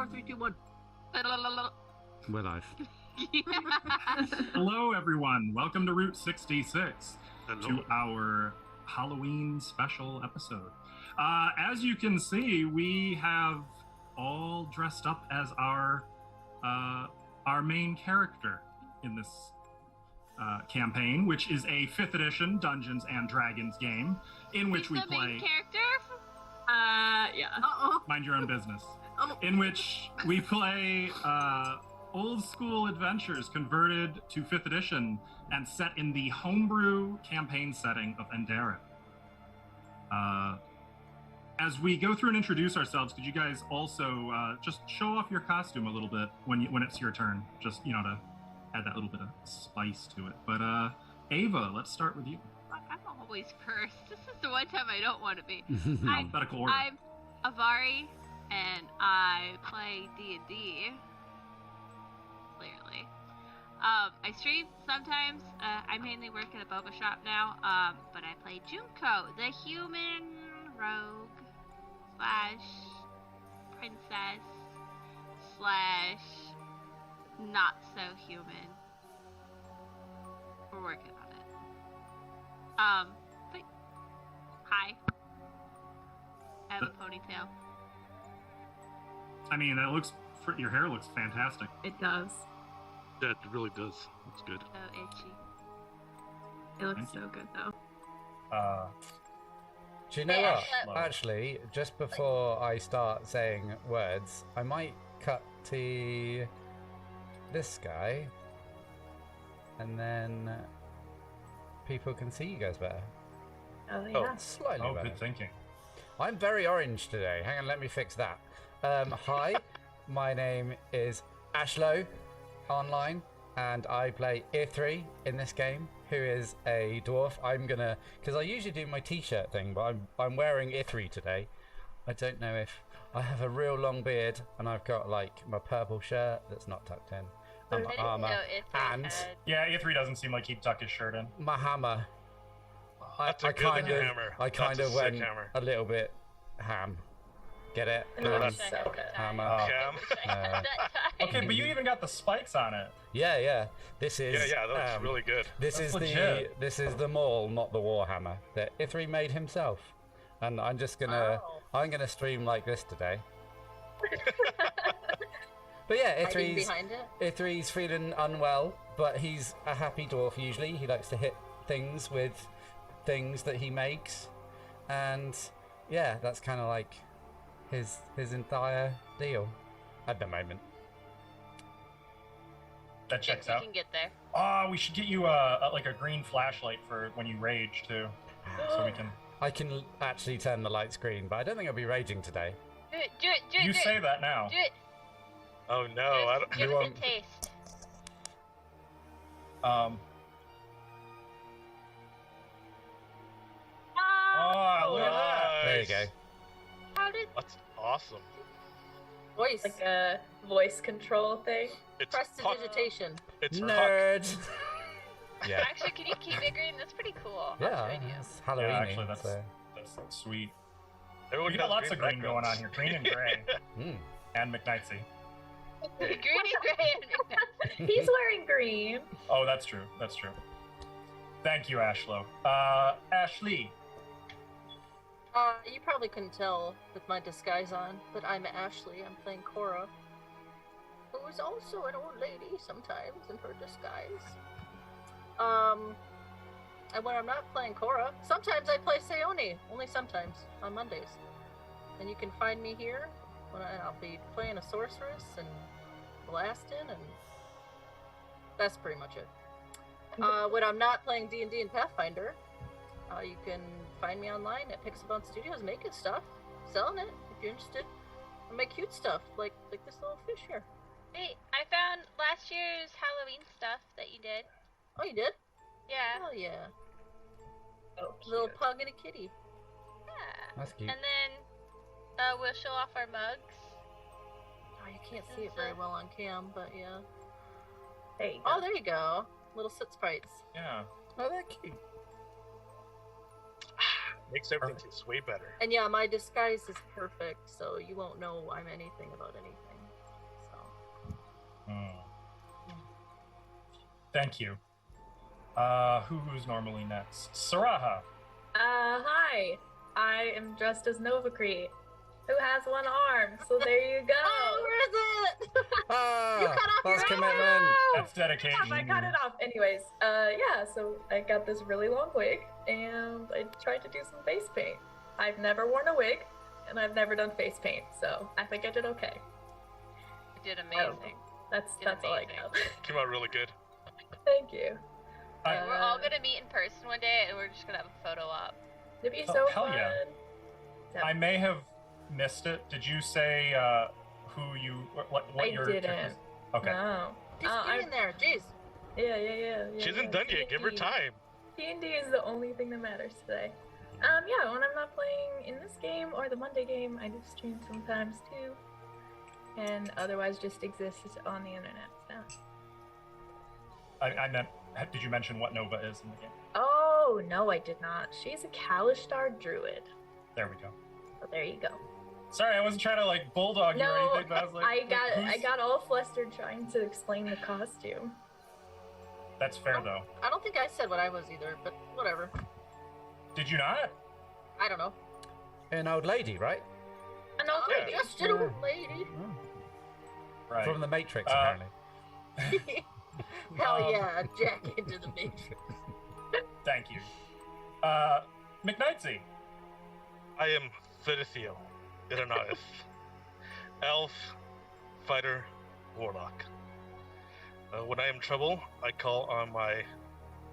4, 3, 2, 1. We're live. Hello, everyone. Welcome to Route 66, Hello. to our Halloween special episode. As you can see, we have all dressed up as our main character in this campaign, which is a 5th edition Dungeons and Dragons game in which we play. Main character? Yeah. Uh-oh. Mind your own business. Oh. In which we play old school adventures converted to 5th edition and set in the homebrew campaign setting of Endera. As we go through and introduce ourselves, could you guys also just show off your costume a little bit when it's your turn? Just, to add that little bit of spice to it. But Ava, let's start with you. I'm always first. This is the one time I don't want to be. Alphabetical order. I'm Avari, and I play D&D. Clearly. I stream sometimes. I mainly work at a boba shop now, but I play Junko, the human rogue / princess / not so human. We're working on it. But hi. I have a ponytail. I mean, your hair looks fantastic. It does. That really does. It's good. So itchy. It looks so good, though. Do you know what? Actually, just before I start saying words, I might cut to this guy, and then people can see you guys better. Oh, yeah. Slightly better. Good thinking. I'm very orange today. Hang on, let me fix that. Hi, my name is Ashlo online, and I play Ithri in this game, who is a dwarf. Because I usually do my t-shirt thing, but I'm wearing Ithri today. I don't know if I have a real long beard, and I've got like my purple shirt that's not tucked in, and my armor, and Yeah, Ithri doesn't seem like he'd tuck his shirt in. my hammer. That's I a good kind of, hammer. I kind That's of a sick went hammer. a little bit ham. Get it? that's so good. Hammer. Cam. Okay, but you even got the spikes on it. Yeah. This is. Yeah, that's really good. This That's is legit. this is the maul, not the warhammer that Ithri made himself, and I'm just gonna stream like this today. But yeah, Ithri's feeling unwell, but he's a happy dwarf usually. He likes to hit things with things that he makes, and yeah, that's kind of like his entire deal at the moment. That checks You out. can get there. Oh, we should get you a green flashlight for when you rage too, so we can. I can actually turn the lights green, but I don't think I'll be raging today. Do it. You say that now. Do it. Oh no, I don't. Give us a taste. Oh, look at that. There you go. How did... That's awesome. Voice. Like a voice control thing. It's puck. Prestidigitation. It's puck. Nerd. Yeah. Actually, can you keep it green? That's pretty cool. I'll Yeah, join you. it's Halloween. Yeah, actually, that's sweet. Everyone We got has lots of green going on here. Green and gray, Mm. and McKnightsy. Green and gray. He's wearing green. Oh, that's true. That's true. Thank you, Ashlo. Ashley. You probably couldn't tell with my disguise on, but I'm Ashley. I'm playing Cora, who is also an old lady sometimes in her disguise. And when I'm not playing Cora, sometimes I play Sayoni. Only sometimes, on Mondays. And you can find me here when I'll be playing a sorceress and blasting, and that's pretty much it. When I'm not playing D&D and Pathfinder, you can find me online at Pixelbound Studios making stuff, selling it if you're interested. I make cute stuff like this little fish here. Hey, I found last year's Halloween stuff that you did. Oh, you did? Yeah. Hell yeah. Oh, Little pug and a kitty. Yeah. That's cute. And then we'll show off our mugs. Oh, you can't see it very well on cam, but yeah. There you go. Oh, there you go. Little soot sprites. Yeah. Oh, they're cute. Makes everything taste way better. And yeah, my disguise is perfect, so you won't know I'm anything about anything. Thank you. Who's normally next? Saraha. Hi. I am dressed as Novacrete, who has one arm. So there you go. Oh, where is it? Ah, You cut off that's your commitment. That's dedication. Yeah, I cut it off. Anyways, yeah, so I got this really long wig, and I tried to do some face paint. I've never worn a wig, and I've never done face paint, so I think I did okay. You did amazing. That's Did all I amazing. got. Came out really good. Thank you. We're all gonna meet in person one day, and we're just gonna have a photo op. It'd be Oh, so hell fun. yeah. So, I may have missed it. Did you say who you what I your didn't. Okay. No. Just get in there, jeez. Yeah. She isn't done yet. Give her time. D&D is the only thing that matters today. Yeah, when I'm not playing in this game or the Monday game, I do stream sometimes too. And otherwise just exist on the internet. So. I meant, did you mention what Nova is in the game? Oh, no, I did not. She's a Kalishtar druid. There we go. So there you go. Sorry, I wasn't trying to like bulldog you or No, anything, but I was like, I got all flustered trying to explain the costume. That's fair though. I don't think I said what I was either, but whatever. Did you not? I don't know. An old lady, right? An old Oh, lady. just an old lady. Right. From the Matrix, apparently. Hell yeah, Jack into the Matrix. Thank you. McKnightsy. I am Thirtyninth. Iranith. Elf, fighter, warlock. When I am in trouble, I call on my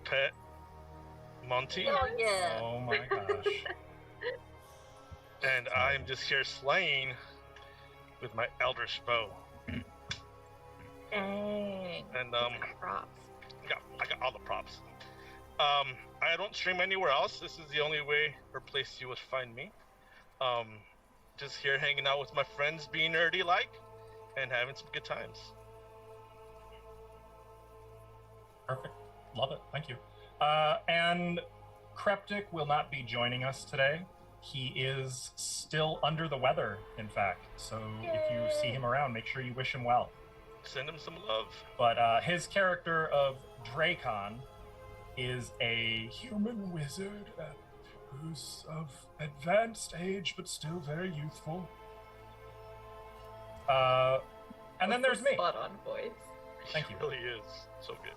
pet, Monty, Hell yeah. Oh my gosh. and I am just here slaying with my Eldritch bow. Dang. And Props. I got all the props. I don't stream anywhere else. This is the only way or place you would find me. Just here hanging out with my friends, being nerdy like, and having some good times. Perfect. Love it. Thank you. And Kreptic will not be joining us today. He is still under the weather, in fact. So if you see him around, make sure you wish him well. Send him some love. But his character of Dracon is a human wizard who's of advanced age but still very youthful. And then there's me. Spot on voice. Thank you. He really is so good.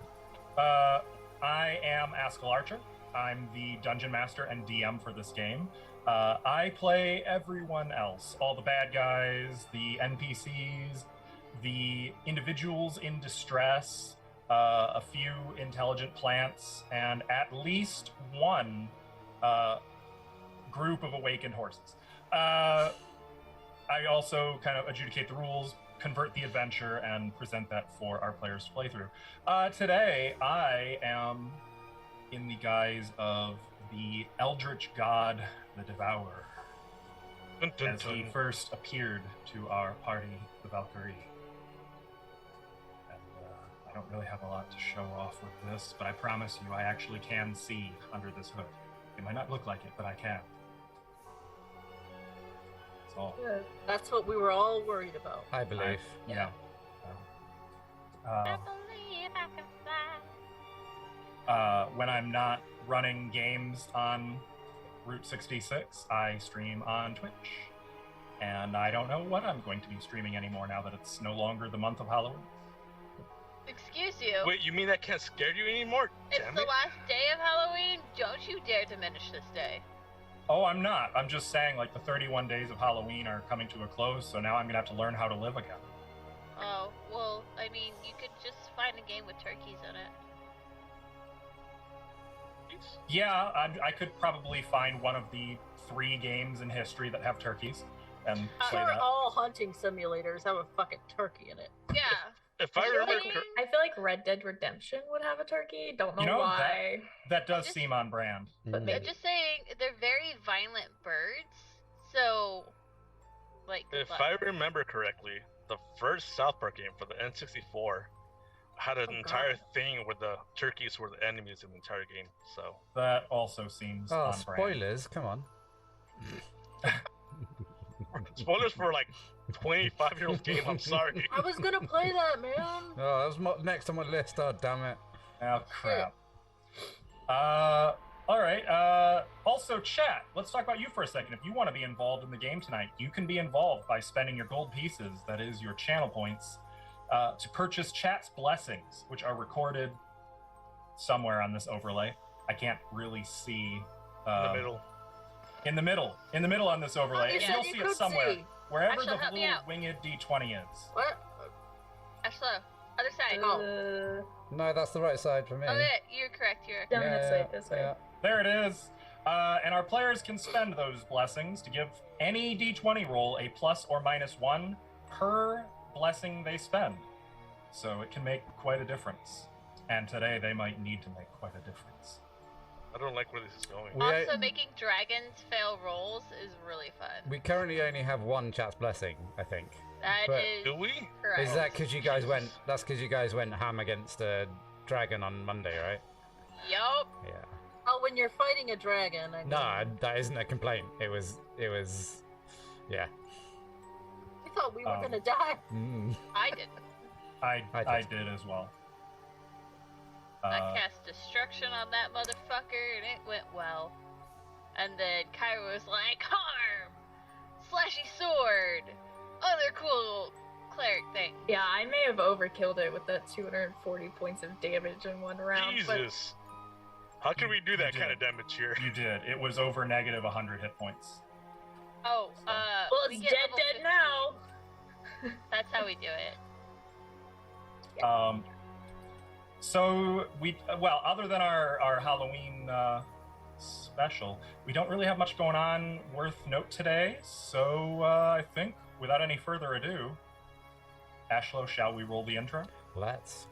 I am Askell Archer. I'm the Dungeon Master and DM for this game. I play everyone else, all the bad guys, the NPCs, the individuals in distress, a few intelligent plants, and at least one group of awakened horses. I also kind of adjudicate the rules, convert the adventure, and present that for our players to play through. Today, I am in the guise of the Eldritch God, the Devourer, Dun, dun, as he dun. first appeared to our party, the Valkyrie. And I don't really have a lot to show off with this, but I promise you I actually can see under this hood. It might not look like it, but I can. That's all. Good. That's what we were all worried about. I believe. Yeah. I believe I can fly. When I'm not running games on Route 66, I stream on Twitch. And I don't know what I'm going to be streaming anymore now that it's no longer the month of Halloween. Excuse you. Wait, you mean that can't scare you anymore? It's Damn the it. last day of Halloween. Don't you dare diminish this day. Oh, I'm not. I'm just saying, like, the 31 days of Halloween are coming to a close, so now I'm going to have to learn how to live again. Oh, well, I mean, you could just find a game with turkeys in it. Yeah, I could probably find one of the 3 games in history that have turkeys and play Sure, that. all hunting simulators have a fucking turkey in it. Yeah. If I I feel, remember, like, I feel like Red Dead Redemption would have a turkey. Don't know, You know, why. That does Just- seem on brand. But Mm. maybe. I'm just saying, they're very violent birds, so, like, good if luck. I remember correctly, the first South Park game for the N64 had an Oh, entire God. thing where the turkeys were the enemies in the entire game. So That also seems Oh, on brand. spoilers! Come on. Spoilers for like 25-year-old game. I'm sorry. I was gonna play that, man. Oh, that was next on my list. Oh, damn it. Oh, crap. All right. Also, chat. Let's talk about you for a second. If you want to be involved in the game tonight, you can be involved by spending your gold pieces, that is your channel points, to purchase chat's blessings, which are recorded somewhere on this overlay. I can't really see. In the middle. In the middle on this overlay. You You'll said see you it could somewhere. see. Wherever Actually, the help me little out. winged D20 is. What? Ashlo, other side. No, that's the right side for me. Oh, yeah, you're correct. You're Down this way, this way. Yeah. There it is. And our players can spend those blessings to give any D20 roll a plus or minus 1 per blessing they spend. So it can make quite a difference. And today they might need to make quite a difference. I don't like where this is going. Also, making dragons fail rolls is really fun. We currently only have one chat's blessing, I think. That But- is Do we? correct. Is that because you guys went? That's because you guys went ham against a dragon on Monday, right? Yup. Yeah. Oh, when you're fighting a dragon. I mean, No, that isn't a complaint. It was. Yeah. we thought we were gonna die. Mm. I didn't. I did as well. I cast destruction on that motherfucker and it went well. And then Kyra was like, harm! Slashy sword! Other cool cleric thing. Yeah, I may have overkilled it with that 240 points of damage in one round. Jesus. How can we do that You kind did. of damage here? You did. It was over negative 100 hit points. Oh, Well, we it's get dead, level dead 15. now. That's how we do it. So other than our Halloween special, we don't really have much going on worth note today. So I think, without any further ado, Ashlo, shall we roll the intro? Let's.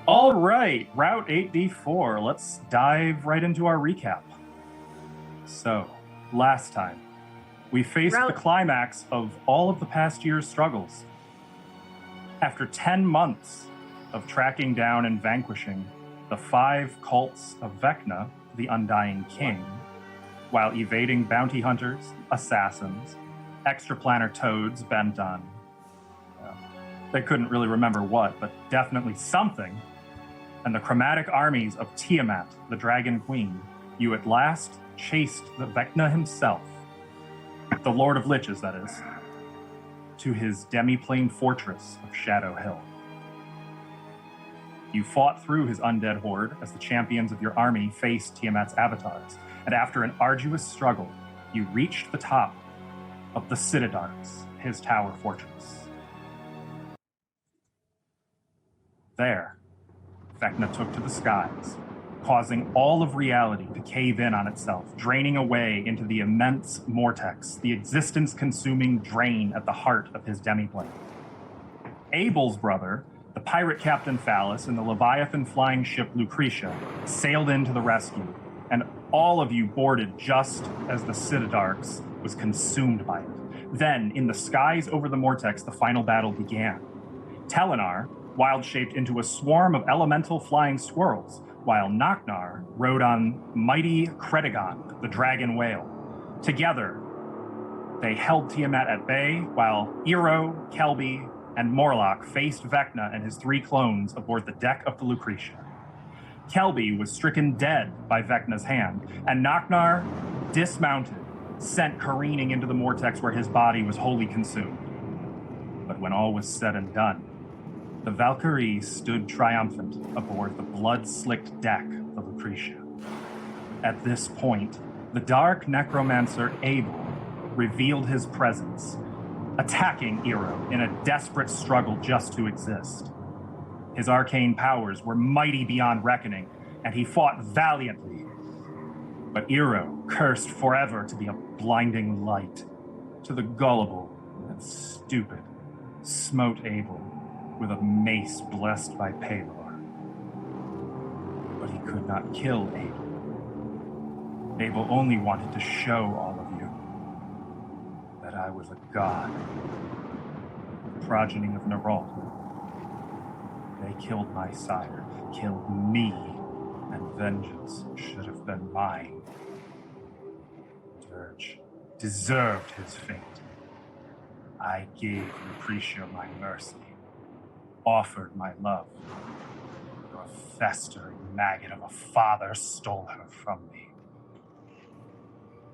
All right, Route 8D4. Let's dive right into our recap. So, last time, we faced the climax of all of the past year's struggles. After 10 months of tracking down and vanquishing the 5 cults of Vecna, the Undying King, while evading bounty hunters, assassins, extraplanar toads bent on, they couldn't really remember what, but definitely something, and the chromatic armies of Tiamat, the Dragon Queen, you at last chased the Vecna himself, the Lord of Liches, that is, to his demi-plane fortress of Shadow Hill. You fought through his undead horde as the champions of your army faced Tiamat's avatars, and after an arduous struggle, you reached the top of the Citadarks, his tower fortress. There, Vecna took to the skies, causing all of reality to cave in on itself, draining away into the immense Mortex, the existence-consuming drain at the heart of his demiplane. Abel's brother, the pirate Captain Phallus, and the Leviathan flying ship Lucretia sailed in to the rescue, and all of you boarded just as the Citadarks was consumed by it. Then, in the skies over the Mortex, the final battle began. Telenar, wild-shaped into a swarm of elemental flying squirrels, while Naknar rode on mighty Credigon, the dragon whale. Together, they held Tiamat at bay, while Eero, Kelby, and Morlock faced Vecna and his 3 clones aboard the deck of the Lucretia. Kelby was stricken dead by Vecna's hand, and Naknar, dismounted, sent careening into the Mortex where his body was wholly consumed. But when all was said and done, the Valkyrie stood triumphant aboard the blood-slicked deck of Lucretia. At this point, the dark necromancer Abel revealed his presence, attacking Eero in a desperate struggle just to exist. His arcane powers were mighty beyond reckoning, and he fought valiantly. But Eero, cursed forever to be a blinding light, to the gullible and stupid, smote Abel with a mace blessed by Pelor. But he could not kill Abel. Abel only wanted to show all of you that I was a god, the progeny of Neralt. They killed my sire, killed me, and vengeance should have been mine. Dirge deserved his fate. I gave Lucretia my mercy, offered my love. Your festering maggot of a father stole her from me.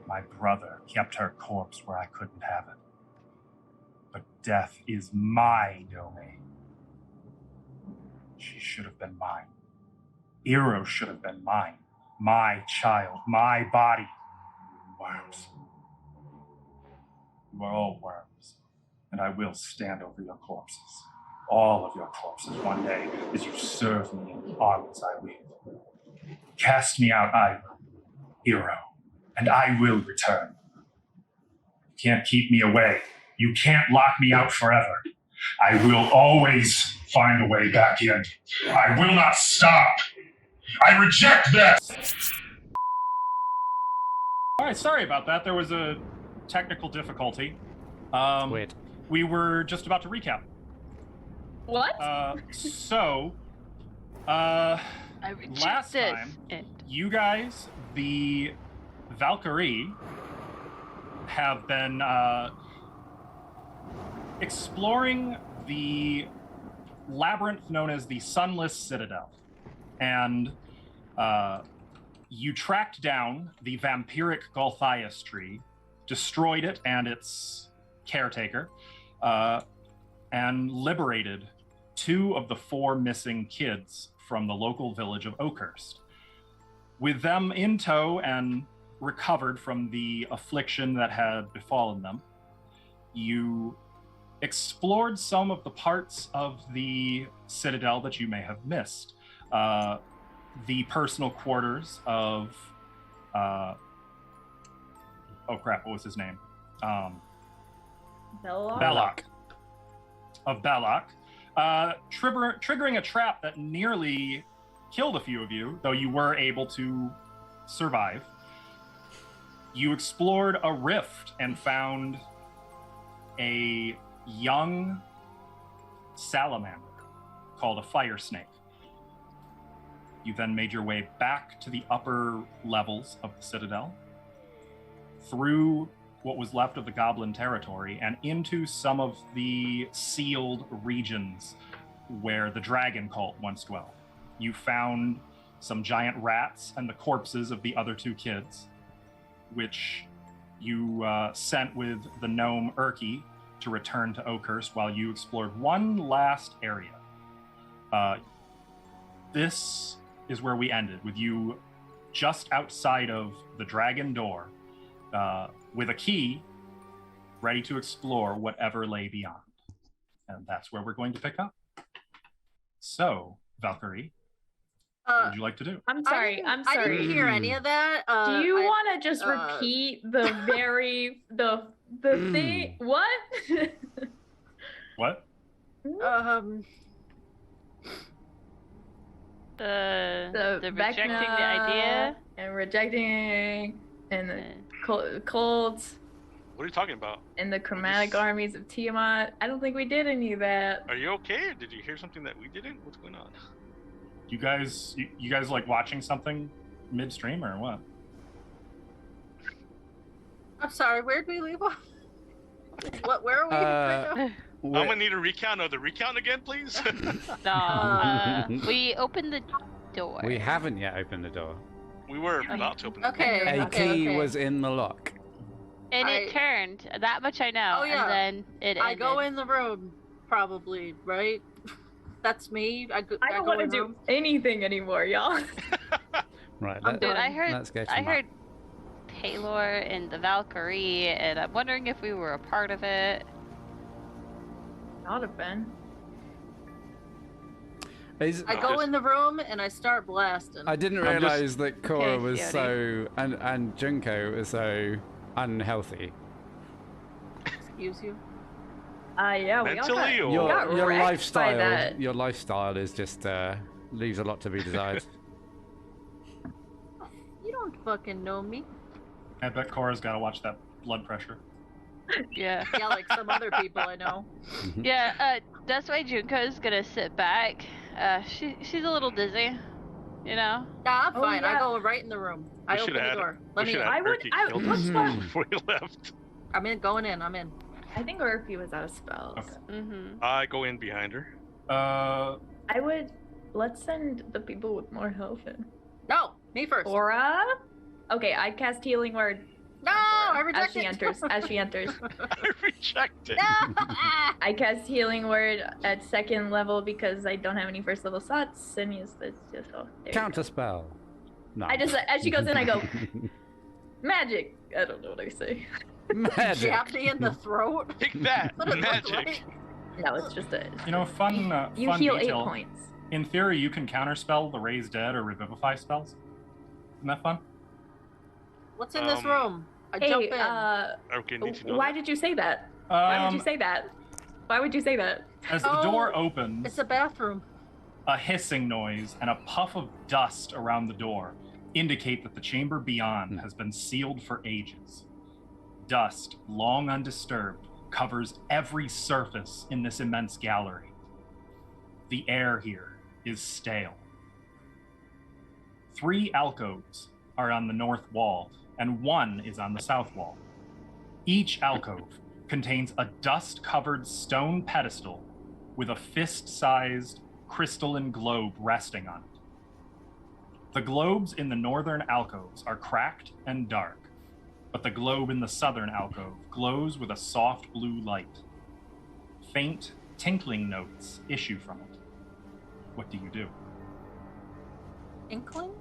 My brother kept her corpse where I couldn't have it. But death is my domain. She should have been mine. Eero should have been mine. My child, my body. Worms. You are all worms, and I will stand over your corpses. All of your corpses one day, as you serve me in the armies I wield. Cast me out, I will, Eero, and I will return. You can't keep me away. You can't lock me out forever. I will always find a way back in. I will not stop. I reject this! All right, sorry about that. There was a technical difficulty. Weird. We were just about to recap. What? I reject last this. time, you guys, the Valkyrie, have been exploring the labyrinth known as the Sunless Citadel. And you tracked down the vampiric Golthias tree, destroyed it and its caretaker, and liberated 2 of the 4 missing kids from the local village of Oakhurst. With them in tow and recovered from the affliction that had befallen them, you explored some of the parts of the citadel that you may have missed. The personal quarters of oh crap, what was his name? Belloc. Of Belloc, triggering a trap that nearly killed a few of you, though you were able to survive. You explored a rift and found a young salamander called a fire snake. You then made your way back to the upper levels of the citadel, through what was left of the goblin territory, and into some of the sealed regions where the dragon cult once dwelled. You found some giant rats and the corpses of the other 2 kids, which you sent with the gnome Urki to return to Oakhurst while you explored one last area. This is where we ended, with you just outside of the dragon door, with a key, ready to explore whatever lay beyond. And that's where we're going to pick up. So, Valkyrie, what would you like to do? I'm sorry. I didn't hear any of that. Do you want to just repeat the very the thing? What? What? The rejecting the idea and rejecting and the cults What are you talking about? and the chromatic armies of Tiamat. I don't think we did any of that. Are you okay? Or did you hear something that we didn't? What's going on? You guys like watching something midstream or what? I'm sorry, where'd we leave off? Where are we right now? I'm gonna need a recount of the recount again, please. No, we opened the door. We haven't yet opened the door. We were about to open. Okay. A key okay. was in the lock. And it turned. That much I know. Oh, yeah. And then it ended. I go in the room, probably, right? That's me. I don't go want to in do room. anything anymore, y'all. Right. I'm Let, done. Dude, let's go to I Matt. heard Paylor and the Valkyrie, and I'm wondering if we were a part of it. Not have been. I go in the room and I start blasting. I didn't I'm realize that Cora Okay, was Fiona. so and Junko was so unhealthy. Excuse you. Yeah, we all Mentally, got, or- we got Your wrecked by lifestyle, that. your lifestyle is just leaves a lot to be desired. You don't fucking know me. I bet Cora's got to watch that blood pressure. Yeah. Yeah, like some other people I know. Yeah, that's why Junko's gonna sit back. She's a little dizzy, you know? Nah, I'm Oh, fine. I yeah. go right in the room. I We open should the add- door. we Let me should in. add- I would. Turkey I, killed let's us not. before you left. I'm in. Going in. I'm in. I think Urfi was out of spells. Okay. Mm-hmm. I go in behind her. I would. Let's send the people with more health in. No, me first. Aura. Okay, I cast Healing Word. No, on Cora I reject as she it. enters. As she enters, I reject it. No! I cast Healing Word at 2nd level because I don't have any 1st level slots, and use this just so. there you Counter go. spell. No. I just as she goes in, I go magic. I don't know what I say. Magic. Jab me in the throat. Take that, What it look magic. like? No, it's just a. You know, fun You fun heal detail. 8 points. In theory, you can counterspell the Raise Dead or Revivify spells. Isn't that fun? What's in this Um, room? I jump Hey, in. Okay, need to know why that. did you say that? Why would you Um, say that? Why would you say that? As the Oh, door opens, It's a bathroom. a hissing noise and a puff of dust around the door indicate that the chamber beyond has been sealed for ages. Dust, long undisturbed, covers every surface in this immense gallery. The air here is stale. 3 alcoves are on the north wall, and 1 is on the south wall. Each alcove contains a dust-covered stone pedestal with a fist-sized crystalline globe resting on it. The globes in the northern alcoves are cracked and dark, but the globe in the southern alcove glows with a soft blue light. Faint, tinkling notes issue from it. What do you do? Inkling?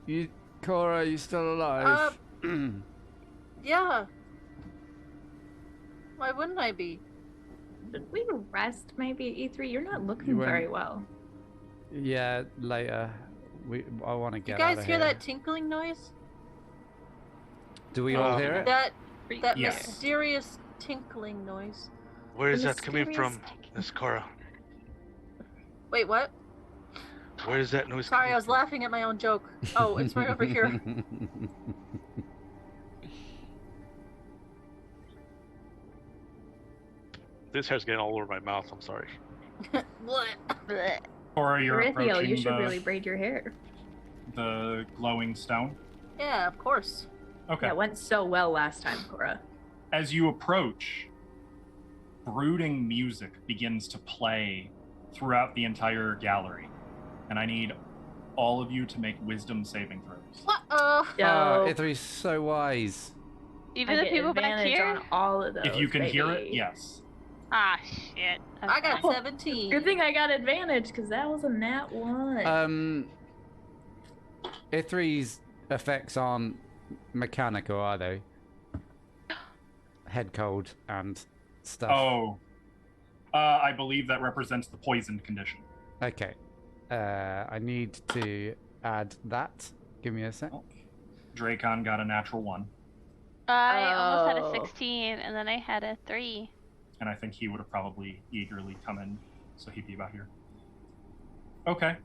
You, Cora, you still alive? Yeah. Why wouldn't I be? Should we rest maybe at E3? You're not looking You went- very well. Yeah, later. I want to You get guys out of hear here. that tinkling noise? Do we all hear it? That Yes. mysterious tinkling noise. Where is The that coming from, mysterious- Miss Cora? Wait, what? Where is that noise Sorry, coming I was from? laughing at my own joke. Oh, it's right over here. This hair's getting all over my mouth. I'm sorry. What? Blech. Or you're Erythiel, approaching you should the, really braid your hair. the glowing stone. Yeah, of course. Okay. Yeah, it went so well last time, Cora. As you approach, brooding music begins to play throughout the entire gallery. And I need all of you to make wisdom saving throws. What? Oh, Yo, Ithri's so wise. Even I the get people back advantage here? on all of those. If you can hear it, baby. yes. Ah, shit. I got Okay. 17. Good thing I got advantage because that was a nat 1. Ithri's effects aren't mechanical, are they? Head cold and stuff. Oh. I believe that represents the poisoned condition. Okay. I need to add that. Give me a sec. Dracon got a natural 1, I almost had a Oh. 16, and then I had a 3. and I think he would have probably eagerly come in, so he'd be about here. Okay.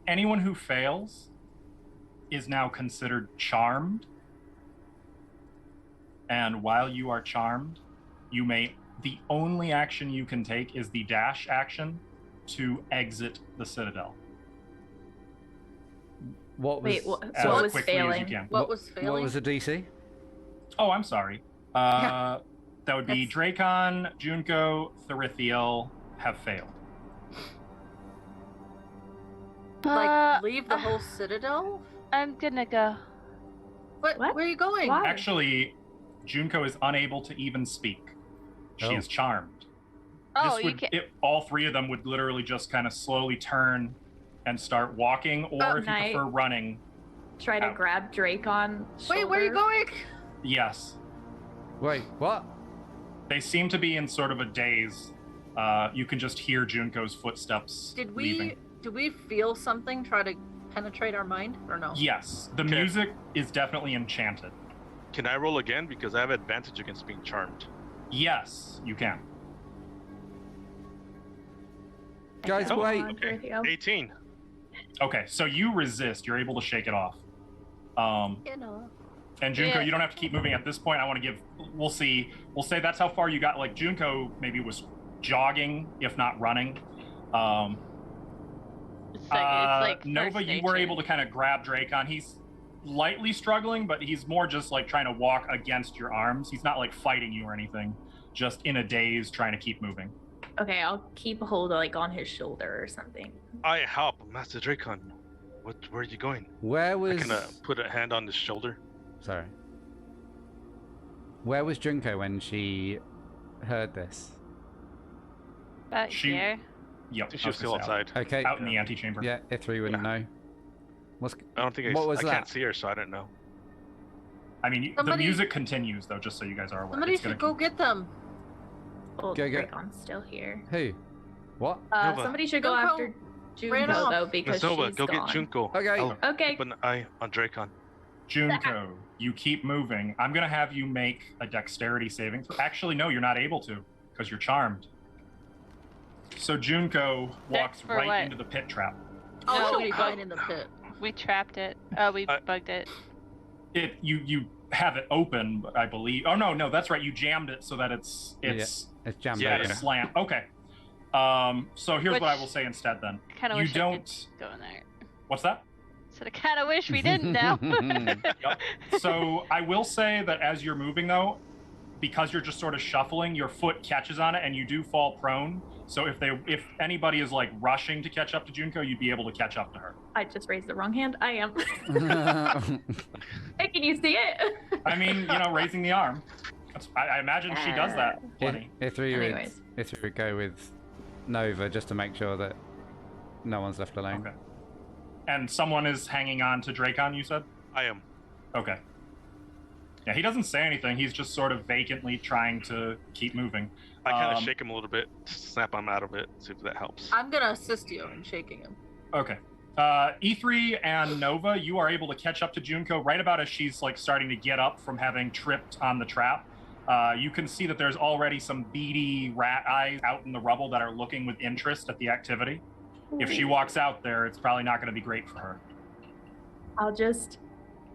Anyone who fails is now considered charmed. And while you are charmed, you may. The only action you can take is the dash action to exit the citadel. What was Wait, what, As so what was quickly as you failing? can. What was failing? What was the DC? Oh, I'm sorry. That would be Dracon, Junko, Therithiel have failed. Like, leave the whole citadel? I'm gonna go. What? Where are you going? Why? Actually, Junko is unable to even speak. She is charmed. Oh, this would, all three of them would literally just kind of slowly turn and start walking, or if you prefer running. Try to grab Dracon. Wait, where are you going? Yes. Wait, what? They seem to be in sort of a daze. You can just hear Junko's footsteps leaving. Did we feel something try to penetrate our mind, or no? Yes, the music is definitely enchanted. Can I roll again? Because I have advantage against being charmed. Yes, you can. Guys, wait. Okay, 18. Okay, so you resist. You're able to shake it off. And Junko, you don't have to keep moving at this point. I want to give, we'll see. We'll say that's how far you got. Like, Junko maybe was jogging, if not running. It's like Nova, you were able to kind of grab Dracon. He's lightly struggling, but he's more just like trying to walk against your arms. He's not like fighting you or anything, just in a daze trying to keep moving. Okay, I'll keep a hold like on his shoulder or something. I help, Master Dracon. Where are you going? Where was... I can put a hand on his shoulder. Sorry. Where was Junko when she heard this? Back here. Yep. She was still outside. Okay. Out in the antechamber. Yeah, Ithri wouldn't know. I don't think I can't see her, so I don't know. I mean, the music continues, though, just so you guys are aware. Somebody should go get them. Well, Go get... Dracon's still here. Who? What? Somebody should go after Junko, though, because Nova, she's go gone. get Junko. Okay. Okay. Keep an eye on Dracon. Junko, you keep moving. I'm going to have you make a dexterity saving. Actually, no, you're not able to, because you're charmed. So Junko walks right into the pit trap. Oh, she'll be fine in the pit. We trapped it. Oh, we bugged it. You have it open, I believe. Oh no, that's right. You jammed it so that it's jammed. Yeah, it's slant. Okay. So here's what I will say instead. Then you don't go in there. What's that? So I kind of wish we didn't now. Yep. So I will say that as you're moving though, because you're just sort of shuffling, your foot catches on it and you do fall prone. So if anybody is like rushing to catch up to Junko, you'd be able to catch up to her. I just raised the wrong hand. I am. Hey, can you see it? I mean, raising the arm. I imagine she does that plenty. If we would go with Nova just to make sure that no one's left alone. Okay. And someone is hanging on to Dracon, you said? I am. Okay. Yeah, he doesn't say anything. He's just sort of vacantly trying to keep moving. I kind of shake him a little bit, snap him out of it, see if that helps. I'm going to assist you in shaking him. Okay. E3 and Nova, you are able to catch up to Junko right about as she's like starting to get up from having tripped on the trap. You can see that there's already some beady rat eyes out in the rubble that are looking with interest at the activity. If she walks out there, it's probably not going to be great for her. I'll just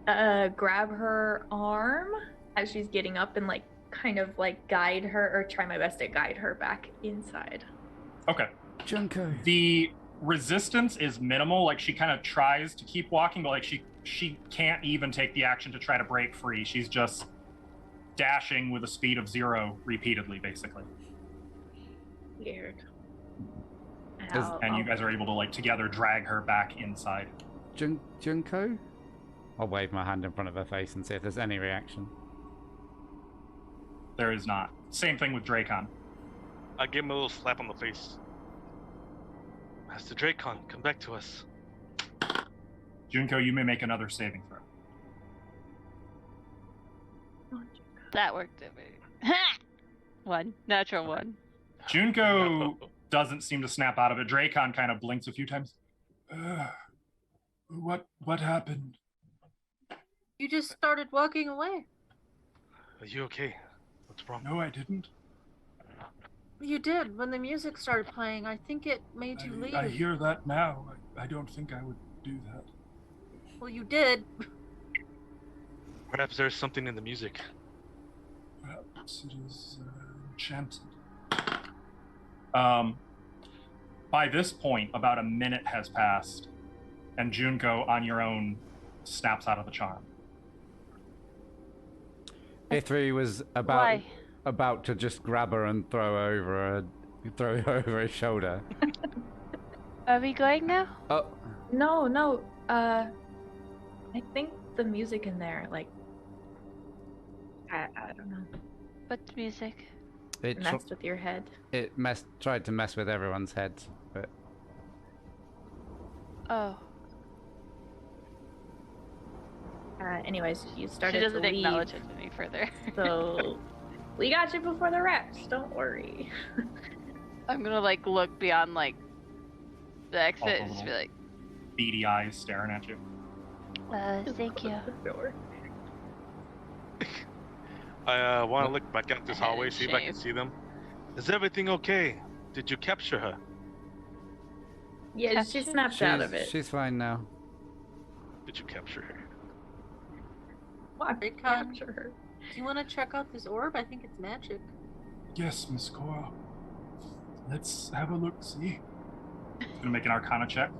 grab her arm as she's getting up and like kind of like guide her, or try my best to guide her back inside. Okay. Junko. The resistance is minimal. Like she kind of tries to keep walking, but like she can't even take the action to try to break free. She's just dashing with a speed of 0 repeatedly, basically. Weird. And you guys are able to like together drag her back inside. Junko? I'll wave my hand in front of her face and see if there's any reaction. There is not. Same thing with Dracon. I give him a little slap on the face. Master Dracon, come back to us. Junko, you may make another saving throw. That worked at me. 1. Natural 1. Junko doesn't seem to snap out of it. Dracon kind of blinks a few times. What happened? You just started walking away. Are you okay? What's wrong? No, I didn't. You did. When the music started playing, I think it made you leave. I hear that now. I don't think I would do that. Well, you did. Perhaps there's something in the music. Perhaps it is enchanted. By this point, about a minute has passed, and Junko, on your own, snaps out of the charm. Ithri was about... Why? about to just grab her and throw her over his shoulder. Are we going now? Oh, No. I think the music in there, like, I don't know, What music? it messed with your head. tried to mess with everyone's heads, but Oh. Anyways, you She started doesn't to leave, acknowledge it any further. so we got you before the rest. Don't worry. I'm gonna like look beyond like the exit and Also just be like, beady eyes staring at you. thank you. The door. I want to look back at this hallway, see if I Shame. can see them. Is everything okay? Did you capture her? Yeah, she Capture? snapped out of it. she's fine now. Did you capture her? Why Recon. capture her? Do you want to check out this orb? I think it's magic. Yes, Miss Cora. Let's have a look. See. Gonna make an Arcana check.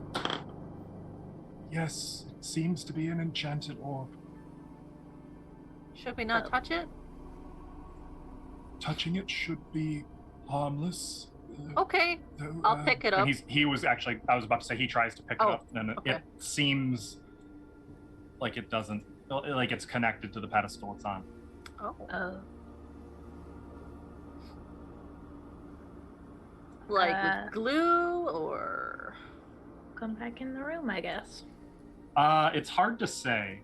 Yes, it seems to be an enchanted orb. Should we not touch it? Touching it should be harmless. Okay, Though, I'll pick it up. And he was actually, I was about to say, he tries to pick it Oh, up, and okay. it seems like it doesn't, like it's connected to the pedestal it's on. Oh. Like with glue or... Come back in the room, I guess. It's hard to say.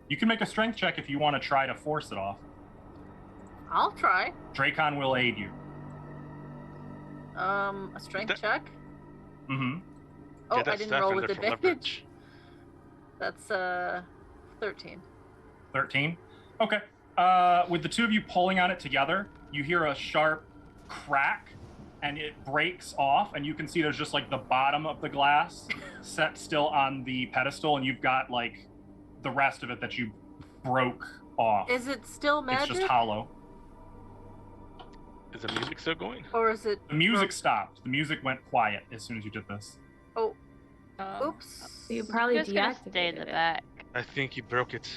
You can make a strength check if you want to try to force it off. I'll try. Dracon will aid you. A strength check? Mm-hmm. Oh, Get that I didn't staff roll in with there for advantage. leverage. That's 13. 13. Okay. With the two of you pulling on it together, you hear a sharp crack, and it breaks off, and you can see there's just like the bottom of the glass set still on the pedestal, and you've got like the rest of it that you broke off. Is it still magic? It's just hollow. Is the music still going? Or is it... The music stopped. The music went quiet as soon as you did this. Oh, oops. You probably Just gonna stay in deactivated the it. back. I think you broke it.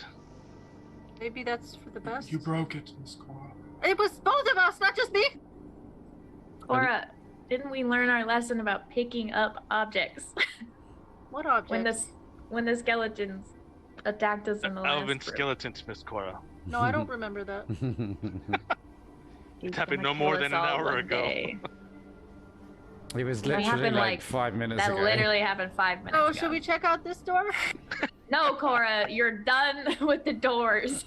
Maybe that's for the best. You broke it, Miss Cora. It was both of us, not just me! Cora, didn't we learn our lesson about picking up objects What object? when the skeletons attacked us in the last Elven room? skeletons, Miss Cora. No, I don't remember that. He's It happened gonna no more kill than us an all hour one ago. day. It was That literally happened, like like, 5 minutes That ago. literally happened 5 minutes Oh, ago. should we check out this door? No, Cora, you're done with the doors.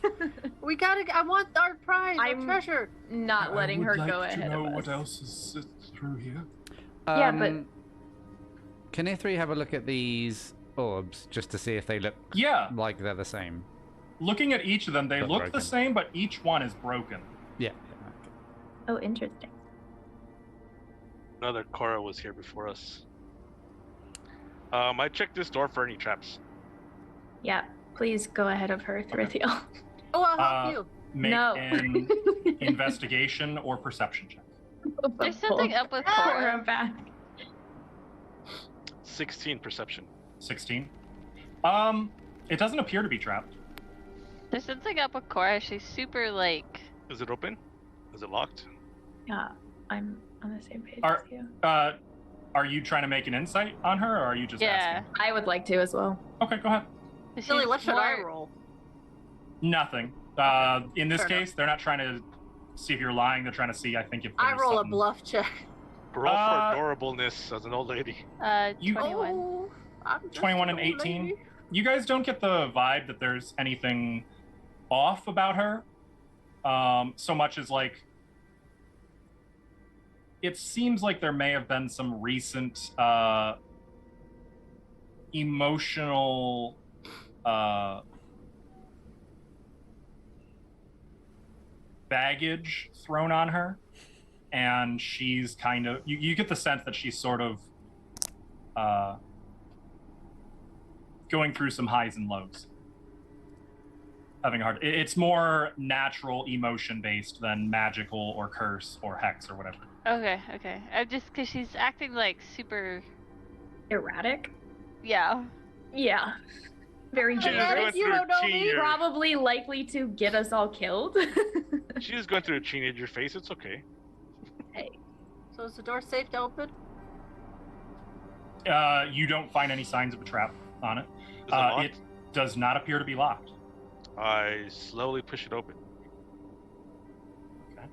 We gotta... I want our prize, our I'm- treasure. Not letting her go I would like to ahead know of us. what else is through here. Yeah, but- Can you have a look at these orbs just to see if they look Yeah, like they're the same? looking at each of them, they But look broken. the same, but each one is broken. Yeah. Oh, interesting. Another Cora was here before us. I checked this door for any traps. Yeah, please go ahead of her, Thrithiel. Oh, I'll help you. Make No. an investigation or perception check. There's something up with Cora Cora. back. 16 perception. 16. It doesn't appear to be trapped. There's something up with Cora. She's super like. Is it open? Is it locked? Yeah, I'm on the same page Are- as you. Are you trying to make an insight on her, or are you just Yeah. asking? I would like to as well. Okay, go ahead. Silly, what should I more- roll? Nothing. In this Fair case, they're not trying to see if you're lying. They're trying to see, I think, if I there's roll a something- bluff check. Roll Uh, for adorableness as an old lady. You- 21. Oh, I'm just 21 and an old 18. lady. You guys don't get the vibe that there's anything off about her, so much as like it seems like there may have been some recent emotional baggage thrown on her, and she's kind of you get the sense that she's sort of going through some highs and lows, having a hard. It's more natural emotion based than magical or curse or hex or whatever. Okay, okay. I'm just because she's acting like super. Erratic? Yeah. Yeah. very She was Yeah, going dangerous. you through don't know me. teenager. Probably likely to get us all killed. She was going through a teenager phase. It's okay. So is the door safe to open? You don't find any signs of a trap on it. Is it locked? It does not appear to be locked. I slowly push it open Okay.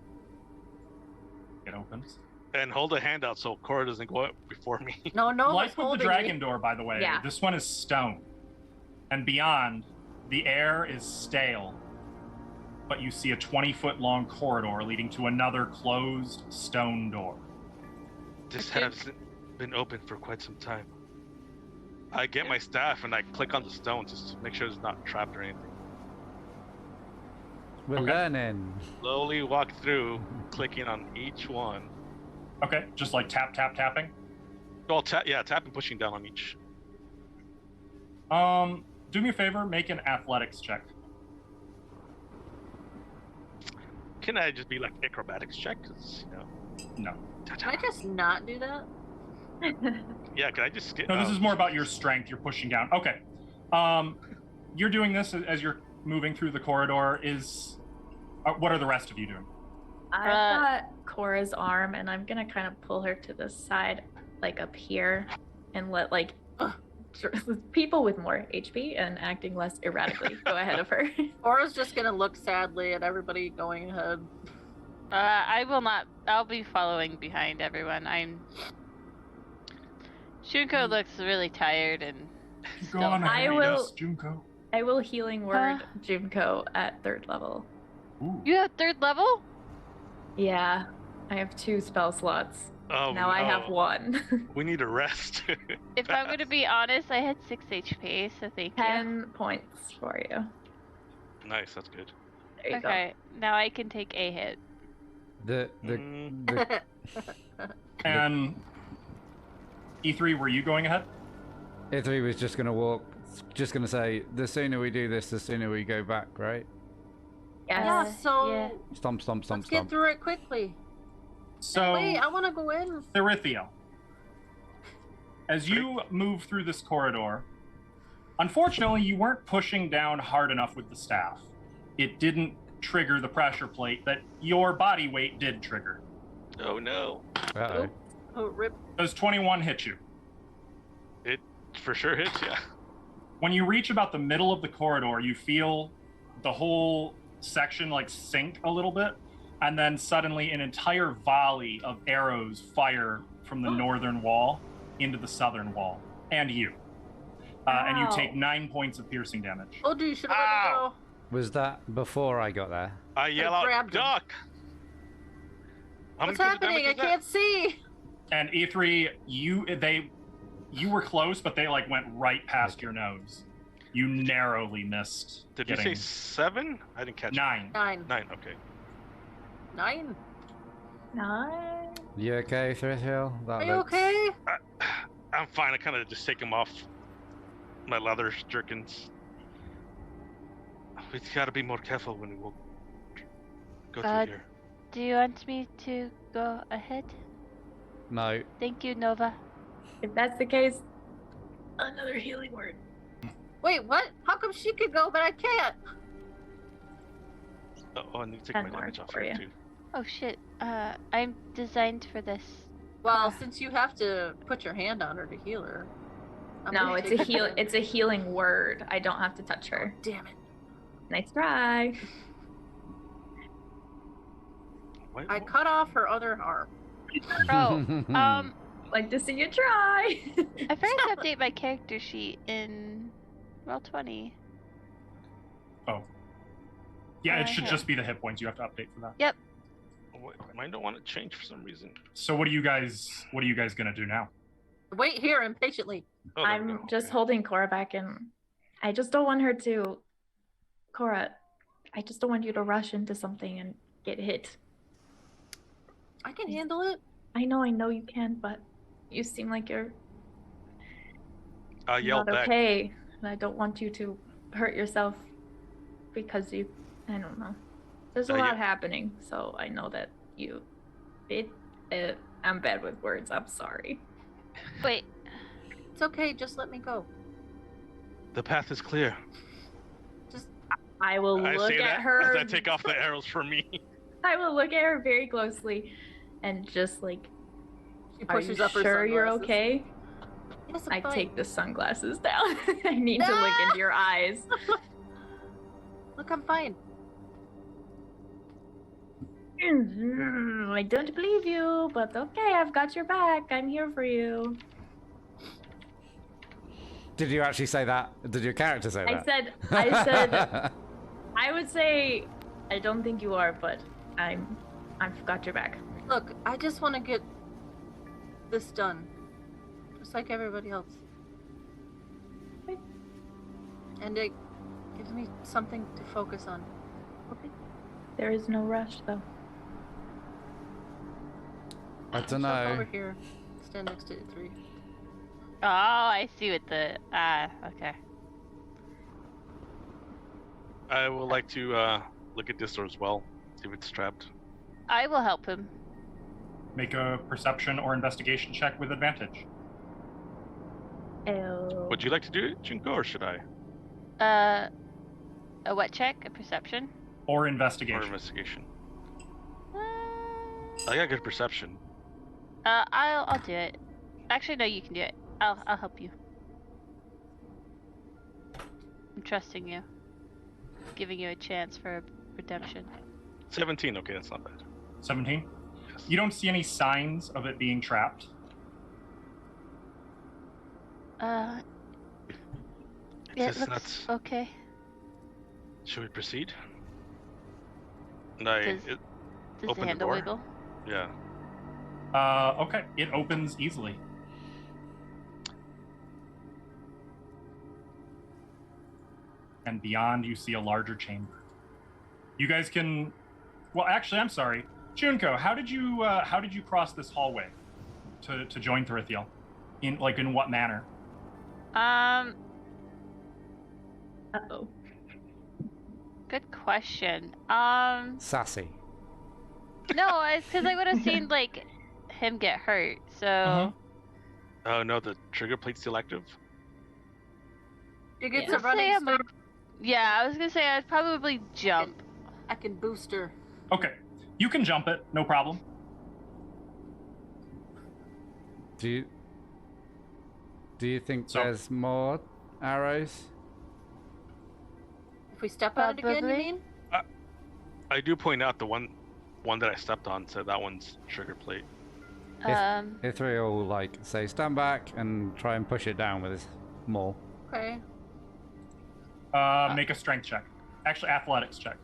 It opens. and hold a hand out so Cora doesn't go up before me. No, Like one's with the holding dragon me. door, by the way, Yeah. this one is stone. And beyond, the air is stale. But you see a 20-foot long corridor leading to another closed stone door. This Okay. hasn't been open for quite some time. I get my staff and I click on the stone just to make sure it's not trapped or anything. We're Okay. learning. Slowly walk through, clicking on each one. Okay, just like tap, tap, tapping. Well, tap and pushing down on each. Do me a favor, make an athletics check. Can I just be like acrobatics check? 'Cause, you know. No. Can I just not do that? Yeah, can I just skip? No, this is more about your strength. You're pushing down. Okay. You're doing this as you're moving through the corridor. What are the rest of you doing? I've got Cora's arm, and I'm gonna kind of pull her to the side, like up here, and let people with more HP and acting less erratically go ahead of her. Cora's just gonna look sadly at everybody going ahead. I will not. I'll be following behind everyone. Shunko looks really tired and. Go on I ahead, will- yes, Junko. I will healing word Junko at 3rd level. Ooh. You have 3rd level? Yeah, I have 2 spell slots. Oh, Now I have no. 1. We need a rest. If I'm going to be honest, I had 6 HP, so thank you. 10 points for you. Nice, that's good. There you Okay, now I can take a hit. The And E3, were you going ahead? Ithri was just gonna walk, just gonna say, the sooner we do this, the sooner we go back, right? Yes. Yeah, so yeah. Stomp, stomp, stomp, let's get stomp. through it quickly. So, Wait, I want to go in. Therithiel, as you move through this corridor, unfortunately, you weren't pushing down hard enough with the staff. It didn't trigger the pressure plate that your body weight did trigger. Oh no. Uh-oh. Oh, rip. Does 21 hit you? It for sure hits, yeah. When you reach about the middle of the corridor, you feel the whole section like sink a little bit, and then suddenly an entire volley of arrows fire from the northern wall into the southern wall, and you. And you Ow. take 9 points of piercing damage. Oh, dude, you should have let me Ow. go. Was that before I got there? I yell out, grabbed him. duck! How What's many points of happening? I damage was can't see. And E3, you were close, but they like went right past your nose. You narrowly missed. that? Did you say 7? I didn't catch it. 9? 9. 9, okay. 9? 9. You okay, Thrithiel? Are you okay? I'm fine. I kind of just take them off my leather jerkins. We gotta be more careful when we go through here. Do you want me to go ahead? No. Thank you, Nova. If that's the case, another healing word. Wait, what? How come she could go, but I can't? Oh, I need to take 10 my more damage off for here you. too. Oh shit. I'm designed for this. Well, since you have to put your hand on her to heal her. I'm No, gonna it's take a it. heal. It's a healing word. I don't have to touch her. Damn it. Nice try. Wait, I what? cut off her other arm. Oh, Like to see you try. I forgot to update my character sheet in Roll20. Oh. Yeah, it should here. just be the hit points. You have to update for that. Wait, mine don't want to change for some reason. So what are you guys gonna do now? Wait here impatiently. Oh, there we I'm go, just okay. holding Cora back, and I just don't want her to. Cora, I just don't want you to rush into something and get hit. I can handle it. I know you can, but you seem like you're I yell not back. okay, and I don't want you to hurt yourself because you. I don't know. There's a Yeah. lot happening, so I know that you. I'm bad with words. I'm sorry. Wait, It's okay, just let me go. The path is clear. Just I will I look say at that her. as I take off the arrows from me. I will look at her very closely and just like, she are pushes you up her sure you're sunglasses. okay? Yes, I'm I fine. take the sunglasses down. I need to look into your eyes. Look, I'm fine. I don't believe you, but okay, I've got your back. I'm here for you. Did you actually say that? Did your character say that? I said, I would say, I don't think you are, but I've got your back. Look, I just want to get this done, just like everybody else. Okay. And it gives me something to focus on. Okay. There is no rush, though. I don't Jump know. over here. Stand next to E3. Oh, I see what the okay. I would like to look at this door as well, see if it's trapped. I will help him. Make a perception or investigation check with advantage. Ew. Would you like to do it, Junko, or should I? A what check? A perception? Or Or investigation. investigation? I got good perception. I'll do it. Actually, no, you can do it. I'll help you. I'm trusting you. Giving you a chance for redemption. 17, okay, that's not bad. 17. Yes. You don't see any signs of it being trapped. Yeah, it just looks nuts. okay. Should we proceed? And I, Does it, the open the handle door? wiggle? yeah. Okay, it opens easily. And beyond, you see a larger chamber. You guys can. Well, actually, I'm sorry, Junko. How did you cross this hallway to join Thrithiel? In what manner? Uh-oh. Good question. Sassy. No, it's because I would have seen him get hurt. So Uh-huh. Oh no, the trigger plate's still active? She gets Yeah. a running Say I'm a- start. yeah, I was gonna say I'd probably jump. I can boost her. Okay, you can jump it, no problem. Do you think So- there's more arrows? If we step on it again, you Probably. mean? I do point out the one that I stepped on, so that one's trigger plate. Ithri will say stand back and try and push it down with his maul. Okay. Make a strength check. Actually, athletics check.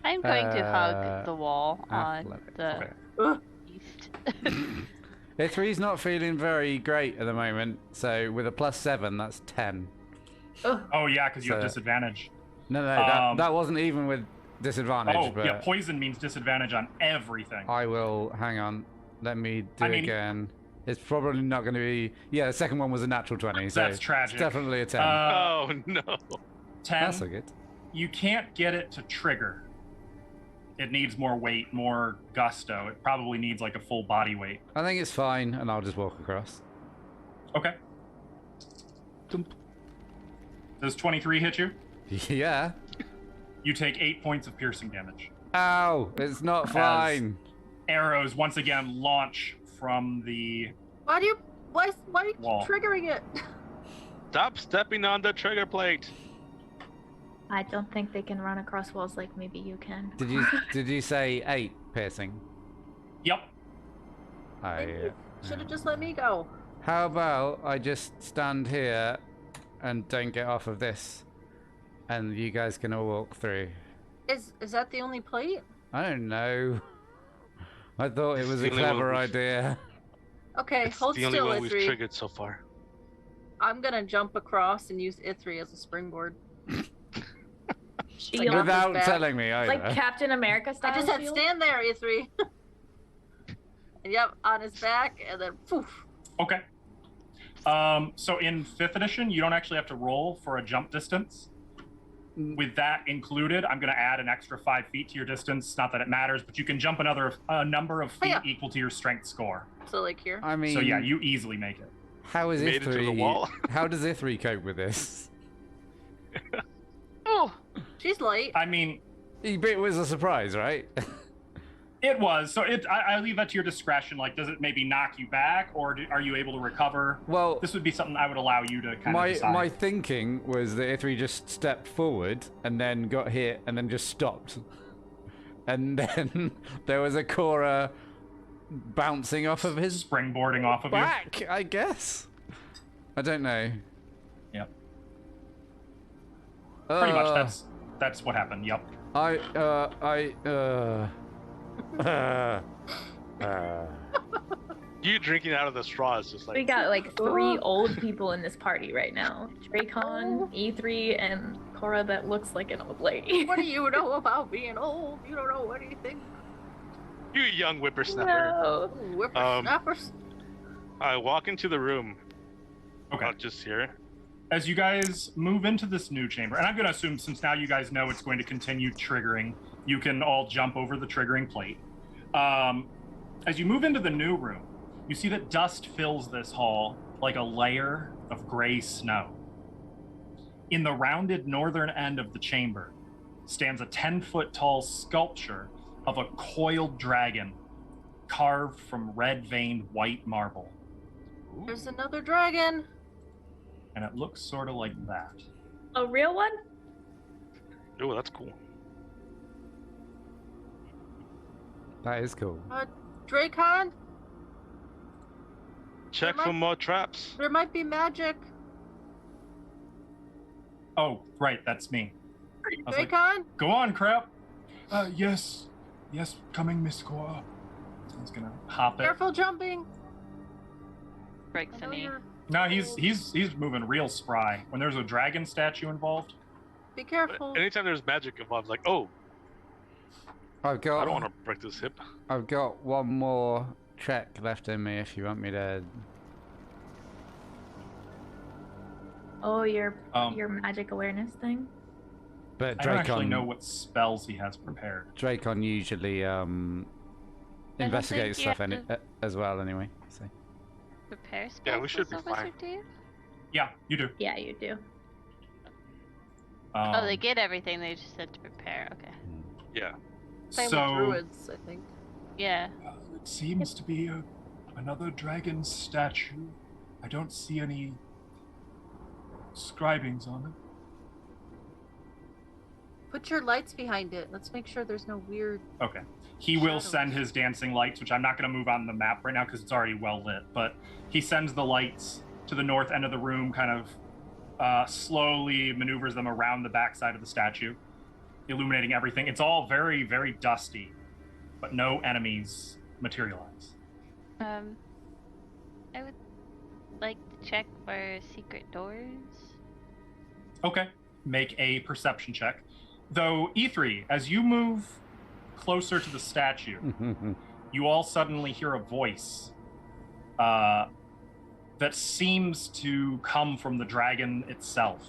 I'm going to hug the wall on athletics, the okay. Ugh. east. Ithri's not feeling very great at the moment, so with a +7, that's 10. Oh yeah, because you have So- disadvantage. No, Um, that wasn't even with disadvantage. Oh but yeah, poison means disadvantage on everything. I will hang on. Let me do I it mean- again. It's probably not going to be. Yeah, the second one was a natural 20, so That's tragic. it's definitely a 10. Oh no. 10. That's so good. You can't get it to trigger. It needs more weight, more gusto. It probably needs a full body weight. I think it's fine, and I'll just walk across. Okay. Does 23 hit you? Yeah. You take 8 points of piercing damage. Ow! It's not fine. Arrows once again launch from the. Why are you keep Wall. triggering it? Stop stepping on the trigger plate. I don't think they can run across walls like maybe you can. Did you say 8 piercing? Yep. Should have just let me go. How about I just stand here and don't get off of this, and you guys can all walk through? Is that the only plate? I don't know. I thought it was The a only one clever we've- idea. Okay, It's hold the only still, one we've Ithri. triggered so far. I'm gonna jump across and use Ithri as a springboard. Shield. Like Without back. telling me either. Like Captain America style I just said shield? stand there, Ithri. And yep, on his back, and then poof. Okay. So in 5th edition, you don't actually have to roll for a jump distance. With that included, I'm going to add an extra 5 feet to your distance. Not that it matters, but you can jump a number of feet yeah. equal to your strength score. So like here. I mean, So yeah, you easily make it. How is Made it to the Ithri? wall. How does Ithri cope with this? Oh, She's late. I mean, It was a surprise, right? it was. So I leave that to your discretion. Like, does it maybe knock you back, or are you able to recover? Well, This would be something I would allow you to kind of decide. my thinking was that Ithri just stepped forward and then got hit and then just stopped. And then there was a Cora bouncing off of his Springboarding off of back, I guess. I don't know. you. Yep. Pretty much. That's what happened. Yep. You drinking out of the straw is just like. We got like 3 old people in this party right now. Dracon, E3, and Cora that looks like an old lady. What do you know about being old? You don't know anything. You young whippersnapper. No. Ooh, whippersnappers. I walk into the room. Okay. Not just here. As you guys move into this new chamber, and I'm going to assume since now you guys know it's going to continue triggering, you can all jump over the triggering plate. As you move into the new room, you see that dust fills this hall like a layer of gray snow. In the rounded northern end of the chamber stands a 10-foot tall sculpture of a coiled dragon carved from red-veined white marble. There's another dragon. And it looks sort of like that. A real one? Oh, that's cool. That is cool. Dracon, Check for more traps. there might be magic. Oh, right, that's me. I was like, Dracon? go on, crap. Yes, coming, Miss Cora. I was gonna hop it. Careful jumping. breaks I a know knee. you're- No, he's moving real spry. When there's a dragon statue involved, Be careful. Anytime there's magic involved, like, oh, I've I got don't want to break this hip. I've got one more check left in me if you want me to. Oh, your Um, magic awareness thing? But I don't actually Dracon know what spells he has prepared. Dracon usually investigates think you stuff have as well anyway. So. Prepare spells. Yeah, we should is be that what fine. you do? Yeah, you do. Yeah, you do. Oh, they get everything. They just said to prepare. Okay. Yeah. Same so with druids, I think. Yeah. it seems to be another dragon statue. I don't see any scribings on it. Put your lights behind it. Let's make sure there's no weird. Okay. He will Shadows. send his dancing lights, which I'm not going to move on the map right now because it's already well lit, but he sends the lights to the north end of the room, kind of slowly maneuvers them around the backside of the statue, illuminating everything. It's all very, very dusty, but no enemies materialize. I would like to check for secret doors. Okay. Make a perception check. Though, E3, as you move closer to the statue, you all suddenly hear a voice that seems to come from the dragon itself.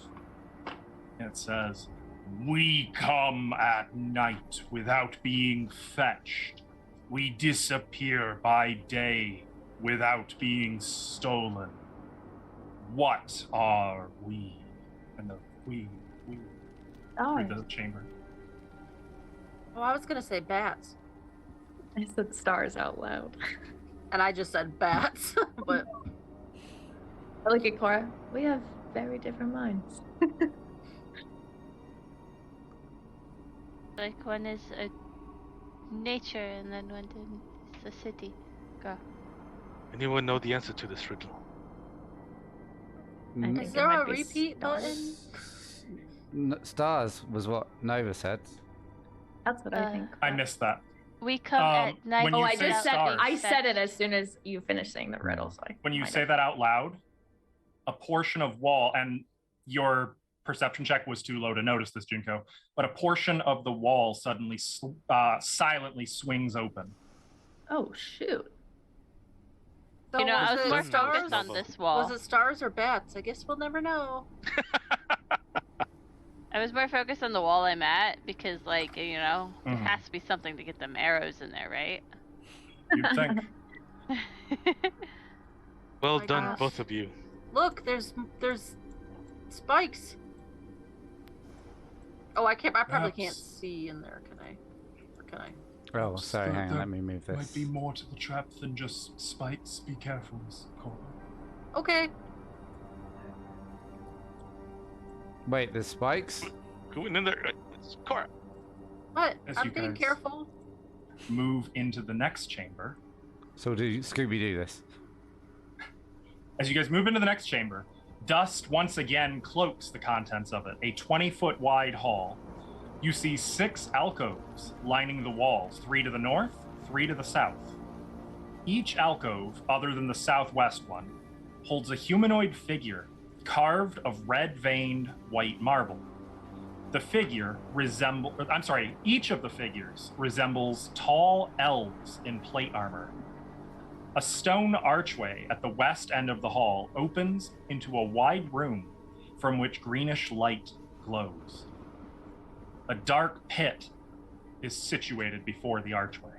And it says, "We come at night without being fetched. We disappear by day without being stolen. What are we?" And the we Oh, through the chamber. Oh, I was gonna say bats, I said stars out loud. and I just said bats. But I look at Cora. We have very different minds. Like one is a nature and then one is a city. Go. Anyone know the answer to this riddle? I think is it there might a be repeat stars. button? Stars was what Nova said. That's what I think. I missed that. We come at night. when you Oh, I say just said stars. I said it as soon as you finished saying the riddle. So When you might say have- that out loud, a portion of wall, and your perception check was too low to notice this, Junko, but a portion of the wall suddenly silently swings open. Oh shoot! So You know, I was it more stars? focused on this wall. Was it stars or bats? I guess we'll never know. I was more focused on the wall I'm at because, like, you know, there Mhm. has to be something to get them arrows in there, right? You'd think. Well My done, gosh. both of you. Look, there's spikes. Oh, I probably can't Perhaps- see in there, can I? Or can I? Oh, Perhaps sorry, hang on, there let me move this. Might be more to the trap than just spikes. Be careful, Miss Cora. Okay. Wait, there's spikes? Going in there. It's Cora. What? As I'm you being guys- careful. Move into the next chamber. So do Scooby do this? As you guys move into the next chamber, dust once again cloaks the contents of it. A 20-foot wide hall. You see 6 alcoves lining the walls, 3 to the north, 3 to the south. Each alcove, other than the southwest one, holds a humanoid figure carved of red-veined white marble. Each of the figures resembles tall elves in plate armor. A stone archway at the west end of the hall opens into a wide room from which greenish light glows. A dark pit is situated before the archway.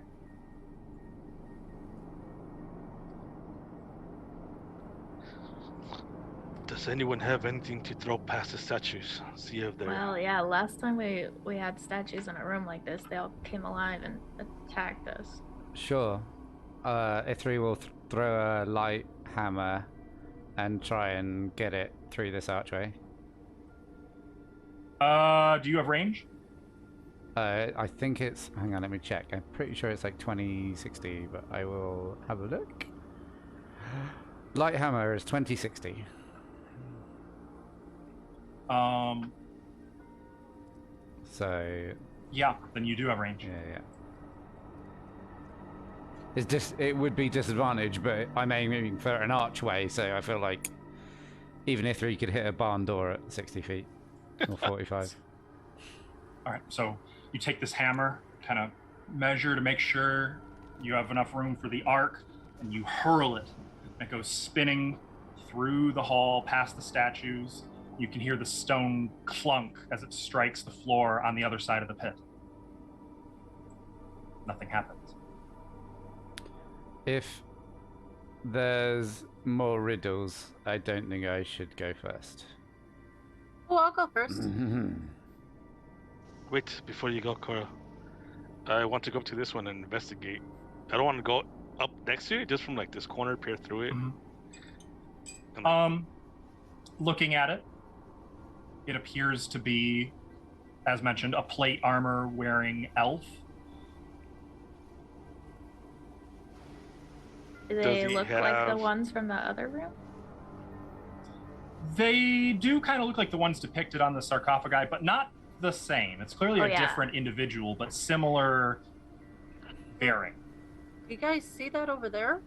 Does anyone have anything to throw past the statues? See if they're. Well, yeah, last time we had statues in a room like this, they all came alive and attacked us. Sure. Ithri will throw a light hammer and try and get it through this archway. Do you have range? I think it's... Hang on, let me check. I'm pretty sure it's like 2060, but I will have a look. Light hammer is 2060. So... Yeah, then you do have range. Yeah. It's just... It would be disadvantage, but I'm aiming for an archway, so I feel like even if Ithri could hit a barn door at 60 feet or 45. All right, so you take this hammer, kind of measure to make sure you have enough room for the arc, and you hurl it. It goes spinning through the hall, past the statues. You can hear the stone clunk as it strikes the floor on the other side of the pit. Nothing happens. If there's more riddles, I don't think I should go first. Oh, I'll go first. Wait, before you go, Cora. I want to go up to this one and investigate. I don't want to go up next to it, just from like this corner, peer through it. And, Looking at it, it appears to be, as mentioned, a plate armor wearing elf. Do Does they he look like the have- ones from the other room? They do kind of look like the ones depicted on the sarcophagi, but not the same. It's clearly Oh, a yeah. different individual, but similar bearing. You guys see that over there?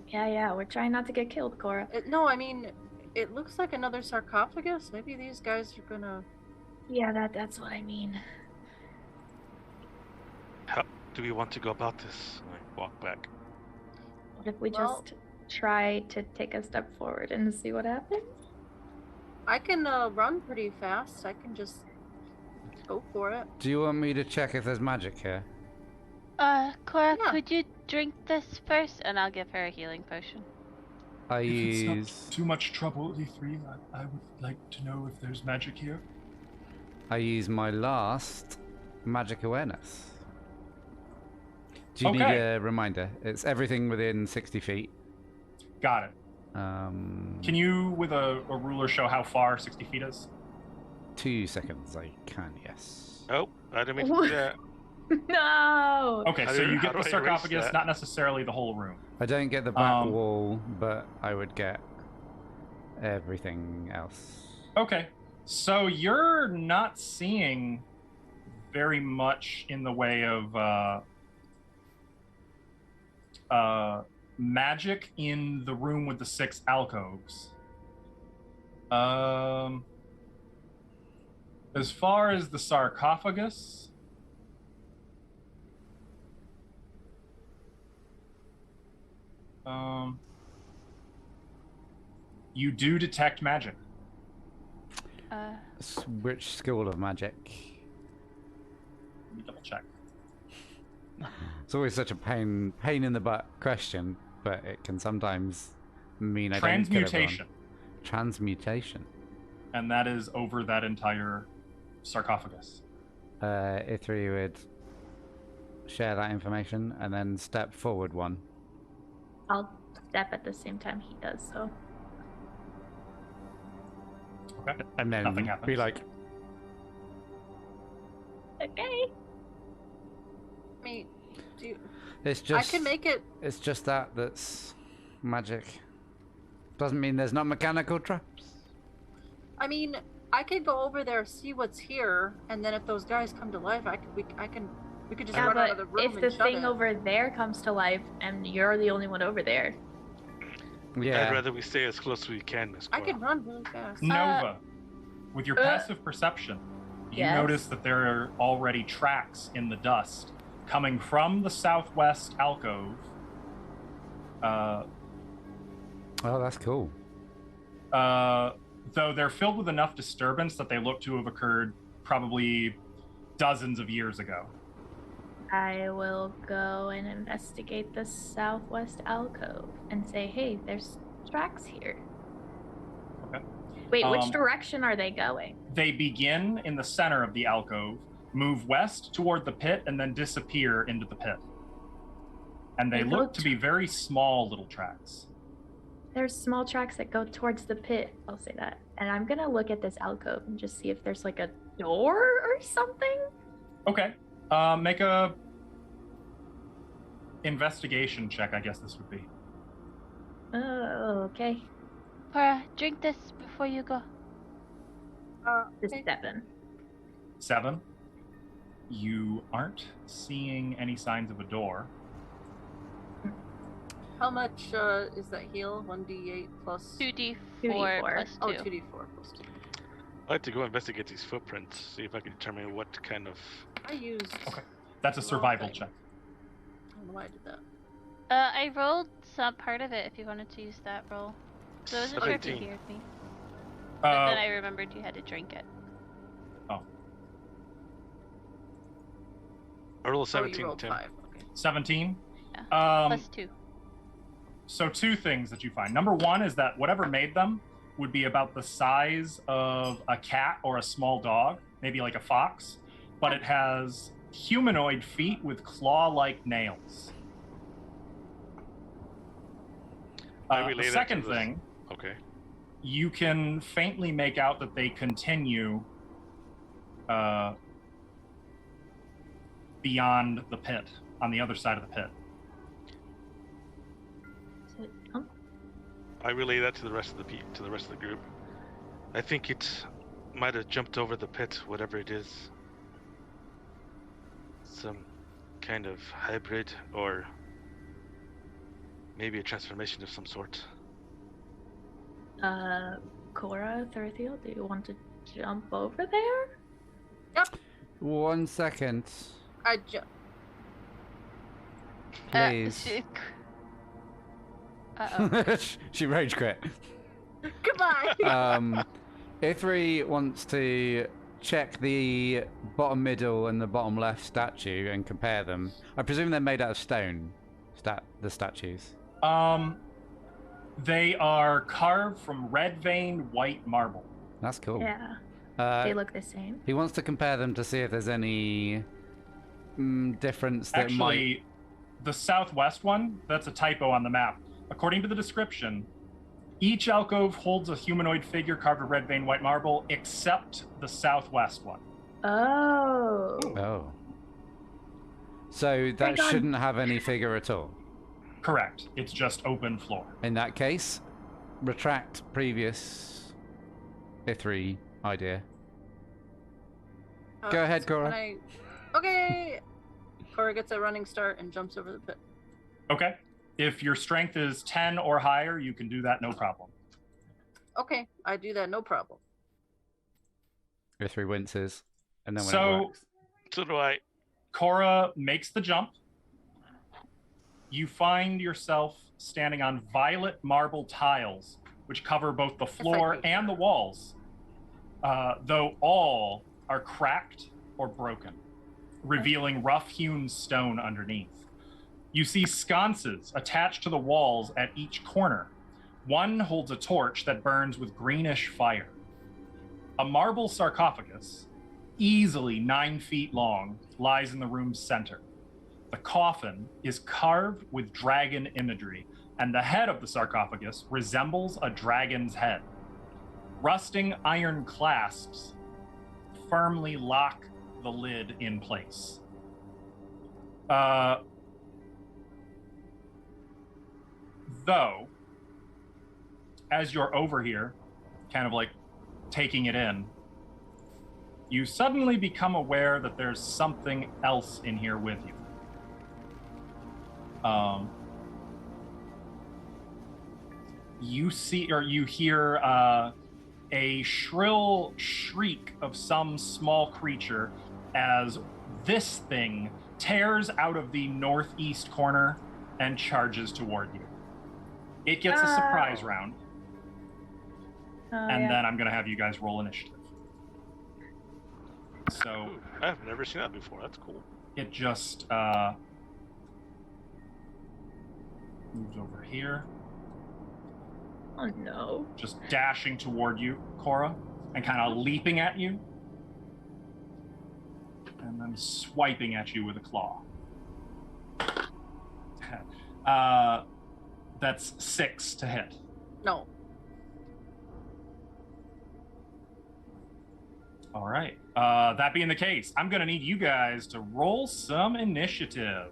Yeah, we're trying not to get killed, Cora. No, I mean, it looks like another sarcophagus. Maybe these guys are gonna... Yeah, that's what I mean. how do we want to go about this? I walk back. What if we Well- just try to take a step forward and see what happens? I can run pretty fast. I can just go for it. Do you want me to check if there's magic here? Cora, Yeah. could you drink this first? And I'll give her a healing potion. I If it's use... not too much trouble, E3, I would like to know if there's magic here. I use my last magic awareness. Do you need Okay. a reminder? It's everything within 60 feet. Got it. Can you, with a ruler, show how far 60 feet is? 2 seconds, I can, yes. Oh, I didn't mean to do that. No! Okay, How so do- you how get do the I erase sarcophagus, that? not necessarily the whole room. I don't get the back Um, wall, but I would get everything else. Okay, so you're not seeing very much in the way of magic in the room with the 6 alcoves. As far as the sarcophagus, you do detect magic. Which school of magic? Let me double check. It's always such a pain in the butt question, but it can sometimes mean I don't kill everyone. Transmutation. Transmutation. And that is over that entire sarcophagus. Ithri would share that information and then step forward one. I'll step at the same time he does, so. Okay. And then Nothing happens. be like, Okay. I mean, it's just. I can make it. It's just that's magic. Doesn't mean there's not mechanical traps. I mean, I could go over there, see what's here, and then if those guys come to life, we could just Yeah, run out of but the room if and the shut thing it. over there comes to life and you're the only one over there, Yeah. I'd rather we stay as close as we can, Miss I Cora. can run really fast. Nova, with your passive perception, you Yes. notice that there are already tracks in the dust coming from the southwest alcove. Oh, that's cool. Though they're filled with enough disturbance that they look to have occurred probably dozens of years ago. I will go and investigate the southwest alcove and say, hey, there's tracks here. Okay. Wait, which direction are they going? They begin in the center of the alcove, move west toward the pit, and then disappear into the pit. And they They look go to be very small little tracks. There's small tracks that go towards the pit, I'll say that. And I'm gonna look at this alcove and just see if there's like a door or something. Okay. Make a investigation check, I guess this would be. Oh, okay. Cora, drink this before you go. Just Okay. 7. 7. You aren't seeing any signs of a door. How much is that heal? 1d8 plus 2d4 2d4. plus 2. Oh, 2d4 plus 2. I'd like to go investigate these footprints, see if I can determine what kind of. I used. Okay. That's a survival check. I don't know why I did that. I rolled some part of it if you wanted to use that roll. So I wasn't sure if you 17. heard me. But then I Uh, remembered you had to drink it. I roll a Oh, 17, you rolled Tim. 5. Okay. 17. Yeah. Plus 2. So 2 things that you find. Number 1 is that whatever made them would be about the size of a cat or a small dog, maybe like a fox, but it has humanoid feet with claw-like nails. I relay The that second to the- thing, Okay. you can faintly make out that they continue beyond the pit, on the other side of the pit. So, oh, I relay that to the rest of the group. I think it might have jumped over the pit, whatever it is. Some kind of hybrid, or maybe a transformation of some sort. Cora, Thurthiel, do you want to jump over there? 1 second, I jump. please. Uh-oh. She rage quit. Goodbye. Ithri wants to check the bottom middle and the bottom left statue and compare them. I presume they're made out of stone. The statues. They are carved from red-veined white marble. That's cool. Yeah, Uh, they look the same. He wants to compare them to see if there's any difference that might. Actually, the southwest one, that's a typo on the map. According to the description, each alcove holds a humanoid figure carved of red veined white marble, except the southwest one. Oh. Oh. So that Hang on. shouldn't have any figure at all. Correct. It's just open floor. In that case, retract previous Ithri idea. Go ahead, so Cora. Okay. Cora gets a running start and jumps over the pit. Okay. If your strength is 10 or higher, you can do that no problem. Okay, I do that, no problem. Ithri winces, and then when it So, works. So do I. Cora makes the jump. You find yourself standing on violet marble tiles, which cover both the floor think. and the walls, though all are cracked or broken, revealing rough-hewn stone underneath. You see sconces attached to the walls at each corner, One holds a torch that burns with greenish fire. A marble sarcophagus, easily 9 feet long, lies in the room's center. The coffin is carved with dragon imagery, and the head of the sarcophagus resembles a dragon's head. Rusting iron clasps firmly lock the lid in place. Though, as you're over here, kind of like taking it in, you suddenly become aware that there's something else in here with you. You see, or you hear a shrill shriek of some small creature as this thing tears out of the northeast corner and charges toward you. It gets a surprise round. And then I'm going to have you guys roll initiative. So Ooh, I've never seen that before. That's cool. it just moves over here, Oh no. just dashing toward you, Cora, and kind of leaping at you. And then swiping at you with a claw. That's 6 to hit. No. All right. That being the case, I'm going to need you guys to roll some initiative.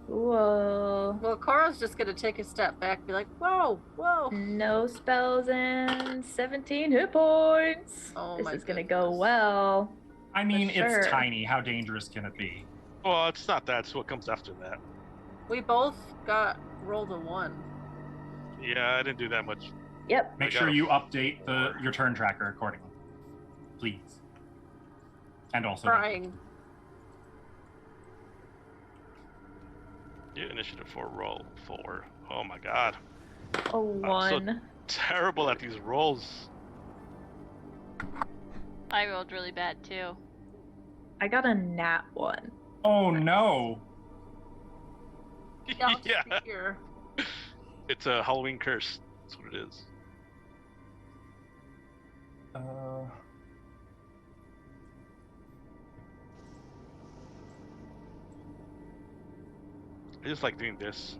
Whoa. Well, Cora's just gonna take a step back, be like, "Whoa, whoa!" No spells and 17 hit points. Oh This my is gonna go goodness. well. I mean, sure. it's tiny. How dangerous can it be? Well, it's not that. It's what comes after that. We both got rolled a 1. Yeah, I didn't do that much. Yep. Make I sure got a you update your turn tracker accordingly, please. And also, Trying. Yeah, initiative for roll 4. Oh my god. A 1. Terrible at these rolls. I rolled really bad too. I got a nat 1. oh no! Yeah. Yeah. Here. It's a Halloween curse. That's what it is. I just like doing this.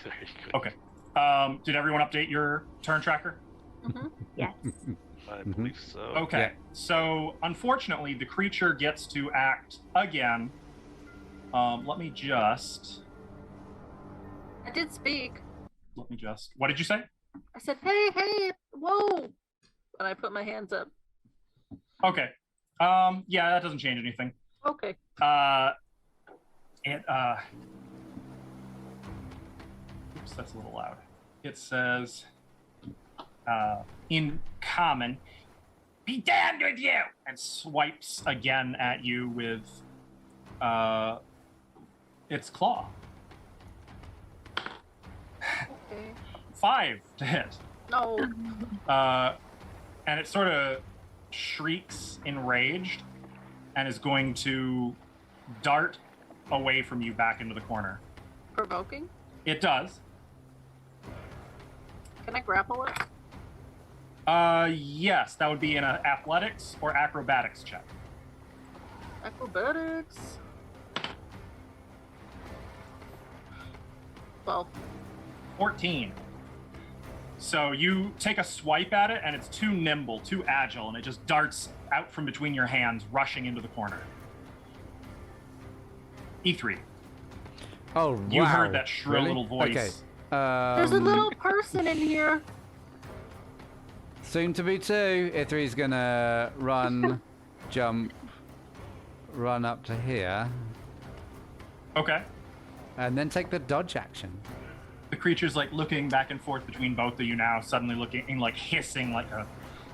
There you go. Okay. Did everyone update your turn tracker? Yes. I believe so. Okay. Yeah. So, unfortunately, the creature gets to act again. Let me just. I did speak. What did you say? I said, "Hey, hey, whoa!" And I put my hands up. Okay. Yeah, that doesn't change anything. Okay. Oops, that's a little loud. It says, in common, "Be damned with you!" and swipes again at you with its claw. Okay. 5 to hit. No. And it sort of shrieks enraged and is going to dart away from you back into the corner. Provoking. It does. Can I grapple it? Yes, that would be in an athletics or acrobatics check. Acrobatics. 12. 14. So you take a swipe at it, and it's too nimble, too agile, and it just darts out from between your hands, rushing into the corner. E3. Oh, You wow. heard that shrill Really? little voice. Okay. There's a little person in here. Soon to be 2. Ithri's gonna run, jump, run up to here, Okay. and then take the dodge action. The creature's like looking back and forth between both of you now, suddenly looking and like hissing like a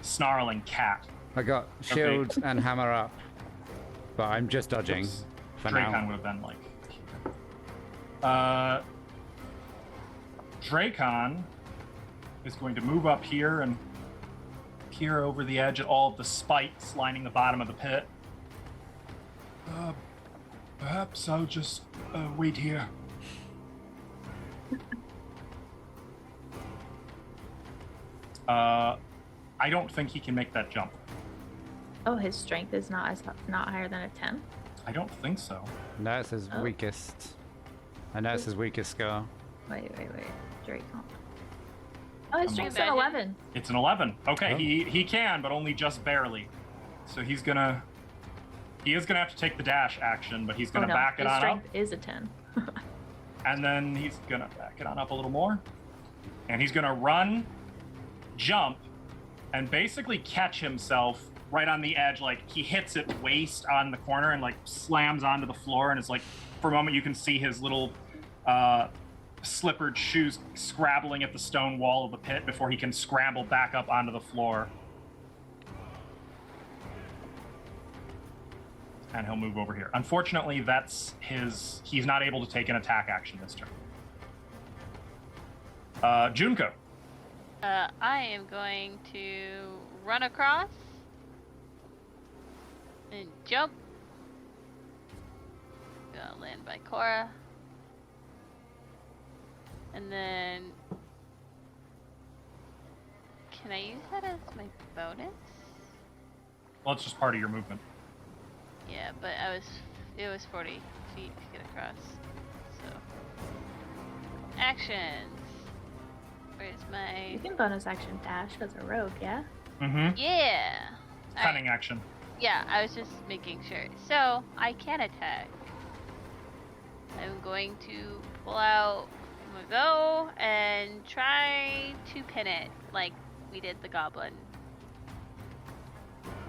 snarling cat. I got shield and hammer up, but I'm just dodging Oops. for Dracon now. would have been like. Dracon is going to move up here and peer over the edge at all of the spikes lining the bottom of the pit. Perhaps I'll just wait here. I don't think he can make that jump. Oh, his strength is not higher than a 10? I don't think so. No, it's his weakest. I know it's his weakest score. Wait. Drake. Oh, his strength's an Imagine. 11. It's an 11. Okay, Oh. he can, but only just barely. So he is gonna have to take the dash action, but he's gonna back it his on up. strength is a 10. And then he's gonna back it on up a little more. And he's gonna run, jump, and basically catch himself right on the edge. Like, he hits it waist on the corner and, like, slams onto the floor. And it's like, for a moment, you can see his little slippered shoes scrabbling at the stone wall of the pit before he can scramble back up onto the floor. And he'll move over here. Unfortunately, he's not able to take an attack action this turn. Junko. I am going to run across and jump. Gonna land by Cora. And then can I use that as my bonus? Well, it's just part of your movement. Yeah, but it was 40 feet to get across. So actions. Where's my You can bonus action dash as a rogue, yeah? Mm-hmm. Yeah. Cunning action. Yeah, I was just making sure. So, I can attack. I'm going to pull out my bow and try to pin it like we did the goblin.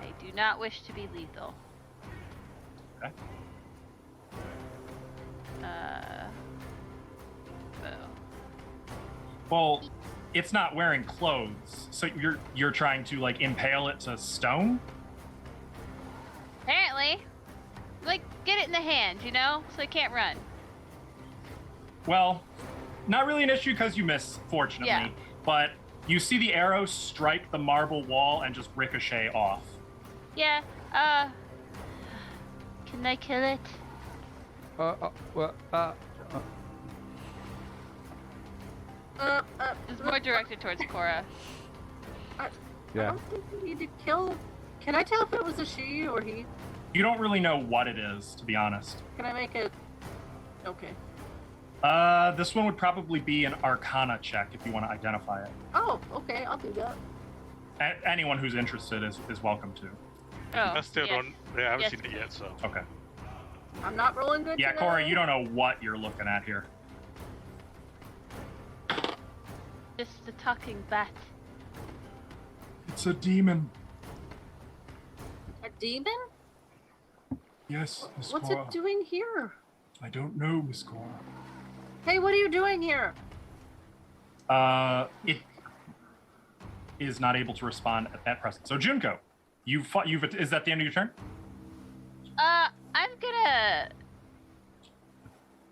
I do not wish to be lethal. Okay. Bow. Well, it's not wearing clothes, so you're trying to, like, impale it to stone? Apparently. Like, get it in the hand, you know? So I can't run. Well, not really an issue because you miss, fortunately. Yeah. But you see the arrow strike the marble wall and just ricochet off. Yeah, can I kill it? It's more directed towards Cora. I Yeah. don't think we need to kill. Can I tell if it was a she or he? You don't really know what it is, to be honest. Can I make it? Okay. This one would probably be an Arcana check if you want to identify it. Oh, okay. I'll do that. Anyone who's interested is welcome to. Oh, I still yes. don't. Yeah, I haven't Yes. seen it yet, so. Okay. I'm not rolling good. Yeah, today. Corey, you don't know what you're looking at here. Just the talking bat. It's a demon. A demon? Yes, Miss What's it doing here? I don't know, Miss Cora. Hey, what are you doing here? It is not able to respond at present. So Junko, is that the end of your turn? I'm gonna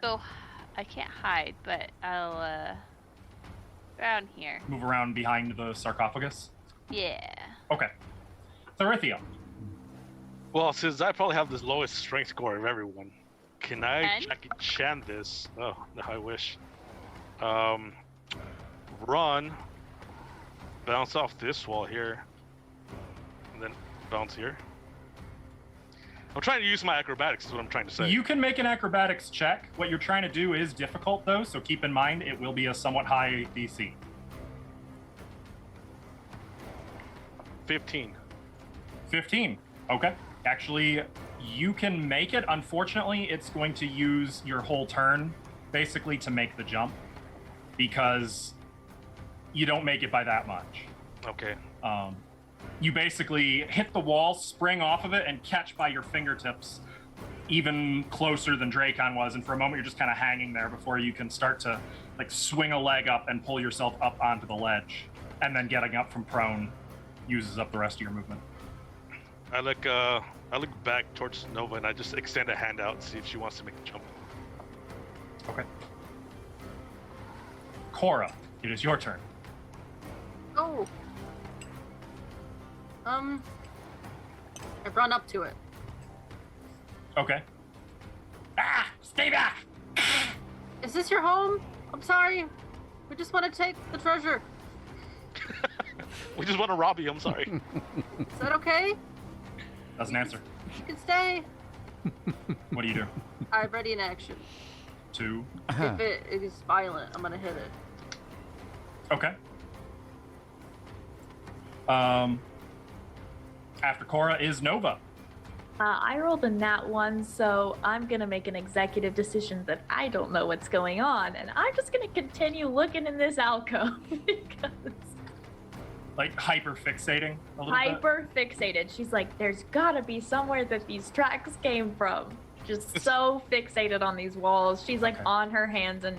go. I can't hide, but I'll around here. Move around behind the sarcophagus? Yeah. Okay. Therithia. Well, since I probably have the lowest strength score of everyone, can I And? Jackie Chan this? Oh, no, I wish. Run, bounce off this wall here, and then bounce here. I'm trying to use my acrobatics, is what I'm trying to say. You can make an acrobatics check. What you're trying to do is difficult, though, so keep in mind it will be a somewhat high DC. 15. 15. Okay. Actually, you can make it. Unfortunately, it's going to use your whole turn, basically, to make the jump, because you don't make it by that much. Okay. You basically hit the wall, spring off of it, and catch by your fingertips even closer than Dracon was. And for a moment, you're just kind of hanging there before you can start to, like, swing a leg up and pull yourself up onto the ledge. And then getting up from prone uses up the rest of your movement. I look back towards Nova and I just extend a hand out and see if she wants to make the jump. Okay. Cora, it is your turn. Oh. I run up to it. Okay. Stay back! Is this your home? I'm sorry. We just want to take the treasure. We just want to rob you. I'm sorry. Is that okay? Doesn't answer. You can stay. What do you do? I ready in action. 2. If it is violent, I'm gonna hit it. Okay. After Cora is Nova. I rolled a nat 1, so I'm gonna make an executive decision that I don't know what's going on, and I'm just gonna continue looking in this alcove because Like hyper fixating a little bit. hyper fixated. She's like, "There's gotta be somewhere that these tracks came from." Just so fixated on these walls. She's like Okay. on her hands and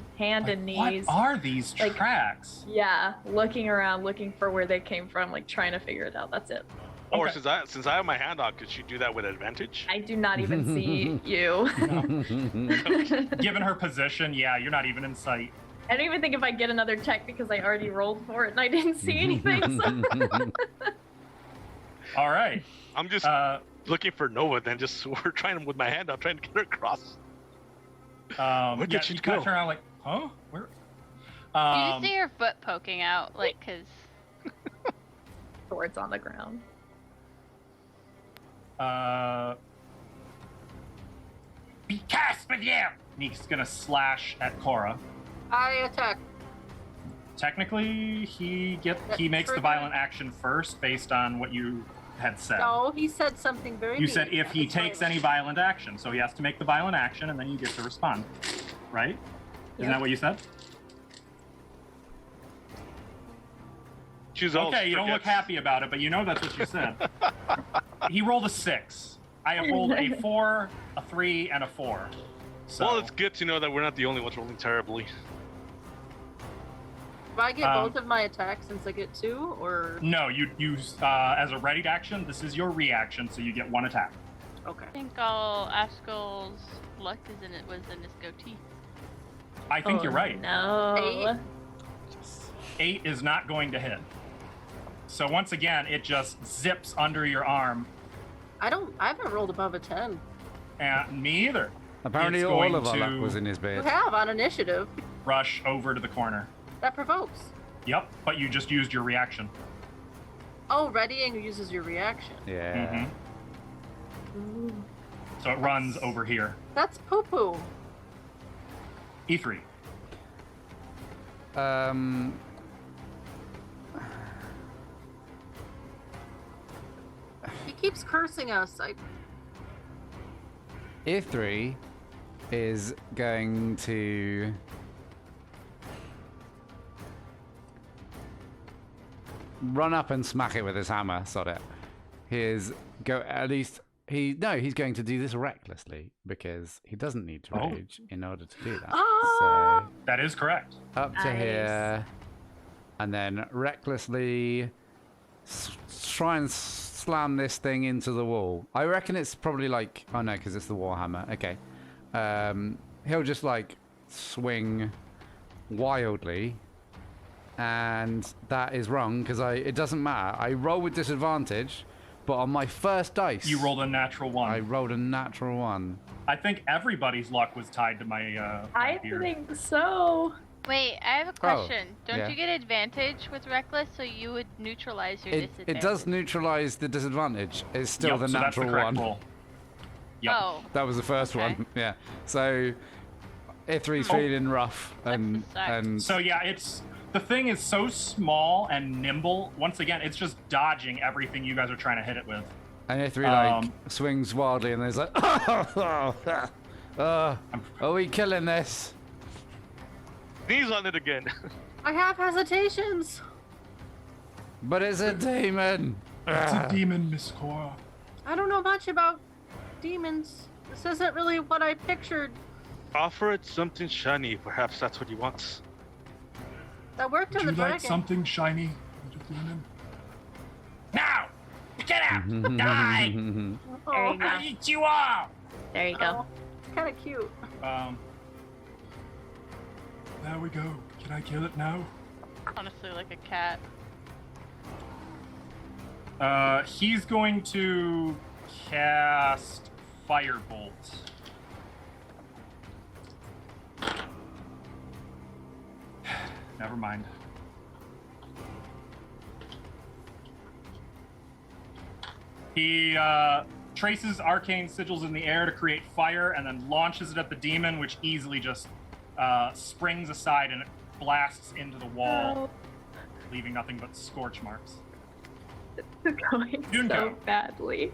knees. What are these Like- tracks? Yeah, looking around, looking for where they came from, like trying to figure it out. That's it. Or Okay. since I have my hand out, could she do that with advantage? I do not even see you. Given her position, yeah, you're not even in sight. I don't even think if I get another check because I already rolled for it and I didn't see anything. So. All right. I'm just looking for Nova, then just we're trying with my hand out, trying to get her across. Where did she you kind of go? turn around like, huh? Where? You just see her foot poking out, like, cause Sword's on the ground. Be cast with you! Neek's gonna slash at Cora. I attack. Technically, he makes the trigger- violent action first based on what you had said. No, he said something very You said mean. if he That's takes violent. any violent action, so he has to make the violent action and then you get to respond. Right? Isn't that what you said? She's all Okay, you don't look forgets. happy about it, but you know that's what you said. He rolled a 6. I have rolled a 4, a 3, and a 4. So, Well, it's good to know that we're not the only ones rolling terribly. Do I get Um, both of my attacks since I get 2, or no, you use as a ready action. This is your reaction, so you get 1 attack. okay? I think all Askel's luck is in his goatee. I think you're right. No. 8 is not going to hit. So once again, it just zips under your arm, I haven't rolled above a 10. and me either. Apparently, It's all going of our to- luck was in his You beard. have on initiative. Rush over to the corner. That provokes. Yep, but you just used your reaction. Oh, readying uses your reaction. Yeah. Ooh. So it runs over here. That's poo poo. E3. He keeps cursing us. E3 is going to run up and smack it with his hammer. Sod it. He's going to do this recklessly because he doesn't need to Oh. rage in order to do that. Ah! So That is correct. up to Nice. here, and then recklessly try and slam this thing into the wall. I reckon it's probably like, oh no, because it's the Warhammer. Okay, he'll just like swing wildly, and that is wrong because it doesn't matter. I roll with disadvantage, but on my first dice, You rolled a natural 1. I rolled a natural 1. I think everybody's luck was tied to my. I my beard. think so. Wait, I have a question. Don't yeah. you get advantage with reckless, so you would neutralize your It disadvantage? does neutralize the disadvantage. It's still Yep, the so that's the natural correct 1. roll. Yep. Oh, That was the first Okay. one. Yeah. So E3's Oh. feeling rough and the suck? and So yeah, the thing is so small and nimble. Once again, it's just dodging everything you guys are trying to hit it with. E3 like swings wildly and there's like are we killing this? Knees on it again. I have hesitations. But it's a demon. It's a demon, Miss Cora. I don't know much about demons. This isn't really what I pictured. Offer it something shiny. Perhaps that's what he wants. That worked on the dragon. shiny? Now! Get out! Die! Oh, There you go. I'll eat you all! There you go. oh, it's kind of cute. There we go. Can I kill it now? honestly like a cat. He's going to cast Firebolt. Never mind. He traces arcane sigils in the air to create fire and then launches it at the demon, which easily just springs aside and it blasts into the wall, leaving nothing but scorch marks. It's going so badly.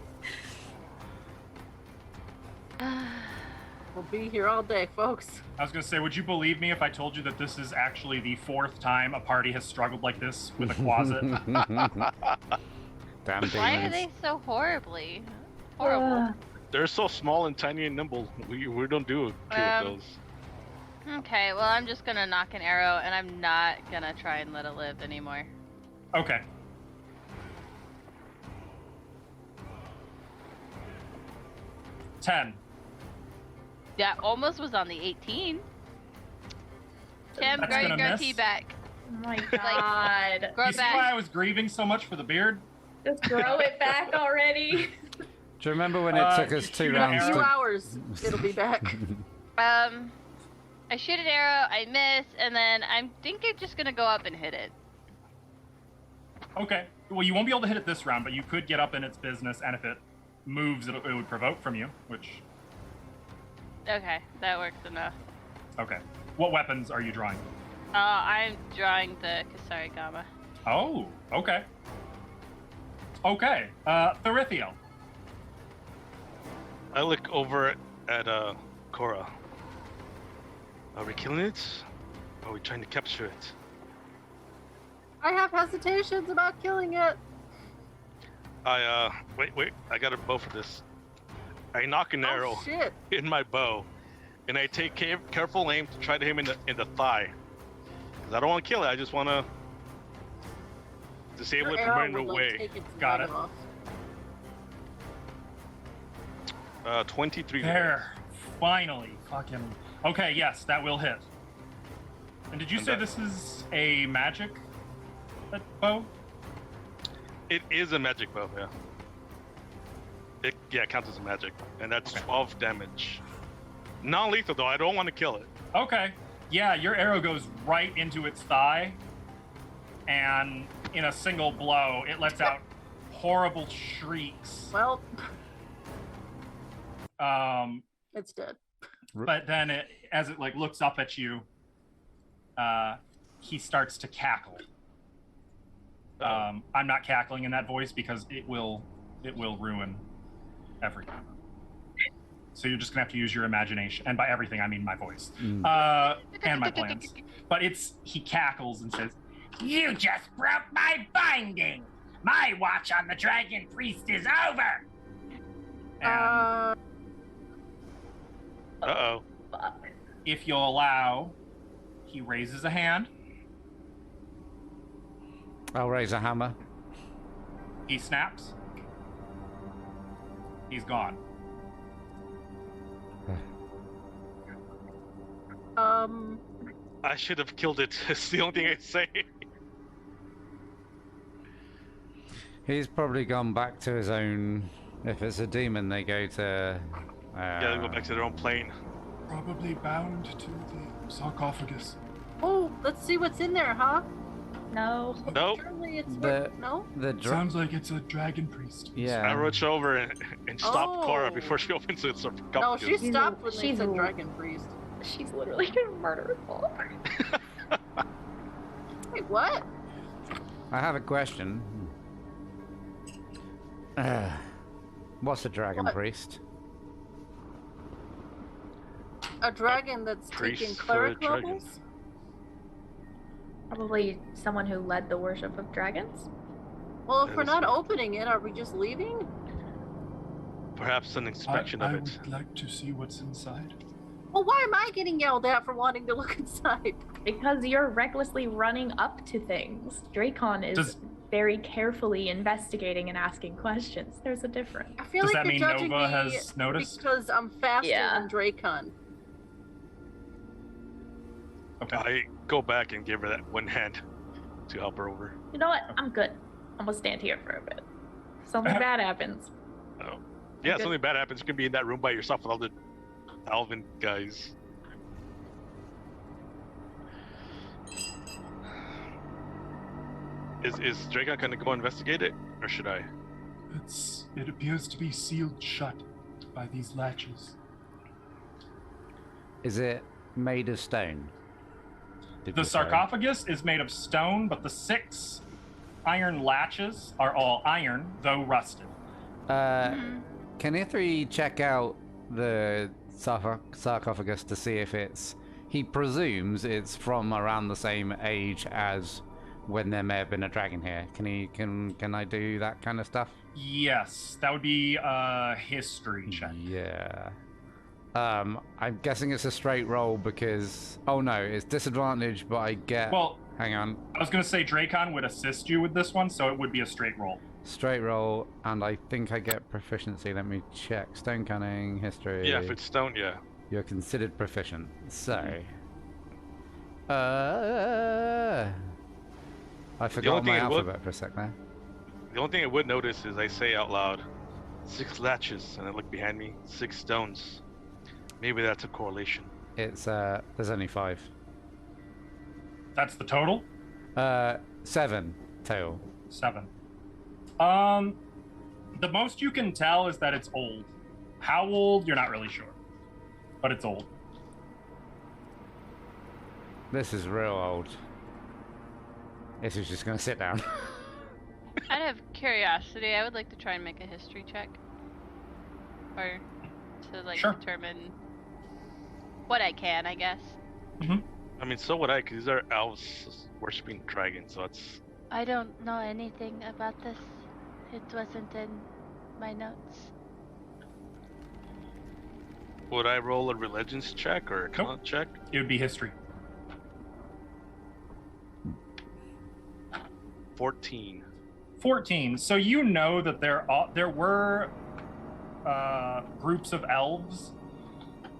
We'll be here all day, folks. I was going to say, would you believe me if I told you that this is actually the 4th time a party has struggled like this with a closet? Damn demons. Why are they so horrible? They're so small and tiny and nimble. We don't do with those. Okay, well, I'm just gonna knock an arrow, and I'm not gonna try and let it live anymore. Okay. $10. That almost was on the 18. Tim, That's grow your gonna goatee miss. back. Oh my god. Grow You it see why I back. was grieving so much for the beard? Just grow it back already. Do you remember when it took us you 2 shoot an rounds A few to... hours, it'll be back. I shoot an arrow, I miss, and then I think I'm just gonna go up and hit it. Okay. Well, you won't be able to hit it this round, but you could get up in its business, and if it moves, it would provoke from you, which... Okay, that works enough. Okay. What weapons are you drawing? I'm drawing the Kasarigama. Oh, okay. Okay. Therithiel. I look over at Cora. Are we killing it? Are we trying to capture it? I have hesitations about killing it. Wait, I got a bow for this. I knock an arrow Oh shit. in my bow, and I take careful aim to try to hit him in the thigh. 'Cause I don't want to kill it, I just want to disable Your it from arrow running would, like, away. take its Got leg it. off. 23. There. Finally. Fucking... Okay, yes, that will hit. And did you And say that- this is a magic bow? It is a magic bow, yeah. It counts as a magic, and that's Okay. 12 damage. Non-lethal though, I don't want to kill it. Okay. Yeah, your arrow goes right into its thigh, and in a single blow, it lets out horrible shrieks. Well, Um, it's dead. but then as it like looks up at you, he starts to cackle. I'm not cackling in that voice because it will ruin everything. So you're just gonna have to use your imagination, and by everything I mean my voice and my plans. But he cackles and says, "You just broke my binding. My watch on the Dragon Priest is over." And Uh-oh. if you'll allow, he raises a hand. I'll raise a hammer. He snaps. He's gone. I should have killed it. It's the only thing I say. He's probably gone back to his own... If it's a demon, they go to... Yeah, they go back to their own plane. Probably bound to the sarcophagus. Oh, let's see what's in there, huh? No. Nope. Surely it's The- no. Sounds like it's a dragon priest. I Yeah. rush over and stop Cora Oh. before she opens it. So No, she stopped when they she's said a- dragon priest. She's literally gonna murder us all. Wait, what? I have a question. What's a dragon What? priest? A dragon that's Priest taking for a cleric dragon. levels? Probably someone who led the worship of dragons. Well, if That we're is not true. opening it, are we just leaving? Perhaps an inspection of it. like to see what's inside. Well, why am I getting yelled at for wanting to look inside? Because you're recklessly running up to things. Dracon is Does- very carefully investigating and asking questions. There's a difference. I feel Does like that you're mean judging Nova me has noticed? because I'm faster Yeah. than Dracon. Okay. I go back and give her that one hand to help her over. You know what? I'm good. I'm gonna stand here for a bit. Something bad happens. Oh. Yeah, Okay. something bad happens. You can be in that room by yourself with all the Alvin guys. Is Dragon gonna go investigate it, or should I? It appears to be sealed shut by these latches. Is it made of stone? The sarcophagus is made of stone, but the 6 iron latches are all iron, though rusted. Can Ithri check out the sarcophagus to see if he presumes it's from around the same age as when there may have been a dragon here. Can I do that kind of stuff? Yes, that would be a history check. Yeah. I'm guessing it's a straight roll because... Oh no, it's disadvantage, but I get... Well, hang on. I was going to say Dracon would assist you with this one, so it would be a straight roll. Straight roll, and I think I get proficiency. Let me check. Stone cunning, history. Yeah, if it's stone, yeah. You're considered proficient. So... I forgot my alphabet for a sec there. The only thing I would notice is I say out loud, 6 latches, and I look behind me, 6 stones. Maybe that's a correlation. It's, there's only 5. That's the total? 7 total. 7. The most you can tell is that it's old. How old, you're not really sure. But it's old. This is real old. This is just gonna sit down. Out of curiosity, I would like to try and make a history check. Or to, like, Sure. determine what I can, I guess. I mean, so would I, because these are elves worshipping dragons, so it's... I don't know anything about this. It wasn't in my notes. Would I roll a religions check or a talent check? It would be history. 14. 14. So you know that there were groups of elves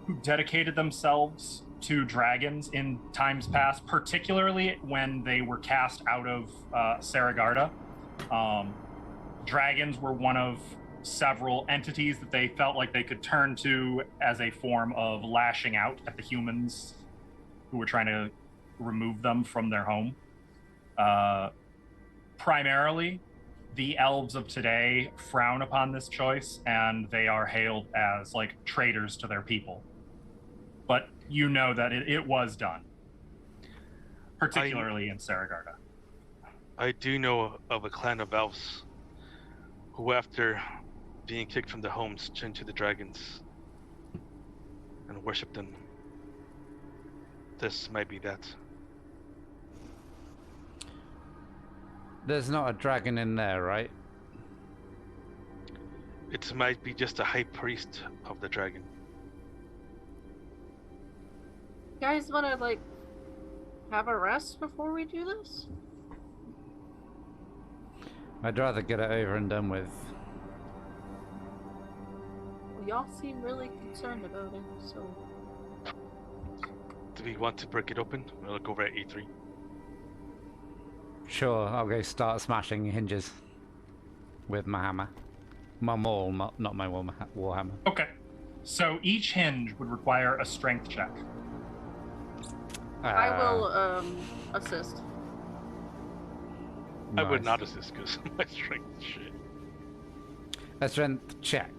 who dedicated themselves to dragons in times past, particularly when they were cast out of Saragarda. Dragons were one of several entities that they felt like they could turn to as a form of lashing out at the humans who were trying to remove them from their home. Primarily, the elves of today frown upon this choice, and they are hailed as, like, traitors to their people. But you know that it was done, particularly in Saragarda. I do know of a clan of elves who, after being kicked from their homes, turned to the dragons and worshipped them. This might be that. There's not a dragon in there, right? It might be just a high priest of the dragon. You guys want to, like, have a rest before we do this? I'd rather get it over and done with. Well, y'all seem really concerned about it, so... Do we want to break it open? We'll look over at E3. Sure, I'll go start smashing hinges with my hammer. My maul, not my warhammer. Okay. So each hinge would require a strength check. I will, assist. I would Nice. not assist because my strength is shit. A strength check.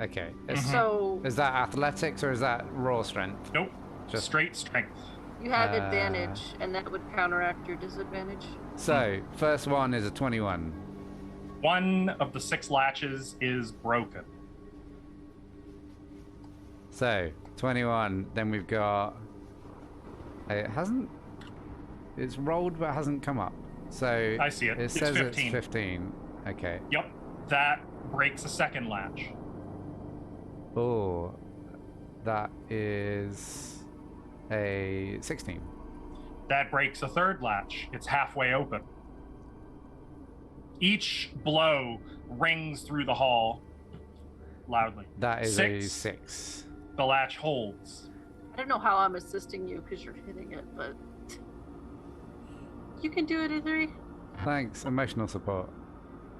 Okay. So, Is that athletics or is that raw strength? Nope. Just- Straight strength. you have advantage, and that would counteract your disadvantage. So, first one is a 21. One of the 6 latches is broken. So, 21. Then we've got... It hasn't... It's rolled but hasn't come up. So... I see it. It It's says 15. it's 15. Okay. Yep. That breaks a second latch. Oh. That is... a 16. That breaks a third latch. It's halfway open. Each blow rings through the hall loudly. That is 6. a 6. The latch holds. I don't know how I'm assisting you because you're hitting it, but... You can do it, E3. Thanks. Emotional support.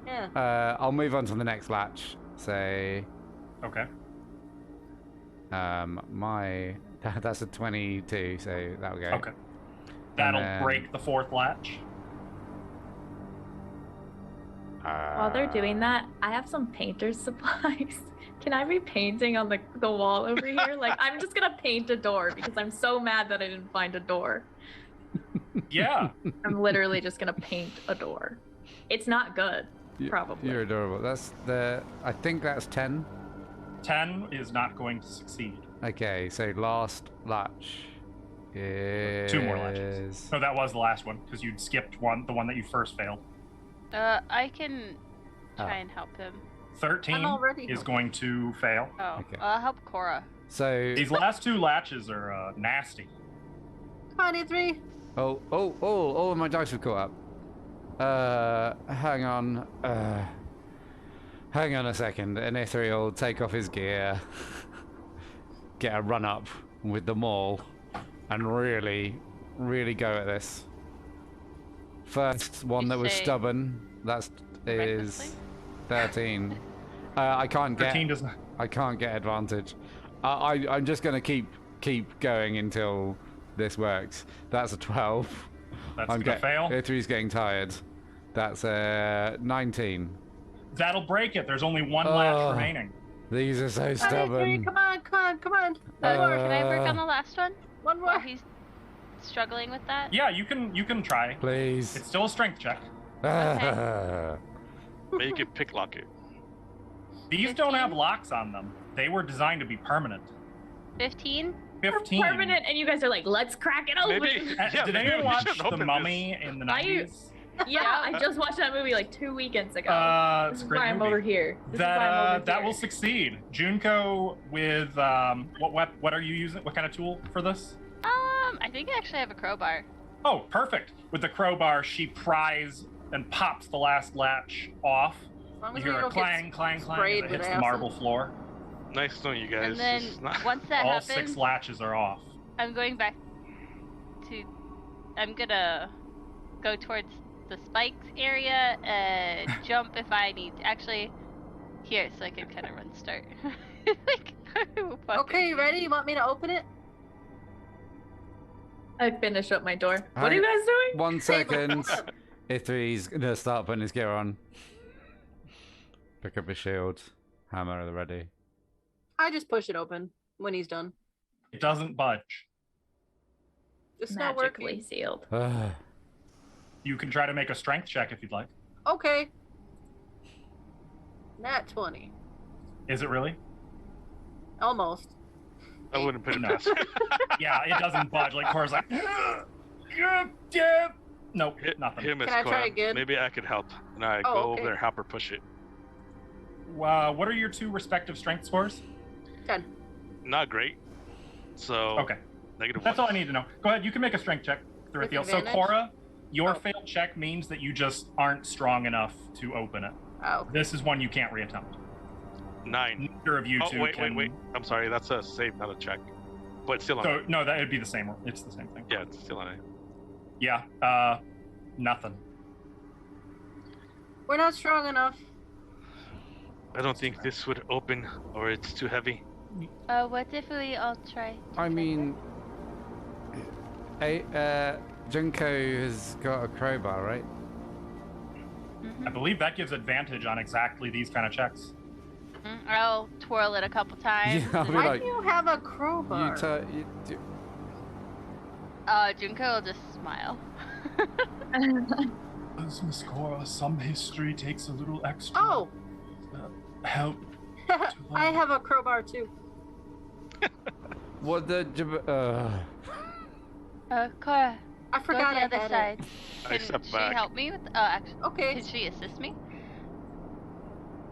Yeah. I'll move on to the next latch. Say... Okay. That's a 22, so that'll go. Okay. That'll then- break the 4th latch. While they're doing that, I have some painter's supplies. Can I be painting on the wall over here? Like, I'm just gonna paint a door because I'm so mad that I didn't find a door. Yeah. I'm literally just gonna paint a door. It's not good, probably. You're adorable. I think that's 10. 10 is not going to succeed. Okay, so last latch is... 2 more latches. No, that was the last one, because you'd skipped the one that you first failed. I can try and help him. 13 is going to fail. Oh, Okay. I'll help Cora. So... These last 2 latches are nasty. Come on, E3. Oh, my dice have caught up. Hang on. Hang on a second. And E3 will take off his gear, get a run up with them all, and really, really go at this. First one that was stubborn, is 13. I can't get 13 does not. I can't get advantage. I'm just gonna keep going until this works. That's a 12. That's gonna fail. E3's getting tired. That's 19. That'll break it. There's only 1 latch remaining. These are so E3, stubborn. come on. One more. Can I work on the last one? One more. While he's struggling with that? Yeah, you can try. Please. It's still a strength check. Make it picklock it. These don't have locks on them. They were designed to be permanent. 15? 15. Permanent, and you guys are like, let's crack it open. Maybe. Yeah, Did maybe anyone we watch should The open Mummy in the 90s? Yeah, I just watched that movie like 2 weekends ago. It's This a is great why I'm movie. over here. This is why I'm over That here. will succeed. Junko with what are you using? What kind of tool for this? I think I actually have a crowbar. Oh, perfect. With the crowbar, she pries and pops the last latch off. As long You as we hear a don't clang, get clang, clang sprayed as it with hits the acid. marble floor. Nice knowing you guys. And then It's not- once that All happens, 6 latches are off. I'm going back to. I'm gonna go towards the spikes area and jump if I need. Actually, here so I can kind of run start. Like, Okay, you ready? You want me to open it? I finished up my door. What are Hang- you guys doing? 1 second. E3's gonna start putting his gear on. Pick up his shield. Hammer at the ready. I just push it open when he's done. It doesn't budge. It's not Magically working. sealed. You can try to make a strength check if you'd like. Okay. Nat 20. Is it really? Almost. I wouldn't put it No. past. Yeah, it doesn't budge. Like Cora's like, nope, nothing. Him is Can I try Cora. again? Maybe I could help. And I Oh, go okay. over there, help her push it. What are your 2 respective strength scores? 10. Not great. So Okay, negative that's 1. all I need to know. Go ahead, you can make a strength check, With Dorithiel. So advantage? Cora, your Oh. failed check means that you just aren't strong enough to open it. Oh. This is one you can't reattempt. 9. Neither of you Oh, two wait. can. I'm sorry. That's a save, not a check. But still on. So no, that would be the same one. It's the same thing. Yeah, it's still on it. Yeah. Nothing. We're not strong enough. I don't think this would open, or it's too heavy. What if we all try? I mean, Junko has got a crowbar, right? I believe that gives advantage on exactly these kind of checks. I'll twirl it a couple times. Yeah, I'll be Why like, do you have a crowbar? Junko will just smile. As Miss Cora, some history takes a little extra Oh! help. I have a crowbar too. What the? Cora, I go forgot the I other had side. I Can step she back. help me with? Actually, it. Okay. can she assist me?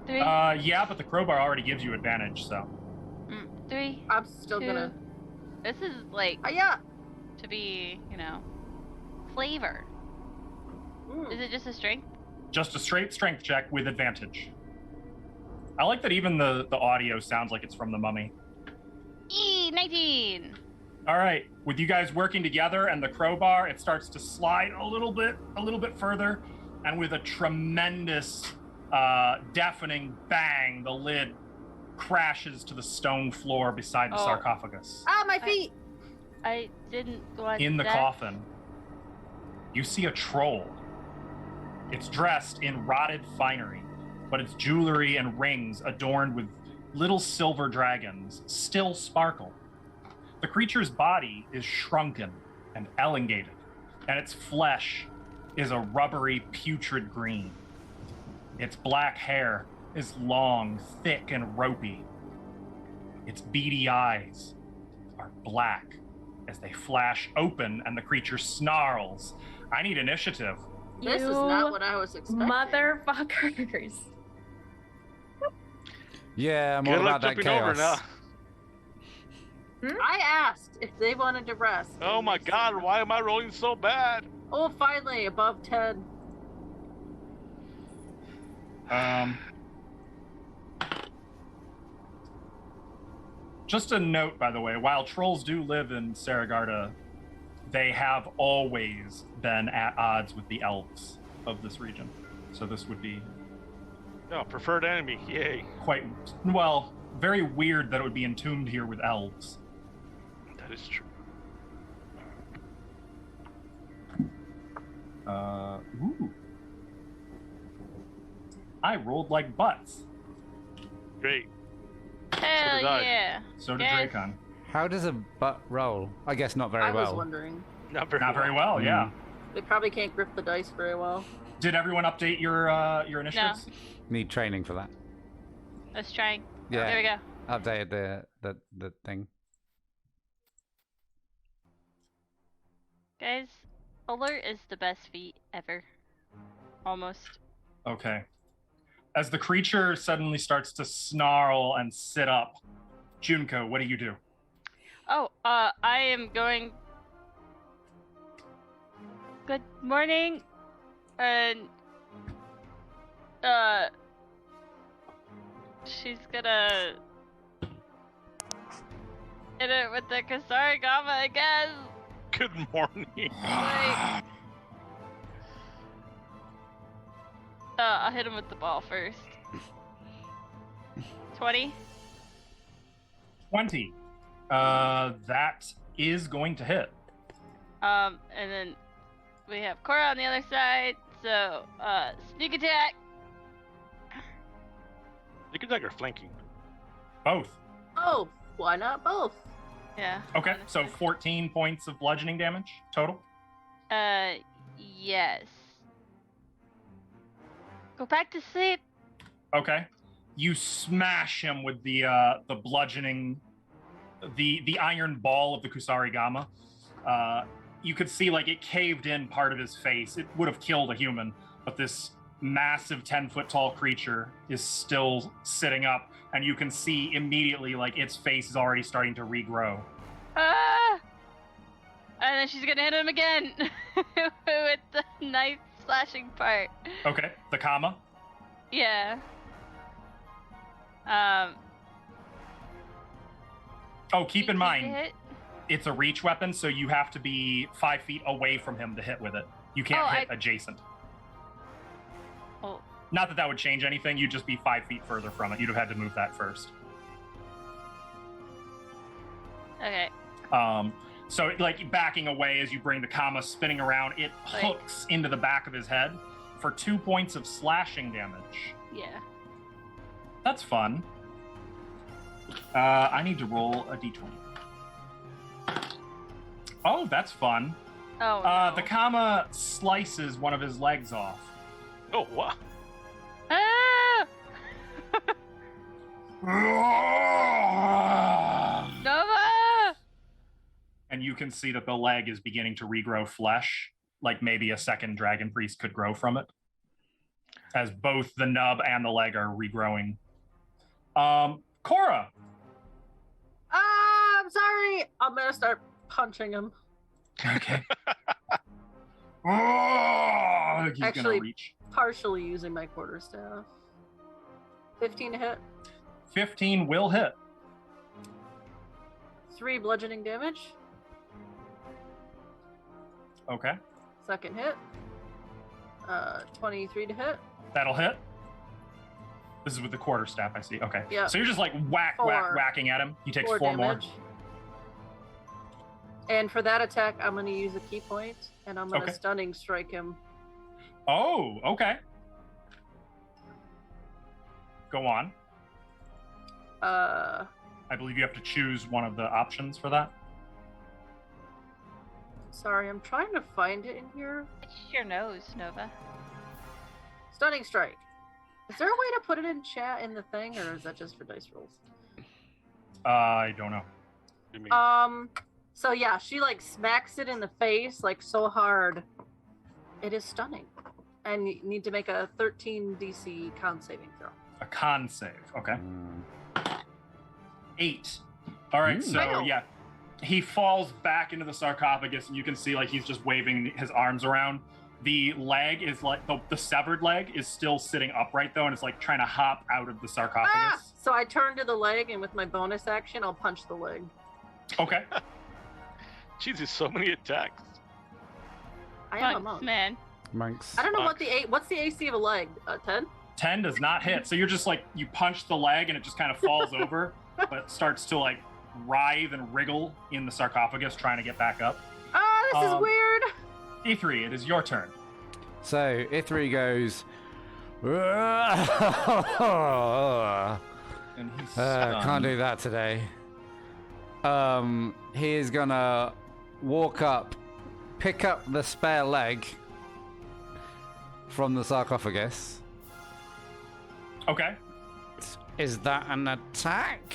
3, Yeah, but the crowbar already gives you advantage, so. 3, I'm still 2. gonna. This is like Yeah. to be, flavor. Is it just a strength? Just a straight strength check with advantage. I like that even the audio sounds like it's from the Mummy. 19. All right, with you guys working together and the crowbar, it starts to slide a little bit further, and with a tremendous, deafening bang, the lid crashes to the stone floor beside the Oh. sarcophagus. Ah, my feet! I didn't want In the that. coffin, you see a troll. It's dressed in rotted finery, but its jewelry and rings adorned with little silver dragons still sparkle. The creature's body is shrunken and elongated, and its flesh is a rubbery, putrid green. Its black hair is long, thick, and ropey. Its beady eyes are black as they flash open and the creature snarls. I need initiative. This is not what I was expecting. Motherfuckers. Yeah, I'm Good all luck about that jumping over chaos. now. I asked if they wanted to rest. Oh my god, why am I rolling so bad? Oh, finally, above 10. Just a note, by the way, while trolls do live in Saragarda, they have always been at odds with the elves of this region. So this would be Oh, preferred enemy, yay. quite, well, very weird that it would be entombed here with elves. That is true. Ooh. I rolled like butts. Great. Hell did I. yeah. So did Guys. Dracon. How does a butt roll? I guess not very I was well. wondering. Not very Not very well, yeah. They probably can't grip the dice very well. Did everyone update your initiatives? Need training for that. Let's try. Yeah. There we go. Updated the thing. Guys, alert is the best feat ever. Almost. Okay. As the creature suddenly starts to snarl and sit up, Junko, what do you do? Oh, I am going. Good morning. And she's gonna hit it with the Kasarigama again. Good morning. Like, I'll hit him with the ball first. 20. 20. That is going to hit. And then we have Cora on the other side. So, sneak attack. You can take her flanking. Both. Oh, why not both? Yeah. Okay, so 14 points of bludgeoning damage total. Yes. Go back to sleep. Okay. You smash him with the bludgeoning, the iron ball of the Kusarigama. You could see like it caved in part of his face. It would have killed a human, but this massive 10-foot tall creature is still sitting up, and you can see immediately like its face is already starting to regrow. Ah! And then she's gonna hit him again with the knife slashing part. Okay, the comma. Yeah. Oh, keep in mind, Hit. it's a reach weapon, so you have to be 5 feet away from him to hit with it. You can't hit adjacent. Oh. Not that that would change anything. You'd just be 5 feet further from it. You'd have had to move that first. Okay. So like backing away as you bring the comma spinning around, it hooks into the back of his head for 2 points of slashing damage. Yeah. That's fun. I need to roll a d20. Oh, that's fun. Oh, no. The comma slices one of his legs off. Oh, wow. Ah! Nova! And you can see that the leg is beginning to regrow flesh, like maybe a second dragon priest could grow from it, as both the nub and the leg are regrowing. Cora! I'm sorry. I'm gonna start punching him. Okay. He's Actually, gonna reach. Partially using my quarterstaff. 15 to hit. 15 will hit. 3 bludgeoning damage. Okay. Second hit. 23 to hit. That'll hit. This is with the quarterstaff, I see. Okay. Yeah. So you're just like whacking at him. He takes 4 more. damage. And for that attack, I'm going to use a key point, and I'm going to stunning strike him. Oh, okay. Go on. I believe you have to choose one of the options for that. Sorry, I'm trying to find it in here. It's your nose, Nova. Stunning strike. Is there a way to put it in chat in the thing, or is that just for dice rolls? I don't know. You mean- So yeah, she like smacks it in the face like so hard. It is stunning. And you need to make a 13 DC con saving throw. A con save. Okay. Mm. 8. All right. So Fail. yeah, he falls back into the sarcophagus, and you can see like he's just waving his arms around. The leg is like the severed leg is still sitting upright though, and it's like trying to hop out of the sarcophagus. So I turn to the leg, and with my bonus action, I'll punch the leg. Okay. Jesus, so many attacks. I am a Monks, monk. man. Monks. I don't know what's the AC of a leg. 10? 10 does not hit. So you're just like you punch the leg, and it just kind of falls over, but starts to like writhe and wriggle in the sarcophagus, trying to get back up. Oh, this is weird. E3, it is your turn. So Ithri goes. And he's Can't do that today. He is gonna walk up, pick up the spare leg from the sarcophagus. Okay. Is that an attack?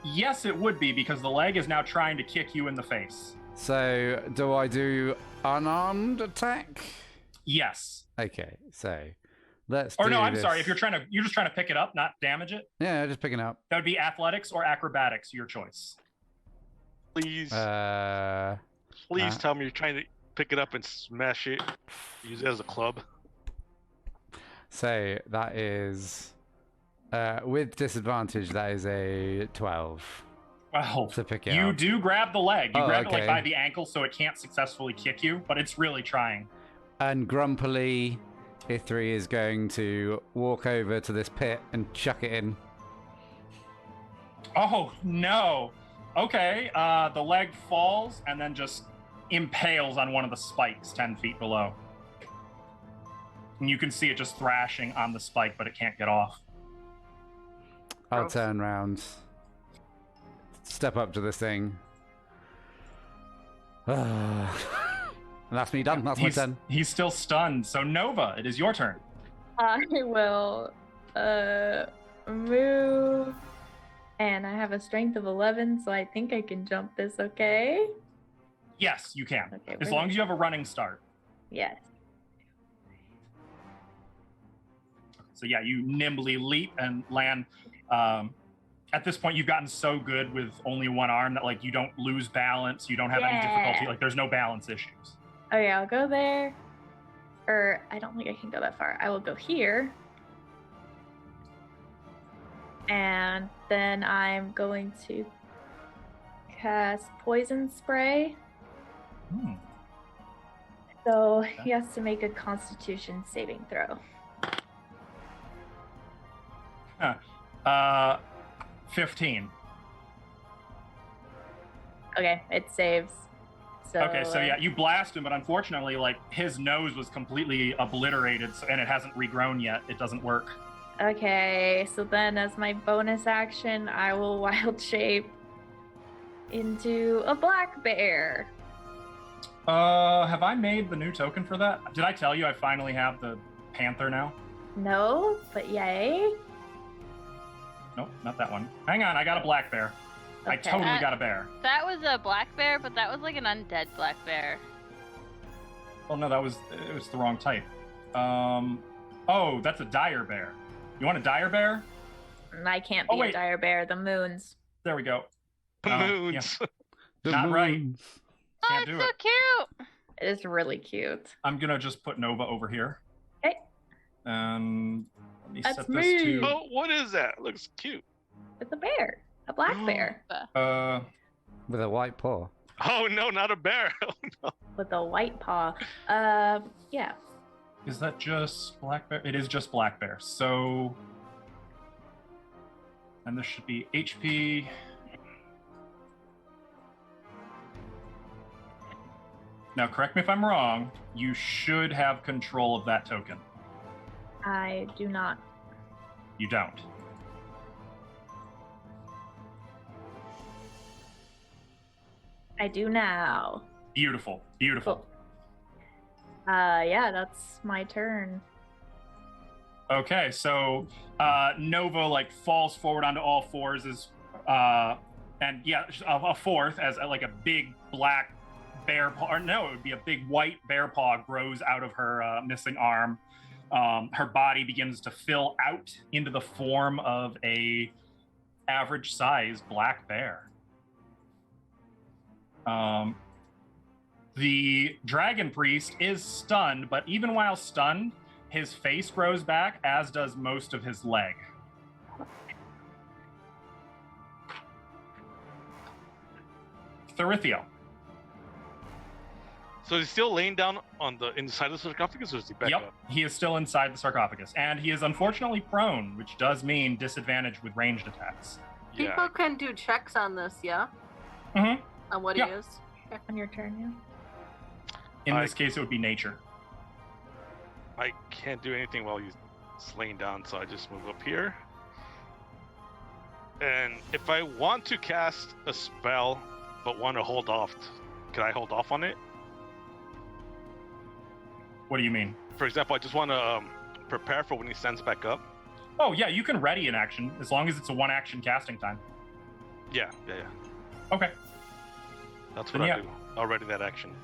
Yes, it would be, because the leg is now trying to kick you in the face. So do I do unarmed attack? Yes. Okay, so let's. Or do no, I'm this. sorry. If you're just trying to pick it up, not damage it. Yeah, just picking up. That would be athletics or acrobatics, your choice. Please, Please tell me you're trying to pick it up and smash it. Use it as a club. So that is with disadvantage. That is a 12 Well, to pick it you up. do grab the leg. You Oh, grab it like okay. by the ankle, so it can't successfully kick you, but it's really trying. And grumpily, Ithri is going to walk over to this pit and chuck it in. Oh no. Okay. The leg falls and then just impales on one of the spikes 10 feet below. And you can see it just thrashing on the spike, but it can't get off. I'll Gross. turn round, step up to this thing. And that's me done. That's my turn. He's still stunned. So Nova, it is your turn. I will move, and I have a strength of 11, so I think I can jump this. Okay. Yes, you can. Okay, As where- long as you have a running start. Yes. So yeah, you nimbly leap and land. At this point, you've gotten so good with only one arm that like you don't lose balance. You don't have any difficulty. Like there's no balance issues. Okay, I'll go there. Or I don't think I can go that far. I will go here. And then I'm going to cast poison spray. Hmm. So he has to make a constitution saving throw. 15. Okay, it saves. So, Okay, so yeah, you blast him, but unfortunately, like his nose was completely obliterated, and it hasn't regrown yet. It doesn't work. Okay, so then as my bonus action, I will wild shape into a black bear. Have I made the new token for that? Did I tell you I finally have the panther now? No, but yay. Nope, not that one. Hang on, I got a black bear. I Okay. totally got a bear. That was a black bear, but that was like an undead black bear. Well, no, it was the wrong type. Oh, that's a dire bear. You want a dire bear? I can't Oh, be a wait. dire bear. The moons. There we go. The Oh, moons. The Not right. moons. Oh, Can't it's do so it. cute. It is really cute. I'm gonna just put Nova over here. Okay. And let me That's set this me. to. Oh, what is that? It looks cute. It's a bear. A black bear With a white paw. Oh no, not a bear. Oh, no. with a white paw. Yeah. Is that just black bear? It is just black bear. So, and this should be HP. Now, correct me if I'm wrong, you should have control of that token. I do not. You don't. I do now. Beautiful. Beautiful. Cool. Yeah, that's my turn. Okay, so Nova like falls forward onto all fours and yeah, a fourth as like a big black bear paw, or no, it would be a big white bear paw grows out of her missing arm. Her body begins to fill out into the form of a average size black bear. The dragon priest is stunned, but even while stunned, his face grows back, as does most of his leg. Thorithio. So he's still laying down on the inside of the sarcophagus, or is he back Yep, up? he is still inside the sarcophagus, and he is unfortunately prone, which does mean disadvantage with ranged attacks. People can do checks on this, yeah? Mm-hmm. On what Yeah. he is? On your turn, yeah. In this case, it would be nature. I can't do anything while he's laying down, so I just move up here. And if I want to cast a spell, but want to hold off, can I hold off on it? What do you mean? For example, I just want to prepare for when he stands back up. Oh, yeah, you can ready an action, as long as it's a one-action casting time. Yeah. Okay. That's what Then I yeah. do. I'll ready that action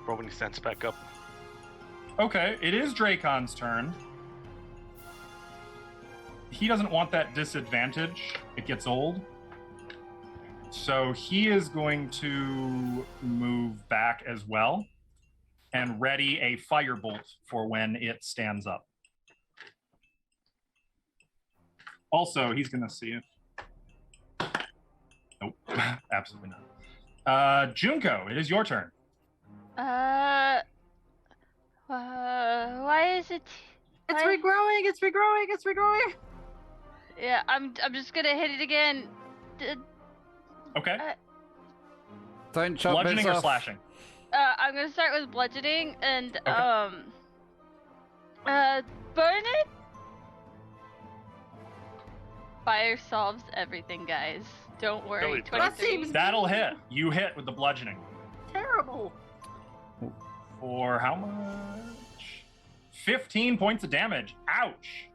for when he stands back up. Okay, it is Dracon's turn. He doesn't want that disadvantage. It gets old. So he is going to move back as well and ready a firebolt for when it stands up. Also, he's going to see if... Nope, absolutely not. Junko, it is your turn. Why is it? It's why- regrowing, it's regrowing, it's regrowing! Yeah, I'm just gonna hit it again. Okay. Don't chop Bludgeoning bits or off. slashing? I'm gonna start with bludgeoning and burn it. Fire solves everything, guys. Don't worry. Really? 23. That'll hit. You hit with the bludgeoning. Terrible. For how much? 15 points of damage. Ouch.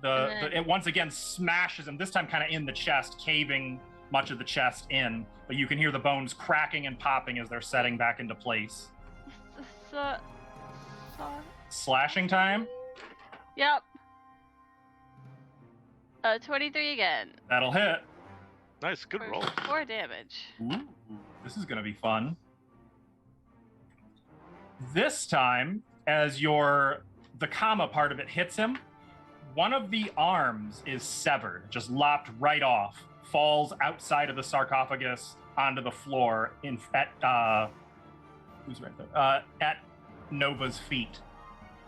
It once again smashes him, this time kind of in the chest, caving much of the chest in, but you can hear the bones cracking and popping as they're setting back into place. Slashing time? Yep. 23 again. That'll hit. Nice, good For roll. 4 damage. Ooh, this is going to be fun. This time, as the comma part of it hits him, one of the arms is severed, just lopped right off, falls outside of the sarcophagus onto the floor who's right there? At Nova's feet.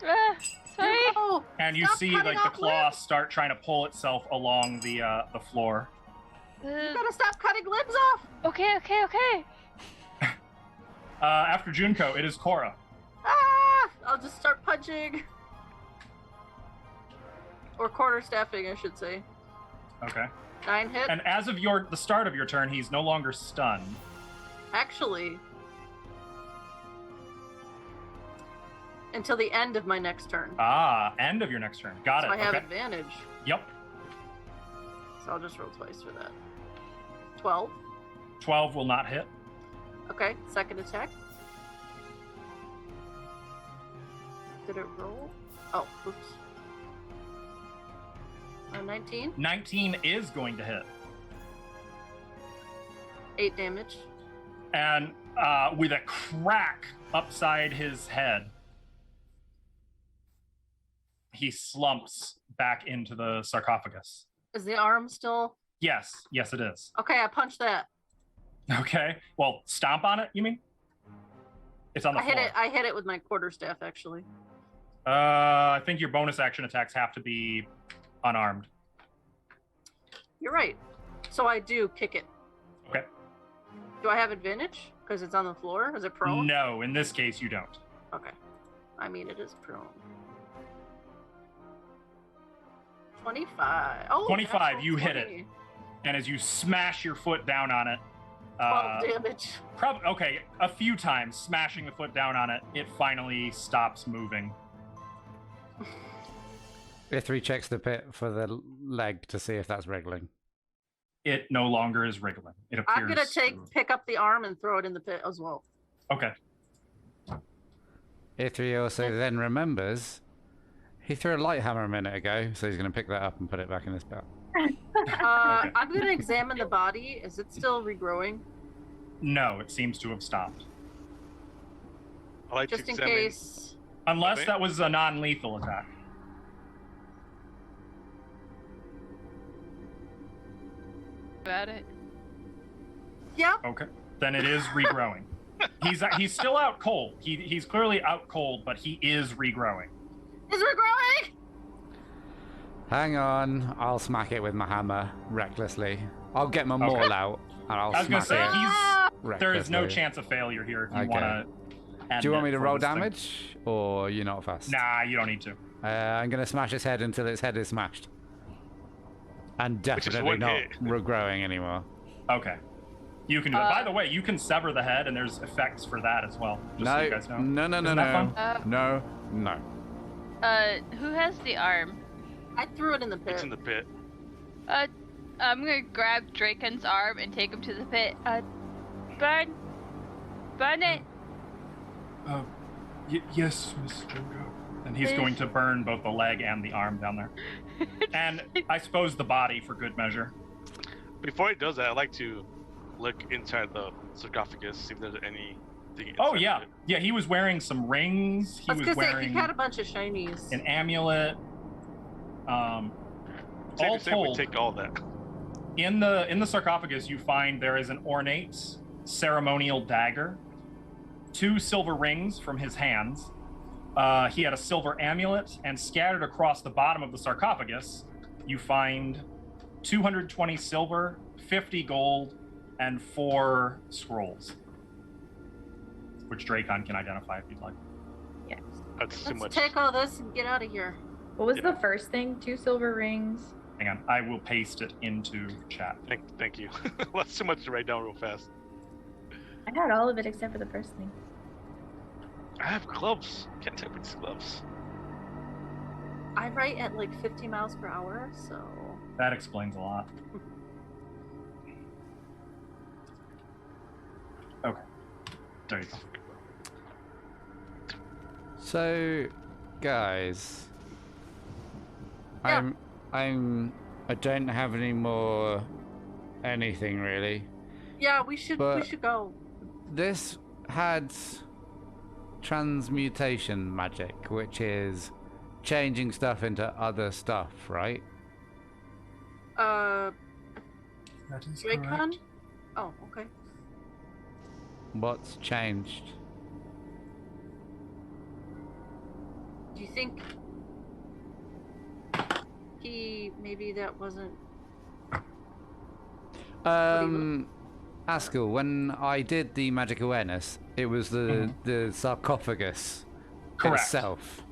Sorry. Oh, And you stop see cutting like the off claw limbs. start trying to pull itself along the floor. You gotta stop cutting limbs off! Okay. After Junko, it is Cora. Ah! I'll just start punching. Or quarterstaffing, I should say. Okay. 9 hit. And as of the start of your turn, he's no longer stunned. Actually, until the end of my next turn. End of your next turn. Got So it. I have Okay. advantage. Yep. So I'll just roll twice for that. 12. 12 will not hit. Okay, second attack. Did it roll? Oh, oops. 19. 19 is going to hit. 8 damage. And with a crack upside his head, he slumps back into the sarcophagus. Is the arm still? Yes, it is. Okay, I punched that. Okay. Well, stomp on it, you mean? It's on the floor. I hit it with my quarterstaff, actually. I think your bonus action attacks have to be unarmed. You're right. So I do kick it. Okay. Do I have advantage? Because it's on the floor? Is it prone? No, in this case, you don't. Okay. I mean, it is prone. 25. Oh, 25, you 20. hit it. And as you smash your foot down on it, 12 damage. Okay, a few times, smashing the foot down on it, it finally stops moving. Ithri checks the pit for the leg to see if that's wriggling. It no longer is wriggling. It appears. I'm gonna pick up the arm and throw it in the pit as well. Okay. Ithri also then remembers he threw a light hammer a minute ago, so he's going to pick that up and put it back in his belt. Okay. I'm gonna examine the body. Is it still regrowing? No, it seems to have stopped. I like Just to in examine. case. Unless Okay. that was a non-lethal attack. About it. Yep. Okay. Then it is regrowing. He's still out cold. He's clearly out cold, but he is regrowing. Is it regrowing? Hang on, I'll smack it with my hammer recklessly. I'll get my maul out and I'll I was gonna smack say it. there is no recklessly. chance of failure here if you Okay. want to. Do you want me to roll damage, or you're not fast? Nah, you don't need to. I'm gonna smash its head until its head is smashed, and definitely one not hit. regrowing anymore. Okay. You can do it. By the way, you can sever the head, and there's effects for that as well. Just so you guys know. No. Isn't that fun? No. Who has the arm? I threw it in the pit. It's in the pit. I'm gonna grab Draken's arm and take him to the pit. Burn it. Yes, Miss Jogo. And he's going to burn both the leg and the arm down there. And I suppose the body for good measure. Before he does that, I'd like to look inside the sarcophagus, see if there's anything. Oh, inside yeah. of it. Yeah, he was wearing some rings. He I was was gonna say, wearing he had a bunch of shinies. an amulet. All Safe to say we told, take all that. in the sarcophagus, you find there is an ornate ceremonial dagger, 2 silver rings from his hands. He had a silver amulet, and scattered across the bottom of the sarcophagus, you find 220 silver, 50 gold, and 4 scrolls, which Dracon can identify if you'd like. Yes. That's too Let's much. take all this and get out of here. What was the first thing? 2 silver rings. Hang on, I will paste it into chat. Thank you. That's too much to write down real fast. I had all of it except for the first thing. I have gloves. Can't type with these gloves. I write at like 50 miles per hour, so. That explains a lot. Okay, there you go. So, guys, Yeah. I don't have any more anything really. Yeah, we should go. This had transmutation magic, which is changing stuff into other stuff, right? That is Dracon? Oh, okay. What's changed? Do you think maybe that wasn't? Askell, when I did the magic awareness, it was the sarcophagus Correct. itself.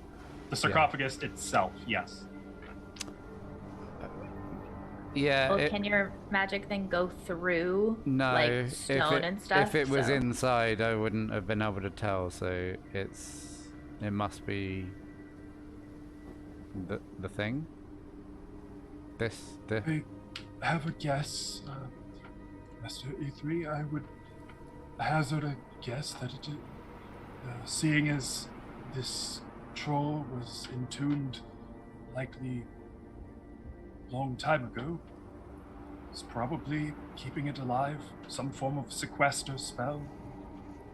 The sarcophagus itself, yes. Yeah. Well, can your magic thing go through No, like stone and stuff? if it was So- inside, I wouldn't have been able to tell. So it must be the thing. This. I have a guess, Master E3. I would hazard a guess that it, seeing as this troll was entombed likely long time ago, is probably keeping it alive, some form of sequester spell,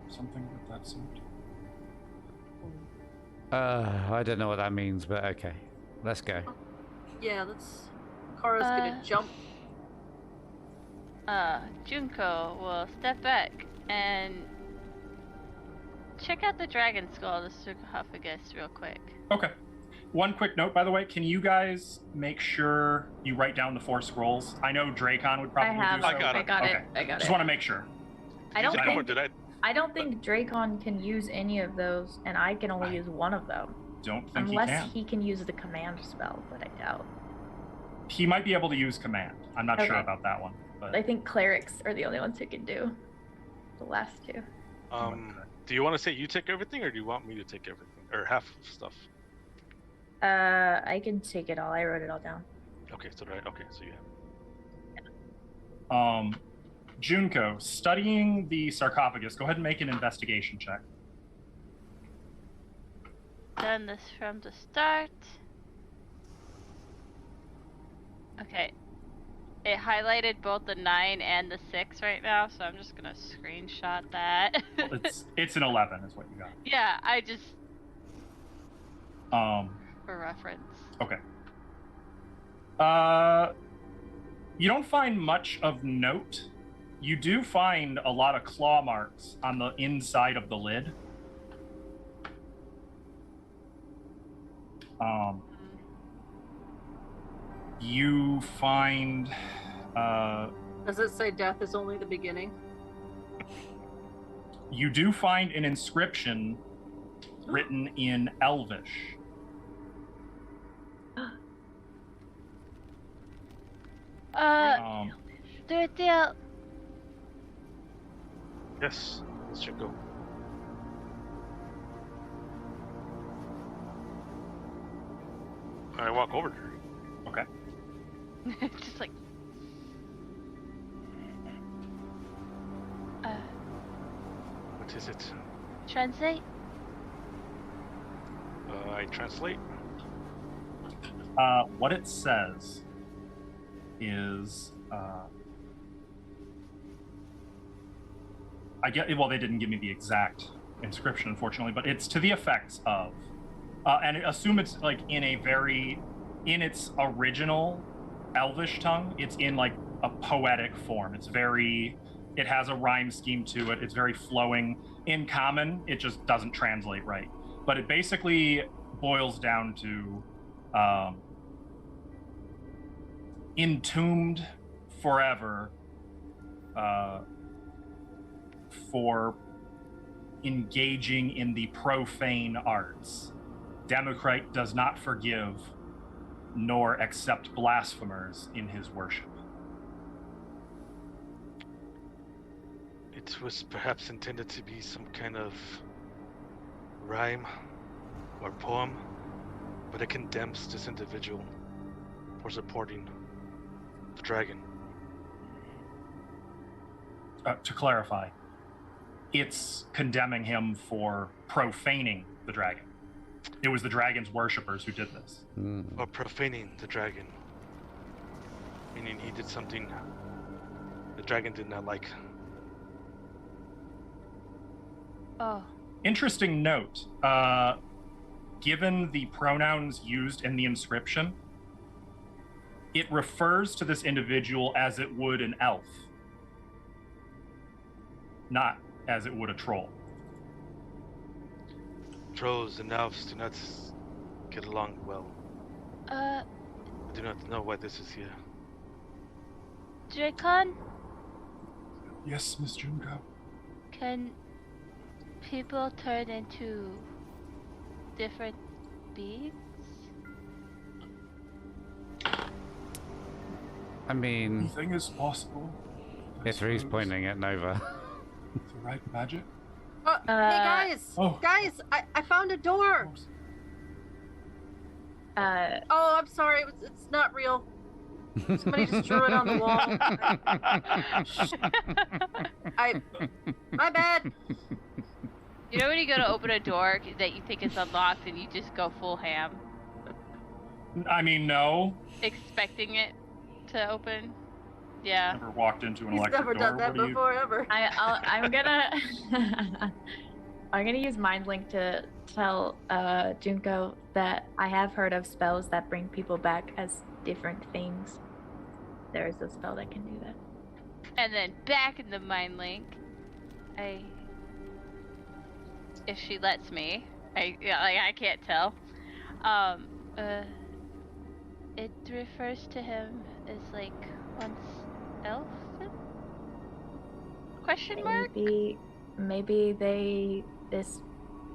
something of that sort. I don't know what that means, but okay, let's go. Yeah, Kara's gonna jump. Junko will step back and check out the dragon skull, the sarcophagus, real quick. Okay. One quick note, by the way, can you guys make sure you write down the 4 scrolls? I know Dracon would I probably have. do so. I got it. I got Okay. it. Just want to make sure. I don't Or think did I? I don't think Dracon can use any of those, and I can only use one of them. Don't think Unless he can. use the command spell, but I doubt. He might be able to use command. I'm not sure Okay. about that one. But I think clerics are the only ones who can do the last two. Do you want to say you take everything, or do you want me to take everything, or half of stuff? I can take it all. I wrote it all down. Okay, so you have. Junko, studying the sarcophagus, go ahead and make an investigation check. Done this from the start. Okay. It highlighted both the 9 and the 6 right now, so I'm just gonna screenshot that. Well, it's an 11 is what you got. Yeah, I just for reference. Okay. You don't find much of note. You do find a lot of claw marks on the inside of the lid. You find Does it say death is only the beginning? you do find an inscription written in Elvish. Thirtyninth. Yes, this should go. I walk over to her. Okay. Just like. What is it? Translate. I translate. What it says is, well, they didn't give me the exact inscription, unfortunately, but it's to the effects of, and assume it's like in its original Elvish tongue, it's in like a poetic form. It has a rhyme scheme to it. It's very flowing. In common, it just doesn't translate right. But it basically boils down to entombed forever for engaging in the profane arts. Democrite does not forgive nor accept blasphemers in his worship. It was perhaps intended to be some kind of rhyme or poem, but it condemns this individual for supporting the dragon. To clarify, it's condemning him for profaning the dragon. It was the dragon's worshippers who did this. Or profaning the dragon. Meaning he did something the dragon did not like. Oh. Interesting note. Given the pronouns used in the inscription, it refers to this individual as it would an elf, not as it would a troll. Trolls and elves do not get along well. I do not know why this is here. Dracon, Yes, Miss Junko. can people turn into different beings? I mean, Anything is possible. I Ithri's suppose. pointing at Nova. With the right magic. Hey guys! Oh. Guys, I found a door! Oh, I'm sorry, it's not real. Somebody just drew it on the wall. My bad. You know when you go to open a door that you think is unlocked and you just go full ham, I mean, no. expecting it to open? Yeah. Never walked into an He's electric never door. done that What do you- before, ever. I'm gonna use Mind Link to tell Junko that I have heard of spells that bring people back as different things. There is a spell that can do that. And then back in the mind link, if she lets me, I can't tell. It refers to him as like once elf. Question mark? Maybe this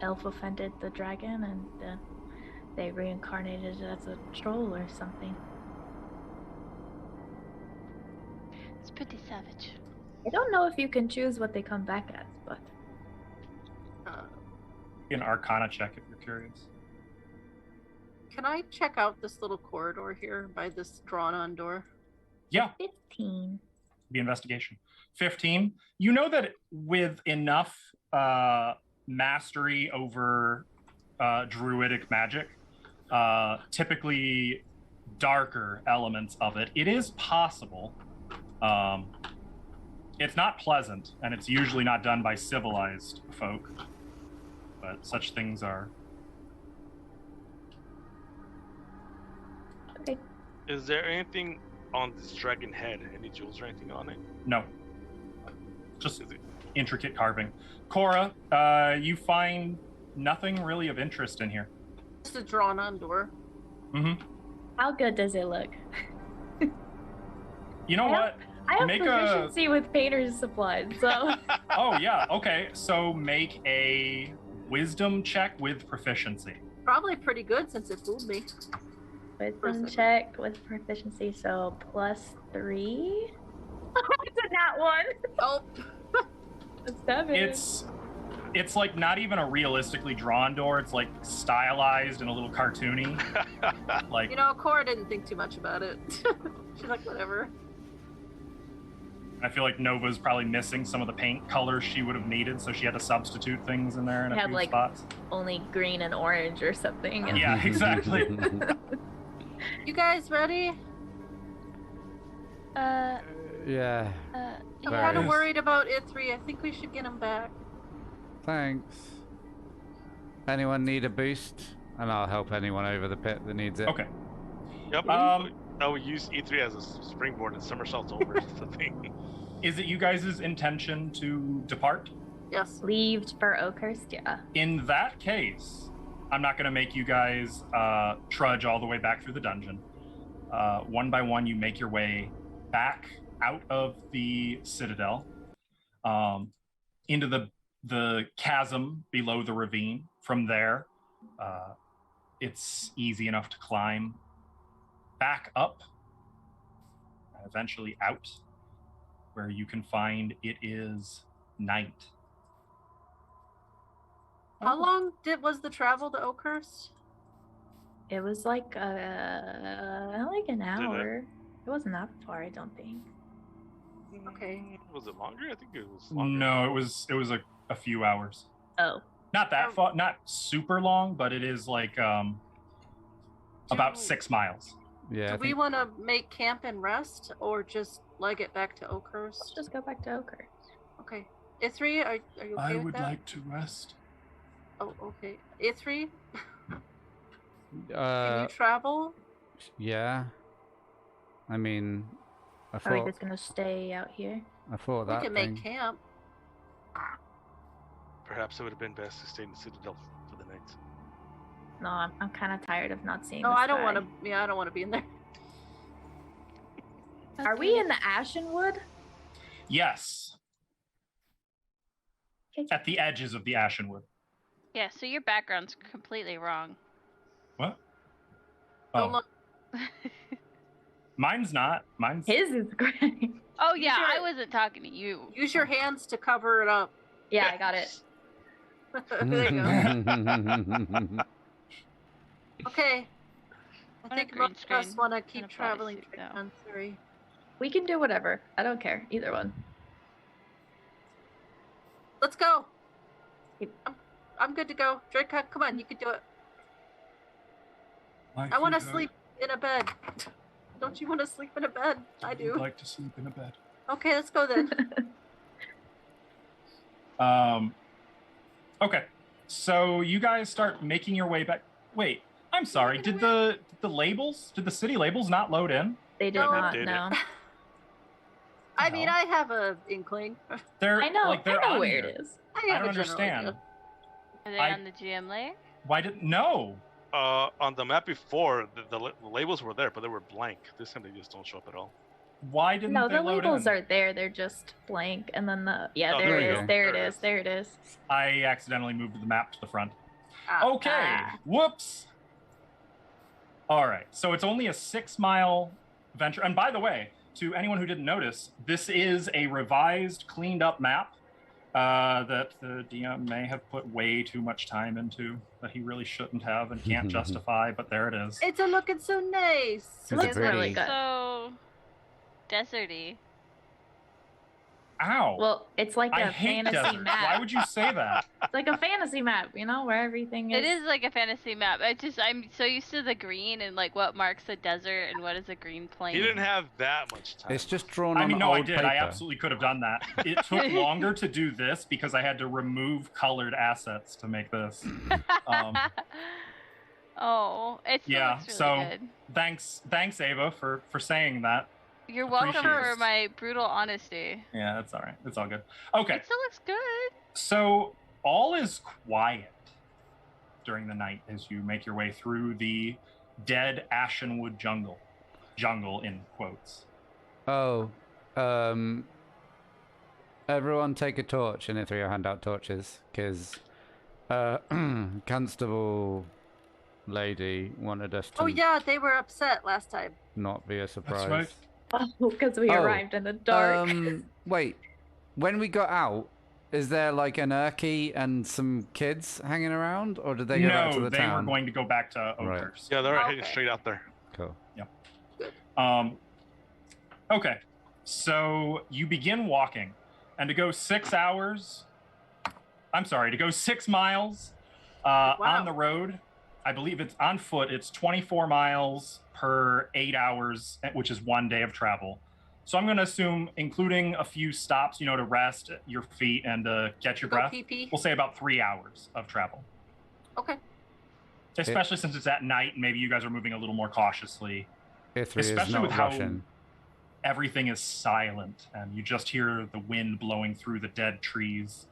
elf offended the dragon and they reincarnated as a troll or something. It's pretty savage. I don't know if you can choose what they come back as, but An Arcana check if you're curious. Can I check out this little corridor here by this drawn-on door? Yeah, 15. the investigation. 15. You know that with enough mastery over druidic magic, typically darker elements of it, it is possible. It's not pleasant, and it's usually not done by civilized folk, but such things are. Okay. Is there anything on this dragon head? Any jewels or anything on it? No. Just Is it? intricate carving. Cora, you find nothing really of interest in here. It's a drawn-on door. Mm-hmm. How good does it look? You know what? I have Make a- proficiency with painter's supplies, so Oh, yeah. Okay. So make a wisdom check with proficiency. Probably pretty good since it fooled me. wisdom check with proficiency, so +3. It's a nat 1. Oh, A 7. It's like not even a realistically drawn door. It's like stylized and a little cartoony. Like, you know, Cora didn't think too much about it. She's like, whatever. I feel like Nova's probably missing some of the paint colors she would have needed, so she had to substitute things in there in a Had, few like, spots. only green and orange or something. And Yeah, exactly. You guys ready? Yeah. I'm Very kind of nice. worried about Ithri. I think we should get him back. Thanks. Anyone need a boost? And I'll help anyone over the pit that needs it. Okay. Yep. I will use E3 as a springboard and somersaults over the thing. Is it you guys' intention to depart? Yes. Leaved for Oakhurst, yeah. In that case, I'm not going to make you guys trudge all the way back through the dungeon. One by one, you make your way back out of the citadel, into the chasm below the ravine. From there, it's easy enough to climb back up, eventually out, where you can find it is night. How long was the travel to Oakhurst? It was like an hour. It wasn't that far, I don't think. Okay. Was it longer? I think it was longer. No, it was a few hours. Oh. Not that far, not super long, but it is like about 6 miles. Yeah. Do we want to make camp and rest, or just leg it back to Oakhurst? Let's just go back to Oakhurst. Okay. Ithri, are you okay with that? to rest. Oh, okay. Ithri, can Uh, you travel? yeah. I mean, I Are we thought just gonna stay out here? We that can thing. make camp. Perhaps it would have been best to stay in the Citadel for the night. No, I'm kind of tired of not seeing. No, the I don't sky. want to. Yeah, I don't want to be in there. Are we in the Ashenwood? Yes, Okay. at the edges of the Ashenwood. Yeah, so your background's completely wrong. What? Don't Oh, look. mine's not. Mine's His is great. Oh yeah, Use I your- wasn't talking to you. Use your hands to cover it up. Yeah, I got it. There you go. Okay. I On a think green most of us screen want to and keep a traveling bodysuit, to though. Kansari. We can do whatever. I don't care. Either one. Let's go. Yep. I'm good to go. Draco, come on, you can do it. I want to sleep in a bed. Don't you want to sleep in a bed? I do. like to sleep in a bed. Okay, let's go then. Okay, so you guys start making your way back. Wait, I'm sorry. Did the city labels not load in? They did No. not They did it. know. I mean, I have a inkling. They're I know. like they're I know on where here. it is. I I have don't a general understand. idea. Are they I- on the GM layer? Why didn't no? On the map before, the labels were there, but they were blank. This time they just don't show up at all. Why didn't No, they the load labels in? are there. They're just blank, and then Oh, there there it you is. go. There it is. There it is. I accidentally moved the map to the front. Ah, Okay. Whoops. All right. So it's only a 6-mile venture. And by the way, to anyone who didn't notice, this is a revised, cleaned up map that the DM may have put way too much time into that he really shouldn't have and can't justify, but there it is. it's a looking so nice. It's Looks pretty. really good. So deserty. Ow. Well, it's like I a hate fantasy deserts. map. Why would you say that? It's like a fantasy map, where everything is. It is like a fantasy map. I'm so used to the green and like what marks a desert and what is a green plain. He didn't have that much time. It's just drawn I on mean, no, old I did. paper. I absolutely could have done that. It took longer to do this because I had to remove colored assets to make this. Oh, it still Yeah, looks really so good. thanks, Ava, for saying that. You're welcome appreciate for it. my brutal honesty. Yeah, that's all right. It's all good. Okay, It still looks good. so all is quiet during the night as you make your way through the dead Ashenwood jungle. Jungle in quotes. Oh, everyone take a torch, and if you hand out torches, because Constable lady wanted us to Oh yeah, they were upset last time. not be a surprise. right. Oh, because we Oh, arrived in the dark. Wait, when we got out, is there like an Urky and some kids hanging around, or did they go back to No, the they town? were going to go back to Right. Oakhurst. Yeah, they're Okay. heading straight out there. Cool. Okay, so you begin walking, and to go 6 hours, to go 6 miles on the road, I believe it's on foot, it's 24 miles per 8 hours, which is 1 day of travel. So I'm going to assume, including a few stops, to rest your feet and get your Go breath, pee-pee. we'll say about 3 hours of travel. Okay. Especially since it's at night, maybe you guys are moving a little more cautiously. Ithri is Especially not with how Russian. everything is silent and you just hear the wind blowing through the dead trees.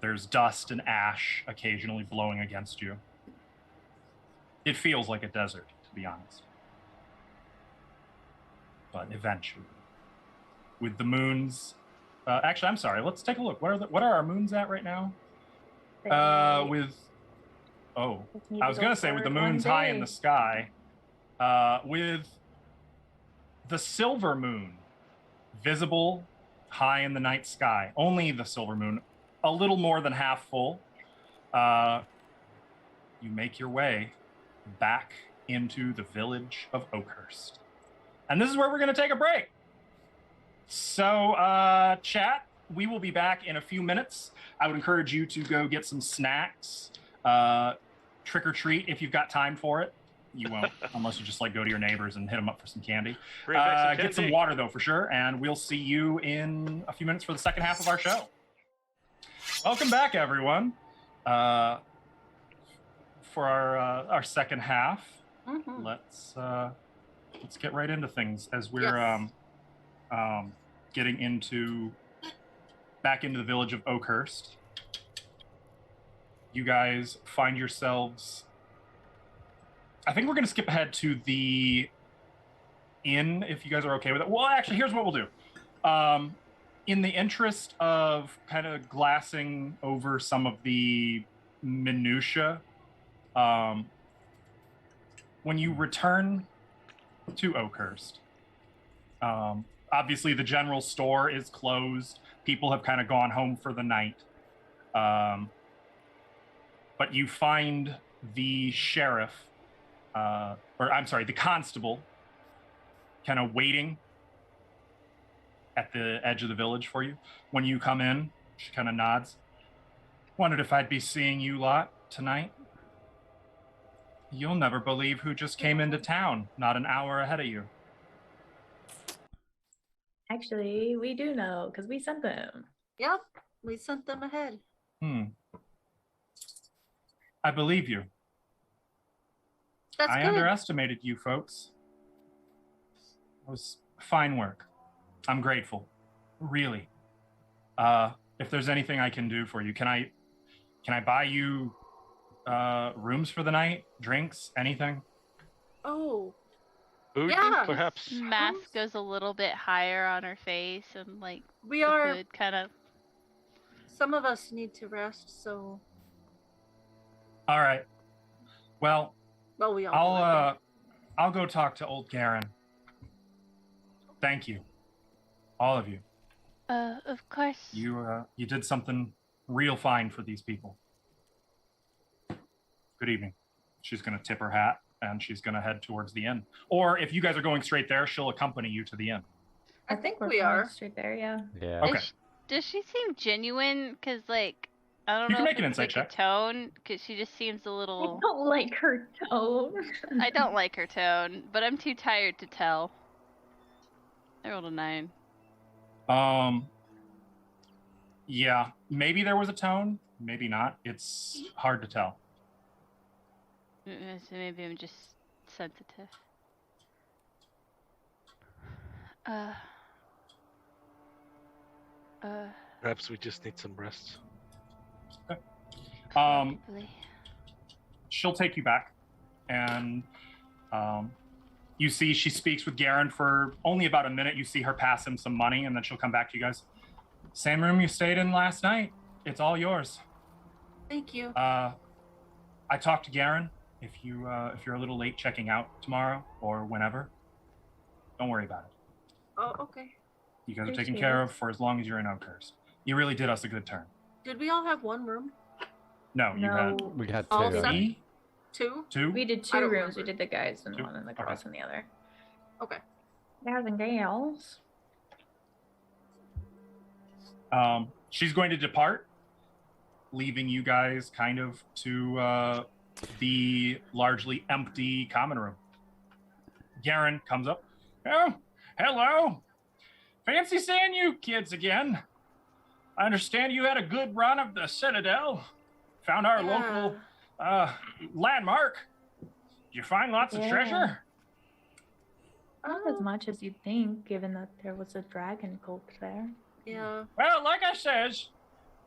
There's dust and ash occasionally blowing against you. It feels like a desert, to be honest. But eventually, with the moons, actually, I'm sorry. Let's take a look. What are our moons at right now? I was gonna say with the moons high in the sky, with the silver moon visible high in the night sky. Only the silver moon, a little more than half full. You make your way back into the village of Oakhurst. And this is where we're going to take a break. So, chat, we will be back in a few minutes. I would encourage you to go get some snacks, trick or treat if you've got time for it. You won't, unless you just go to your neighbors and hit them up for some candy. Bring back some Get some candy. water, though, for sure. And we'll see you in a few minutes for the second half of our show. Welcome back, everyone. For our second half, Mm-hmm. let's get right into things as we're getting back into the village of Oakhurst. You guys find yourselves. I think we're going to skip ahead to the inn if you guys are okay with it. Well, actually, here's what we'll do. In the interest of kind of glassing over some of the minutia, when you return to Oakhurst, obviously the general store is closed. People have kind of gone home for the night. But you find the sheriff, the constable, kind of waiting at the edge of the village for you. When you come in, she kind of nods. Wondered if I'd be seeing you lot tonight. You'll never believe who just came into town, not an hour ahead of you. Actually, we do know because we sent them. Yep, we sent them ahead. I believe you. That's I good. underestimated you folks. It was fine work. I'm grateful. Really. If there's anything I can do for you, can I buy you rooms for the night? Drinks? Anything? Oh, Food, Yeah. perhaps? Mask goes a little bit higher on her face, and like We the are. food kind of. Some of us need to rest, so. All right. Well, Well, we all. do, I think. I'll go talk to old Garen. Thank you, all of you. Of course. You did something real fine for these people. Good evening. She's gonna tip her hat and she's gonna head towards the inn. Or if you guys are going straight there, she'll accompany you to the inn. I think we're we going are. straight there. Yeah. Yeah. Okay. Does she seem genuine? Cause like I don't You know can if make an it's insight like check. a tone, cause she just seems a I little. don't like her tone. I don't like her tone, but I'm too tired to tell. I rolled a 9. Yeah, maybe there was a tone, maybe not. It's hard to tell. So maybe I'm just sensitive. Perhaps we just need some rest. Probably. She'll take you back, and you see she speaks with Garen for only about a minute. You see her pass him some money, and then she'll come back to you guys. Same room you stayed in last night. It's all yours. Thank you. I talked to Garen. If you're a little late checking out tomorrow or whenever, don't worry about it. Oh, okay. You guys are taken Appreciate care it. of for as long as you're in Oakhurst. You really did us a good turn. Did we all have one room? No, you had We had All two. set. three, Two? two. We did I 2 don't rooms. remember. We did the guys in Two? one and the Okay. girls in the other. Okay. Guys and gals. She's going to depart, leaving you guys kind of to the largely empty common room. Garen comes up. Oh, hello. Fancy seeing you kids again. I understand you had a good run of the Citadel. Found our local landmark. Did you find lots of Yeah. treasure? Not as much as you'd think, given that there was a dragon cult there. Yeah. Well, like I says,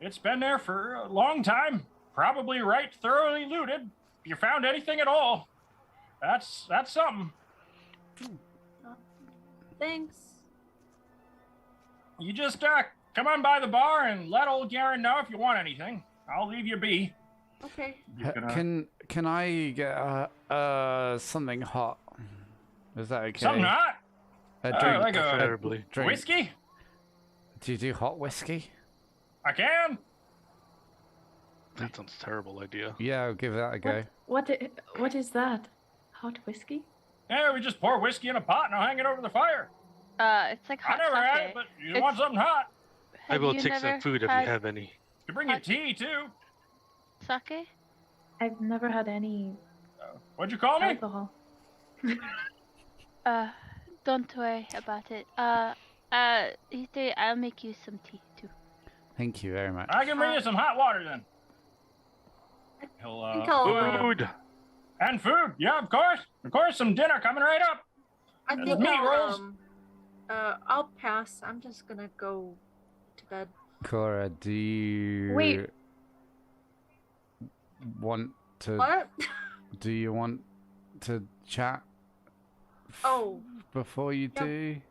it's been there for a long time. Probably right thoroughly looted. If you found anything at all, that's something. Thanks. You just come on by the bar and let old Garen know if you want anything. I'll leave you be. Okay. He's gonna- Can I get something hot? Is that okay? Something hot? A drink. Like a Preferably. drink. whiskey? Do you do hot whiskey? I can. That sounds a terrible idea. Yeah, I'll give that a go. What is that? Hot whiskey? Yeah, we just pour whiskey in a pot and I'll hang it over the fire. It's like I hot never had sake. it, but you want something hot? I will take some food if you have any. You bring you tea too. Sake? I've never had any What'd you call me? alcohol. Don't worry about it. Ethan, I'll make you some tea too. Thank you very much. I can bring you some hot water then. He'll I think I'll, Food! and food. Yeah, of course. Of course, some dinner coming right up. I There's think meat rolls. I'll pass. I'm just gonna go to bed. Cora, do you Wait. want to? What? Do you want to chat Oh, before you Yep. do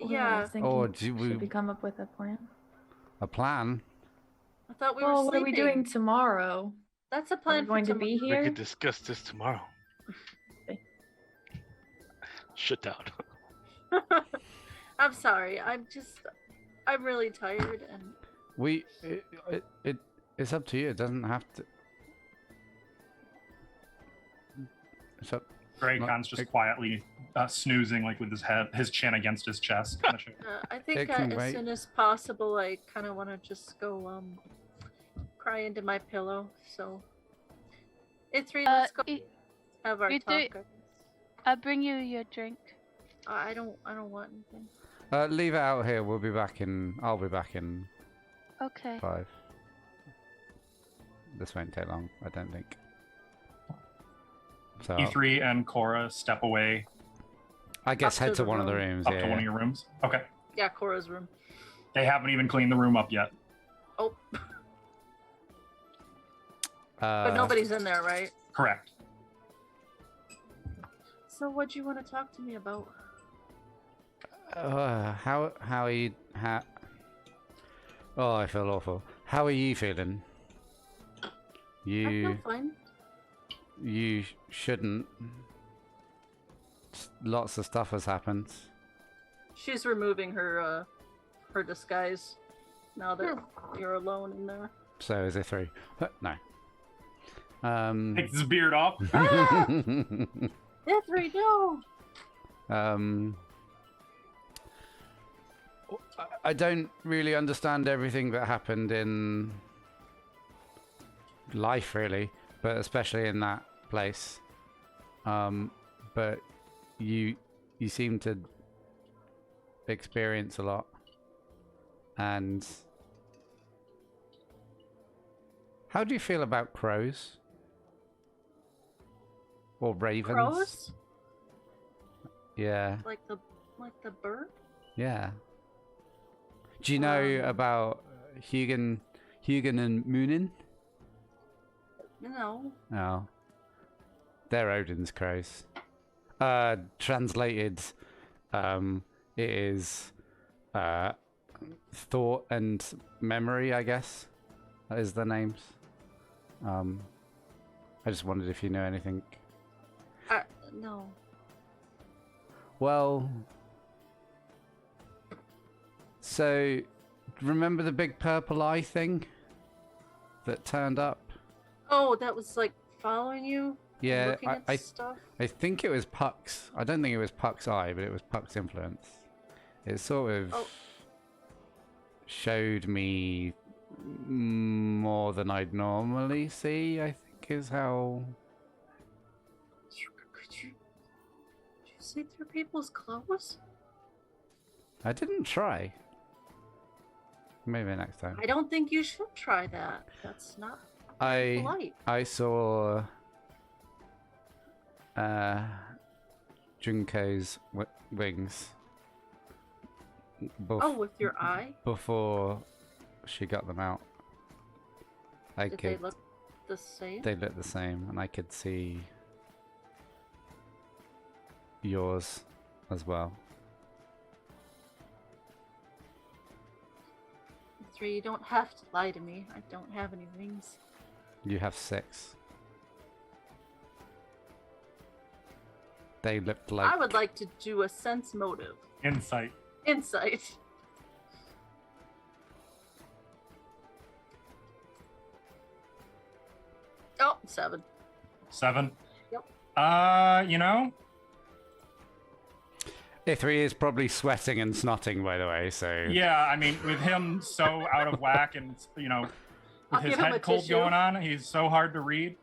I yeah. was thinking, Or do we- should we come up with a plan? a plan? I thought we Well, were what are we sleeping. doing tomorrow? That's a Are we plan going for to be We here? can discuss this tomorrow. Shut down. I'm sorry. I'm really tired and It's up to you. It doesn't have to. It's up. Grey Khan's just quietly snoozing, like with his chin against his chest. I think It can as wait. soon as possible, I kind of want to just go cry into my pillow. So, Ep.40, let's go have our you talk. do- I'll bring you your drink. I don't want anything. Leave it out here. We'll be back in. I'll be back in Okay. 5. This won't take long, I don't think. So E3 and Cora step away I guess Up to head to the one of the room. rooms. up Yeah. to one of your rooms. Okay. Yeah, Cora's room. They haven't even cleaned the room up yet. Oh, but nobody's in there, right? Correct. So what'd you want to talk to me about? How are you? Oh, I feel awful. How are you feeling? I feel fine. You shouldn't. Lots of stuff has happened. She's removing her her disguise now that you're alone in there. So is it 3? No. Takes his beard off. That's right, no. I don't really understand everything that happened in life, really, but especially in that place. But you seem to experience a lot, and how do you feel about crows or ravens? Crows? Yeah. Like the bird? Yeah. Do you know about Hugin and Moonin? No. Oh. They're Odin's crows. Translated, it is thought and memory, I guess, is the names. I just wondered if you know anything. No. Well, so remember the big purple eye thing that turned up? Oh, that was like following you? Yeah, Looking at stuff? I think it was Puck's. I don't think it was Puck's eye, but it was Puck's influence. It sort of showed me more than I'd normally see, I think is how... Did you see through people's clothes? I didn't try. Maybe next time. I don't think you should try that. That's not polite. I saw Junko's wings. With your eye? Before she got them out. Did they look the same? They looked the same, and I could see yours as well. 3, you don't have to lie to me. I don't have any wings. You have 6. They looked like... I would like to do a sense motive. Insight. Insight. Oh, 7. 7? Yep. You know? Ithri is probably sweating and snotting, by the way, so... Yeah, I mean, with him so out of whack and, you know, with his head cold going on, he's so hard to read.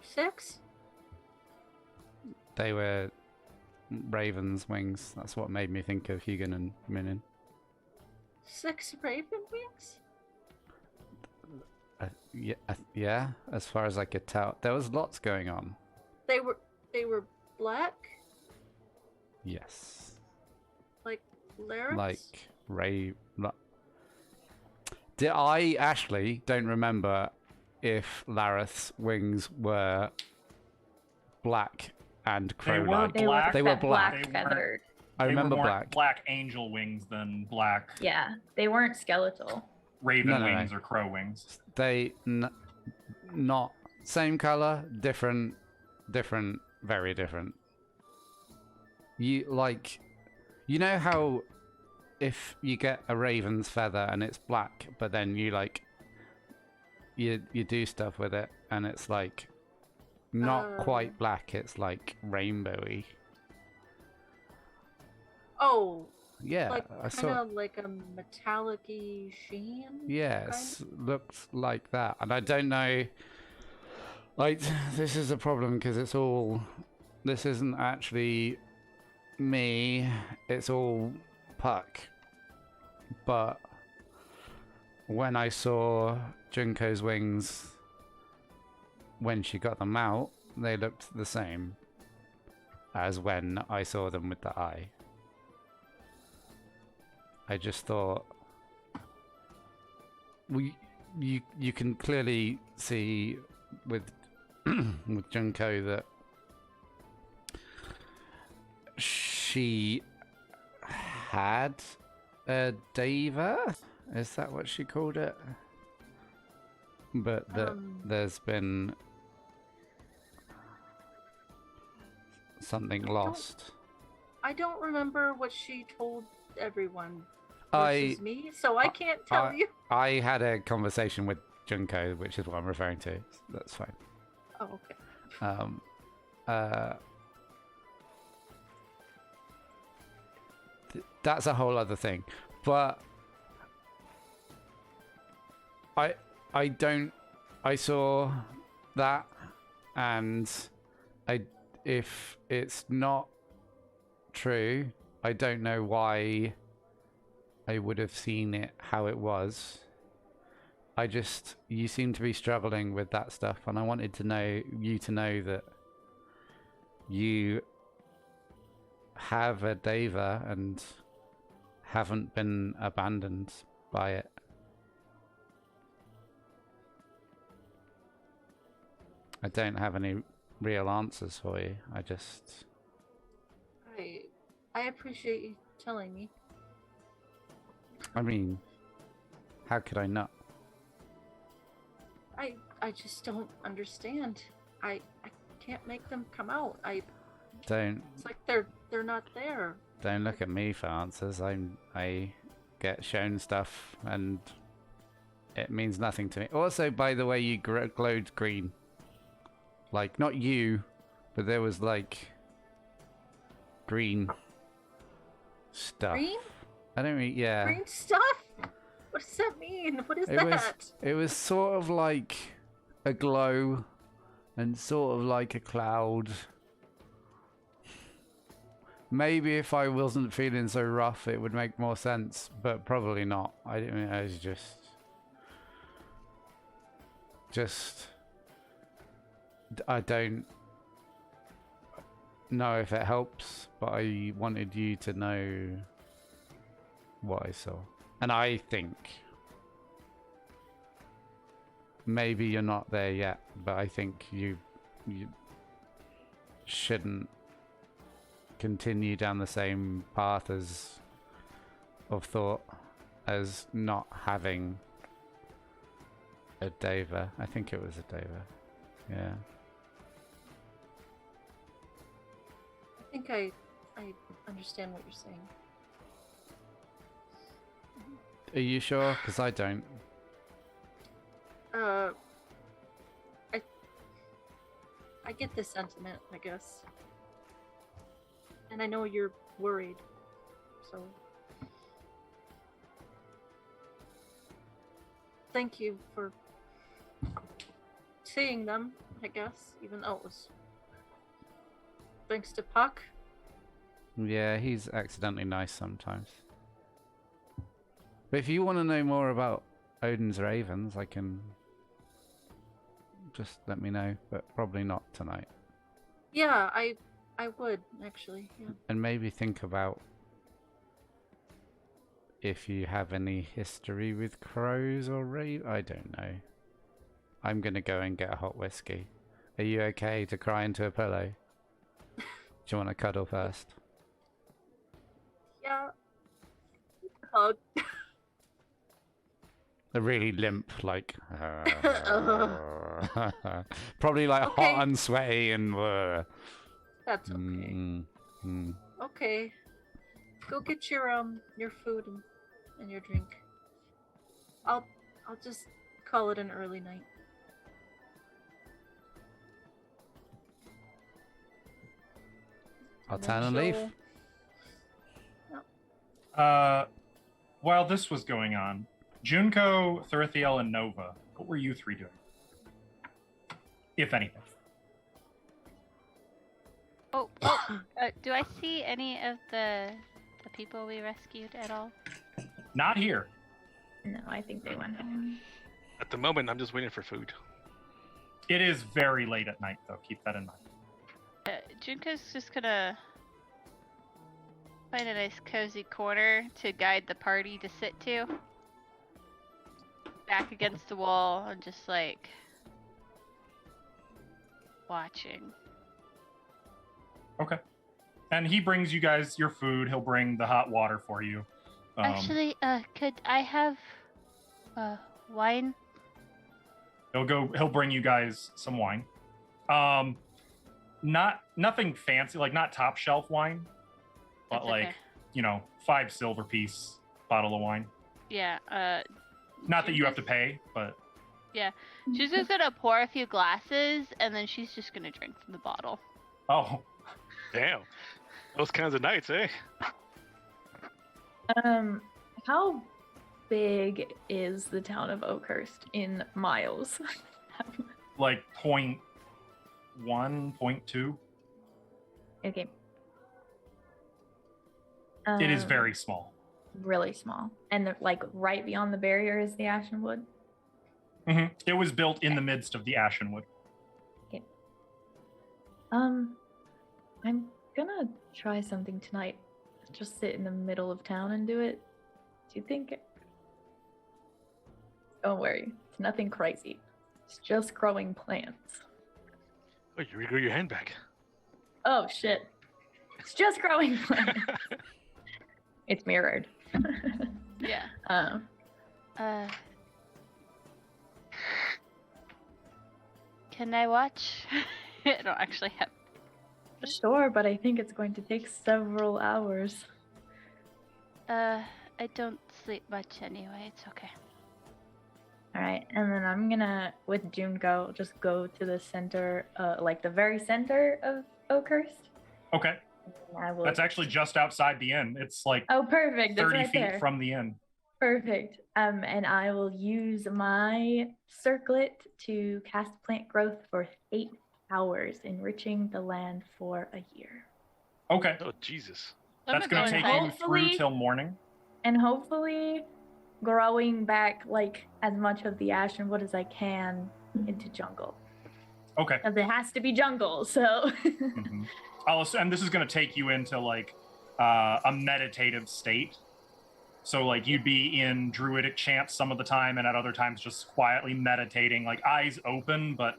6? They were Raven's wings. That's what made me think of Hugin and Minin. 6 raven wings? Yeah, as far as I could tell. There was lots going on. They were black? Yes. Like Larry's? Like I actually don't remember if Lareth's wings were black and crow-like. They were black. They were black. Feathered. I remember more black. Black angel wings than black Yeah, they weren't skeletal. raven wings or crow wings. They not same color, different, very different. You know how if you get a raven's feather and it's black, but then you you do stuff with it and it's like not quite black, it's like rainbowy. Oh. Yeah, like I saw like a metallic-y sheen? Yes, looked like that. And I don't know, like, this is a problem because this isn't actually me, it's all Puck. But when I saw Junko's wings, when she got them out, they looked the same as when I saw them with the eye. I just thought, you can clearly see with with Junko that she had a Deva. Is that what she called it? But that there's been something lost. I don't remember what she told everyone I versus me, so I can't tell you. I had a conversation with Junko, which is what I'm referring to. That's fine. Oh, okay. That's a whole other thing, but I saw that, and if it's not true, I don't know why I would have seen it how it was. You seem to be struggling with that stuff, and I wanted to know that you have a Deva and haven't been abandoned by it. I don't have any real answers for you. I appreciate you telling me. I mean, how could I not? I just don't understand. I can't make them come out. It's like they're not there. Don't look at me for answers. I get shown stuff and it means nothing to me. Also, by the way, you glowed green. Like, not you, but there was like green stuff. Green? I don't mean, yeah. Green stuff? What does that mean? What is that? It was sort of like a glow and sort of like a cloud. Maybe if I wasn't feeling so rough, it would make more sense, but probably not. I was just I don't know if it helps, but I wanted you to know what I saw. And I think maybe you're not there yet, but I think you shouldn't continue down the same path of thought as not having a Deva. I think it was a Deva. Yeah. I think I understand what you're saying. Are you sure? Because I don't. I get the sentiment, I guess. And I know you're worried, so... Thank you for seeing them, I guess, even though it was thanks to Puck. Yeah, he's accidentally nice sometimes. But if you want to know more about Odin's Ravens, I can just let me know, but probably not tonight. Yeah, I would, actually, yeah. And maybe think about if you have any history with crows or I don't know. I'm gonna go and get a hot whiskey. Are you okay to cry into a pillow? Do you want to cuddle first? Yeah. Hug. A really limp, like... probably like Okay. hot and sweaty and... That's okay. Okay. Go get your food and your drink. I'll just call it an early night. I'll turn and leave. While this was going on, Junko, Thurithiel, and Nova, what were you three doing? If anything. Do I see any of the people we rescued at all? Not here. No, I think they went home. At the moment, I'm just waiting for food. It is very late at night, though. Keep that in mind. Junko's just gonna find a nice cozy corner to guide the party to sit to. Back against the wall and just like watching. Okay. And he brings you guys your food. He'll bring the hot water for you. Actually, could I have wine? He'll bring you guys some wine. Nothing fancy, like not top shelf wine, but That's like, okay. 5 silver piece bottle of wine. Yeah, Not that you have to pay, but Yeah. She's just gonna pour a few glasses and then she's just gonna drink from the bottle. oh, Damn. Those kinds of nights, eh? How big is the town of Oakhurst in miles? like 0.1, 0.2. Okay. It is very small. Really small. And like right beyond the barrier is the Ashenwood. Mm-hmm. It was built in the midst of the Ashenwood. Okay. I'm gonna try something tonight. Just sit in the middle of town and do it. Do you think? Don't worry, it's nothing crazy. It's just growing plants. Oh, you regrew your hand back. Oh shit! It's just growing plants. It's mirrored. Yeah. Can I watch? I don't actually have. Sure, but I think it's going to take several hours. I don't sleep much anyway. It's okay. All right, and then I'm gonna, with Junko, just go to the center, like the very center of Oakhurst. Okay. That's actually just outside the inn. It's like perfect. 30 right feet there. from the inn. Perfect. And I will use my circlet to cast plant growth for 8 hours, enriching the land for a year. Okay. Oh, Jesus. That's going to take you through till morning. And hopefully growing back like as much of the Ashenwood as I can into jungle. Okay. Because it has to be jungle, so. Mm-hmm. And this is going to take you into like a meditative state. So like you'd be in druidic chants some of the time, and at other times just quietly meditating, like eyes open, but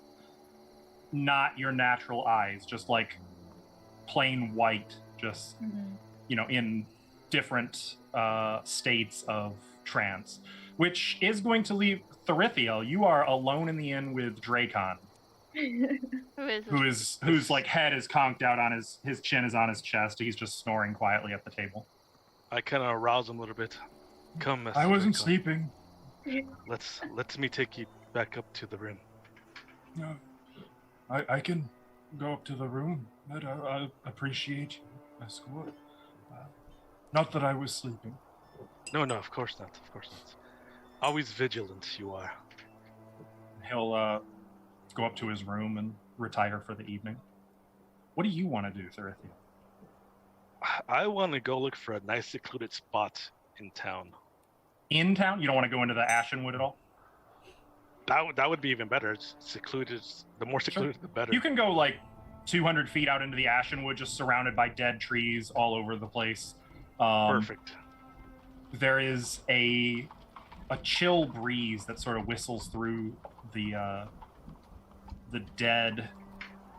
not your natural eyes, just like plain white, just in different states of trance, which is going to leave Therithiel. You are alone in the inn with Dracon. Whose like head is conked out on his chin is on his chest. He's just snoring quietly at the table. I kind of arouse him a little bit. Come, Mr. I wasn't Dracon. sleeping. Let me take you back up to the room. No, I can go up to the room. But I appreciate you, escort. Not that I was sleeping. No, of course not. Of course not. Always vigilant, you are. He'll go up to his room and retire for the evening. What do you want to do, Therithiel? I want to go look for a nice secluded spot in town. In town? You don't want to go into the Ashenwood at all? That would be even better. It's secluded. The more secluded, the better. You can go like 200 feet out into the Ashenwood, just surrounded by dead trees all over the place. Perfect. There is a chill breeze that sort of whistles through the dead,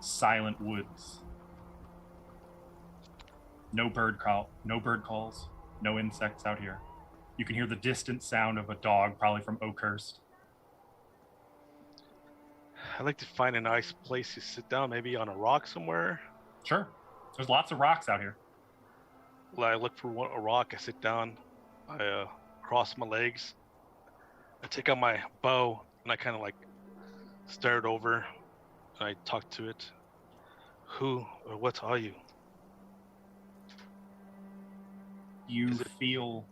silent woods. No bird calls, no insects out here. You can hear the distant sound of a dog, probably from Oakhurst. I'd like to find a nice place to sit down, maybe on a rock somewhere. Sure. There's lots of rocks out here. Well, I look for a rock, I sit down, I cross my legs, I take out my bow, and I kind of like stare it over, and I talk to it. Who or what are you? You feel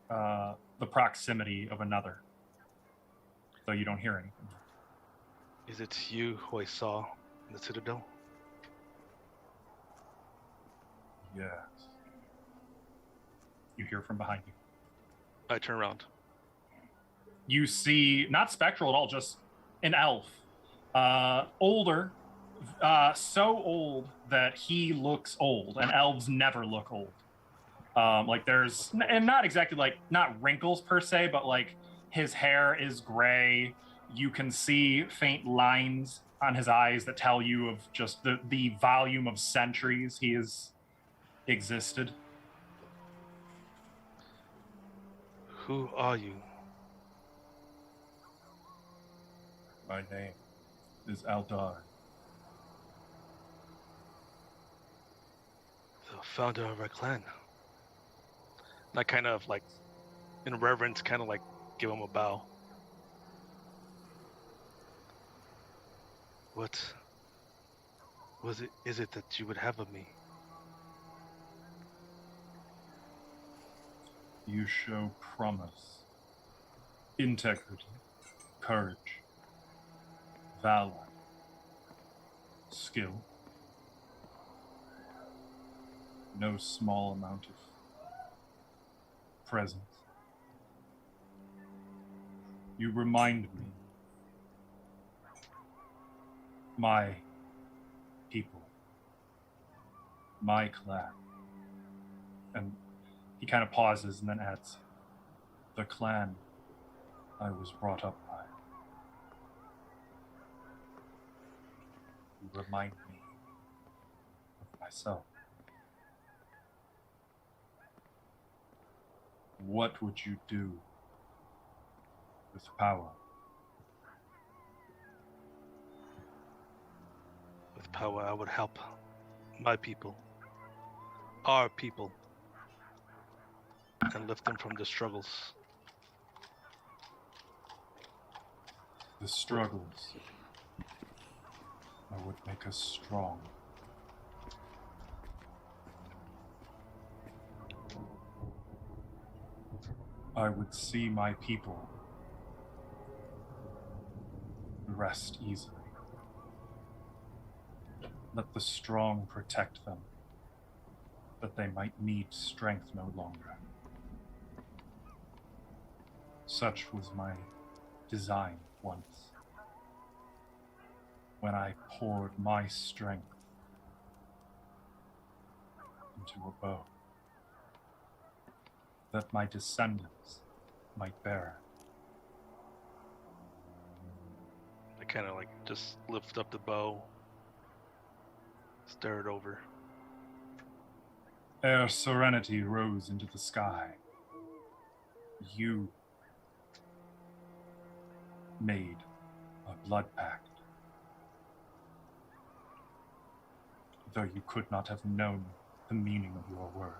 the proximity of another, though you don't hear anything. Is it you who I saw in the Citadel? Yes. You hear from behind you. I turn around. You see, not spectral at all, just an elf. Older, so old that he looks old, and elves never look old. Like there's, and not exactly like, not wrinkles per se, but like his hair is gray. You can see faint lines on his eyes that tell you of just the volume of centuries he has existed. Who are you? My name is Aldar. The founder of our clan. And I kind of like, in reverence, kind of like give him a bow. What is it that you would have of me? You show promise, integrity, courage, valor, skill. No small amount of presence. You remind me, my people, my clan, and he kind of pauses and then adds, the clan I was brought up by. You remind me of myself. What would you do with power? With power, I would help my people, our people, and lift them from the struggles. The struggles are what make us strong. I would see my people rest easily. Let the strong protect them, that they might need strength no longer. Such was my design once, when I poured my strength into a bow, that my descendants might bear it. I kind of like just lift up the bow, stare it over. Ere serenity rose into the sky, you made a blood pact. Though you could not have known the meaning of your words.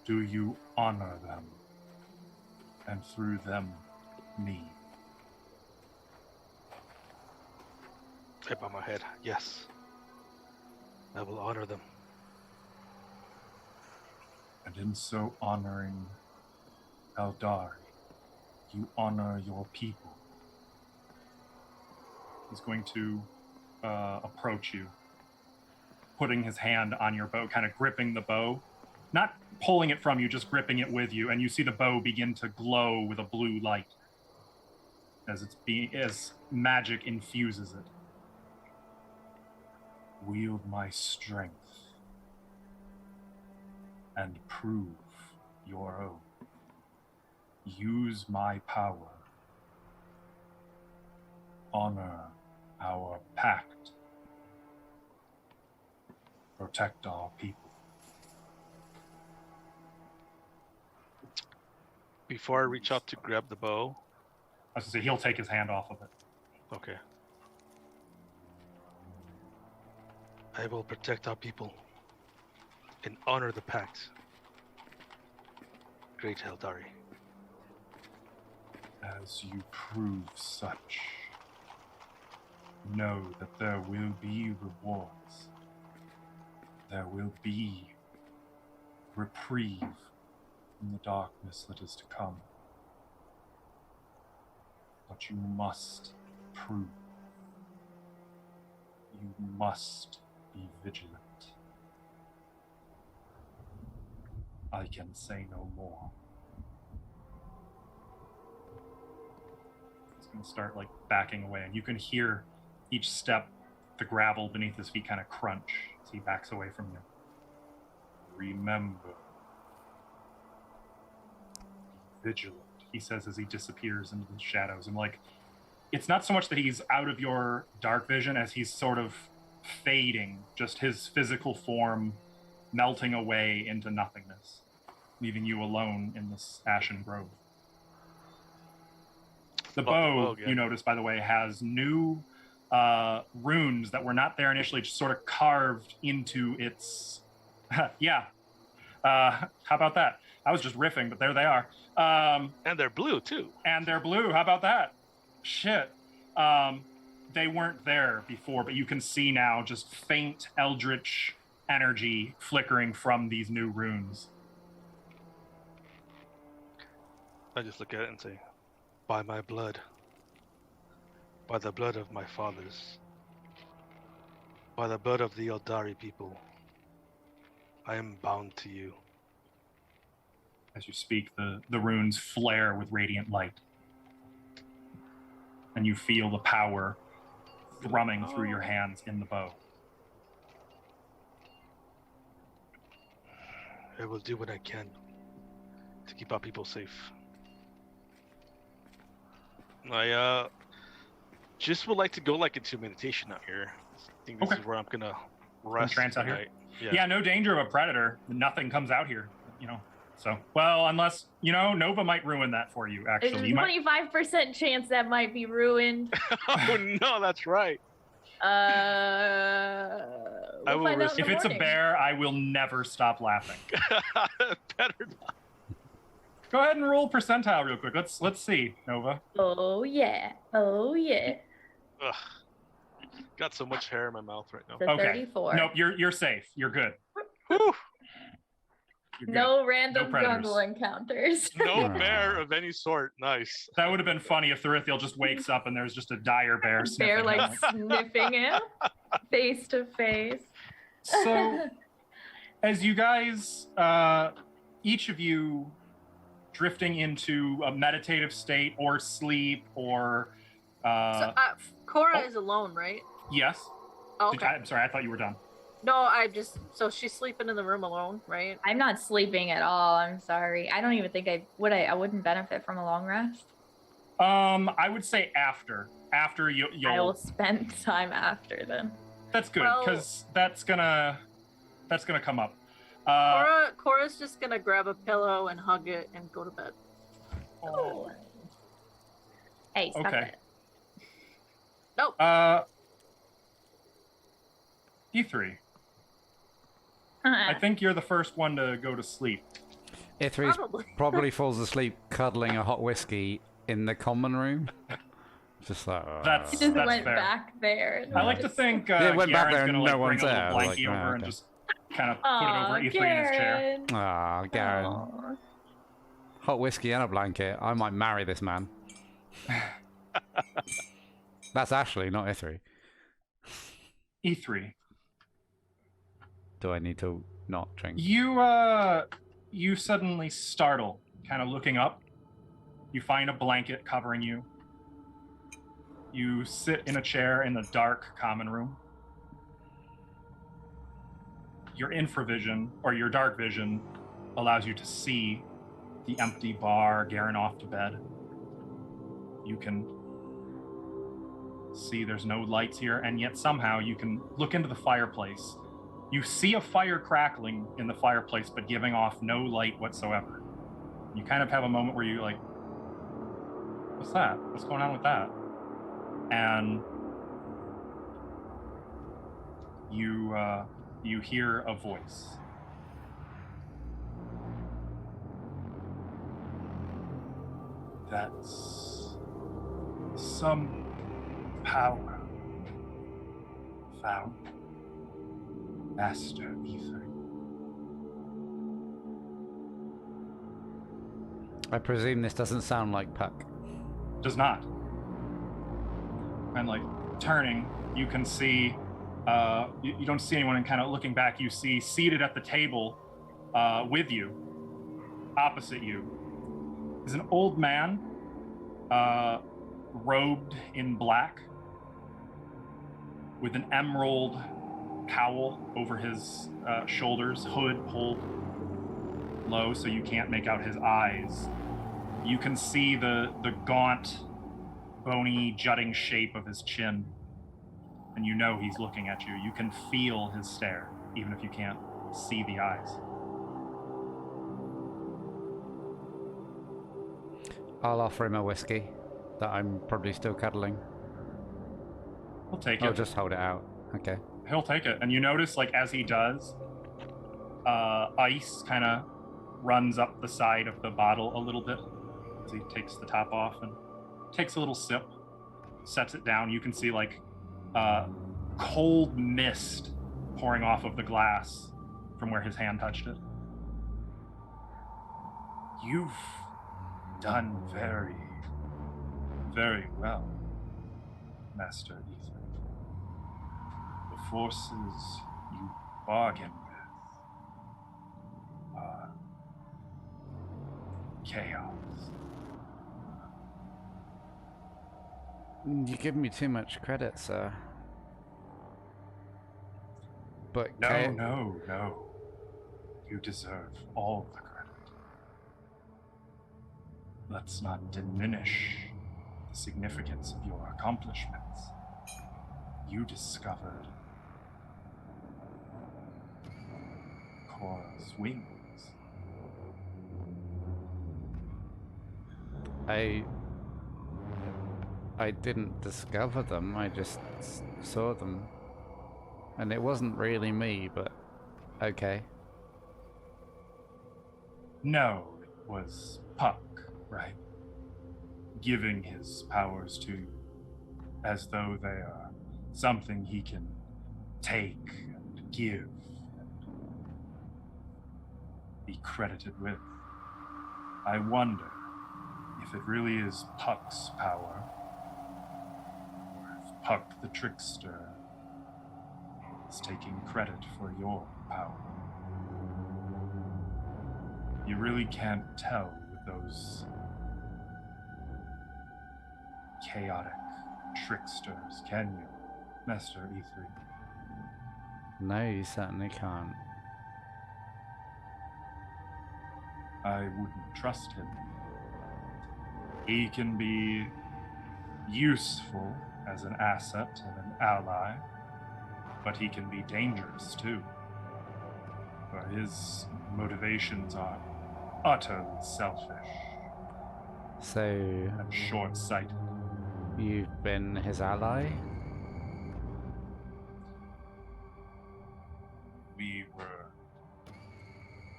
Do you honor them, and through them, me? I bow my head. Yes. I will honor them. And in so honoring Eldari, you honor your people. He's going to approach you, putting his hand on your bow, kind of gripping the bow. Not pulling it from you, just gripping it with you, and you see the bow begin to glow with a blue light as magic infuses it. Wield my strength and prove your own. Use my power. Honor our pact. Protect our people. Before I reach out to grab the bow. I was going to say, he'll take his hand off of it. Okay. I will protect our people and honor the pact. Great Eldari. As you prove such, know that there will be rewards. There will be reprieve from the darkness that is to come. But you must prove. You must be vigilant. I can say no more. He's going to start like backing away, and you can hear each step, the gravel beneath his feet kind of crunch as he backs away from you. Remember, vigilant, he says as he disappears into the shadows. And like, it's not so much that he's out of your dark vision as he's sort of fading, just his physical form melting away into nothingness, leaving you alone in this ashen grove. The bow, you notice, by the way, has new runes that were not there initially, just sort of carved into its... yeah. How about that? I was just riffing, but there they are. And they're blue, too. And they're blue. How about that? Shit. They weren't there before, but you can see now just faint eldritch energy flickering from these new runes. I just look at it and say, by my blood, by the blood of my fathers, by the blood of the Eldari people, I am bound to you. As you speak, the runes flare with radiant light. And you feel the power thrumming through your hands in the bow. I will do what I can to keep our people safe. I just would like to go like into meditation out here. I think this is where I'm gonna rest. Trance out here. Yeah, no danger of a predator. Nothing comes out here, you know. So, well, unless, you know, Nova might ruin that for you, actually. There's a 25% chance that might be ruined. Oh, no, that's right. We'll find out in if the it's morning. a bear, I will never stop laughing. Better not. Go ahead and roll percentile real quick. Let's see, Nova. Oh, yeah. Oh, yeah. Ugh. Got so much hair in my mouth right now. The 34. Nope, you're safe. You're good. Whew. You're good. No random predators. jungle encounters. No bear of any sort. Nice. That would have been funny if Therithiel just wakes up and there's just a dire bear sniffing Bear like him. sniffing him face to face. So, as you guys, each of you drifting into a meditative state or sleep or... Cora is alone, right? Yes. Oh, okay. I'm sorry, I thought you were done. No, so she's sleeping in the room alone, right? I'm not sleeping at all. I'm sorry. I don't even think I wouldn't benefit from a long rest. I would say after you'll... I will spend time after then. That's good, because that's gonna come up. Cora's just gonna grab a pillow and hug it and go to bed. Oh. Hey, stop it. Nope. E3. I think you're the first one to go to sleep. E3 probably falls asleep cuddling a hot whiskey in the common room. Just like... He just went fair. back there. I like to think went back Garen's there gonna and no bring one's a there. little blankie Like, over and okay. just kind of put it over E3 in his chair. Ah, Garen. Hot whiskey and a blanket. I might marry this man. That's Ashley, not E3. E3. Do I need to not drink? You suddenly startle, kind of looking up. You find a blanket covering you. You sit in a chair in the dark common room. Your infravision, or your dark vision, allows you to see the empty bar, Garen off to bed. You can see there's no lights here, and yet somehow you can look into the fireplace. You see a fire crackling in the fireplace, but giving off no light whatsoever. You kind of have a moment where you're like, what's that? What's going on with that? And you hear a voice. That's some power found, Master Ether. I presume this doesn't sound like Puck. Does not. And like turning, you can see, you don't see anyone, and kind of looking back, you see seated at the table with you, opposite you, is an old man, robed in black, with an emerald cowl over his shoulders, hood pulled low so you can't make out his eyes. You can see the gaunt, bony, jutting shape of his chin, and you know he's looking at you. You can feel his stare, even if you can't see the eyes. I'll offer him a whiskey that I'm probably still cuddling. He'll take I'll it. just hold it out. Okay. He'll take it. And you notice, like, as he does, ice kind of runs up the side of the bottle a little bit as he takes the top off and takes a little sip, sets it down. You can see, like, cold mist pouring off of the glass from where his hand touched it. You've done very, very well, Master Ethan. The forces you bargain with are chaos. You give me too much credit, sir. But No. You deserve all the credit. Let's not diminish the significance of your accomplishments. You discovered Cora's wings. I didn't discover them, I just saw them. And it wasn't really me, but okay. No, it was Puck, right? Giving his powers to you as though they are something he can take and give and be credited with. I wonder if it really is Puck's power, or if Puck the trickster is taking credit for your power. You really can't tell with those chaotic tricksters, can you, Master E3? No, you certainly can't. I wouldn't trust him. He can be useful as an asset and an ally, but he can be dangerous too. For his motivations are utterly selfish So, and short-sighted. you've been his ally? We were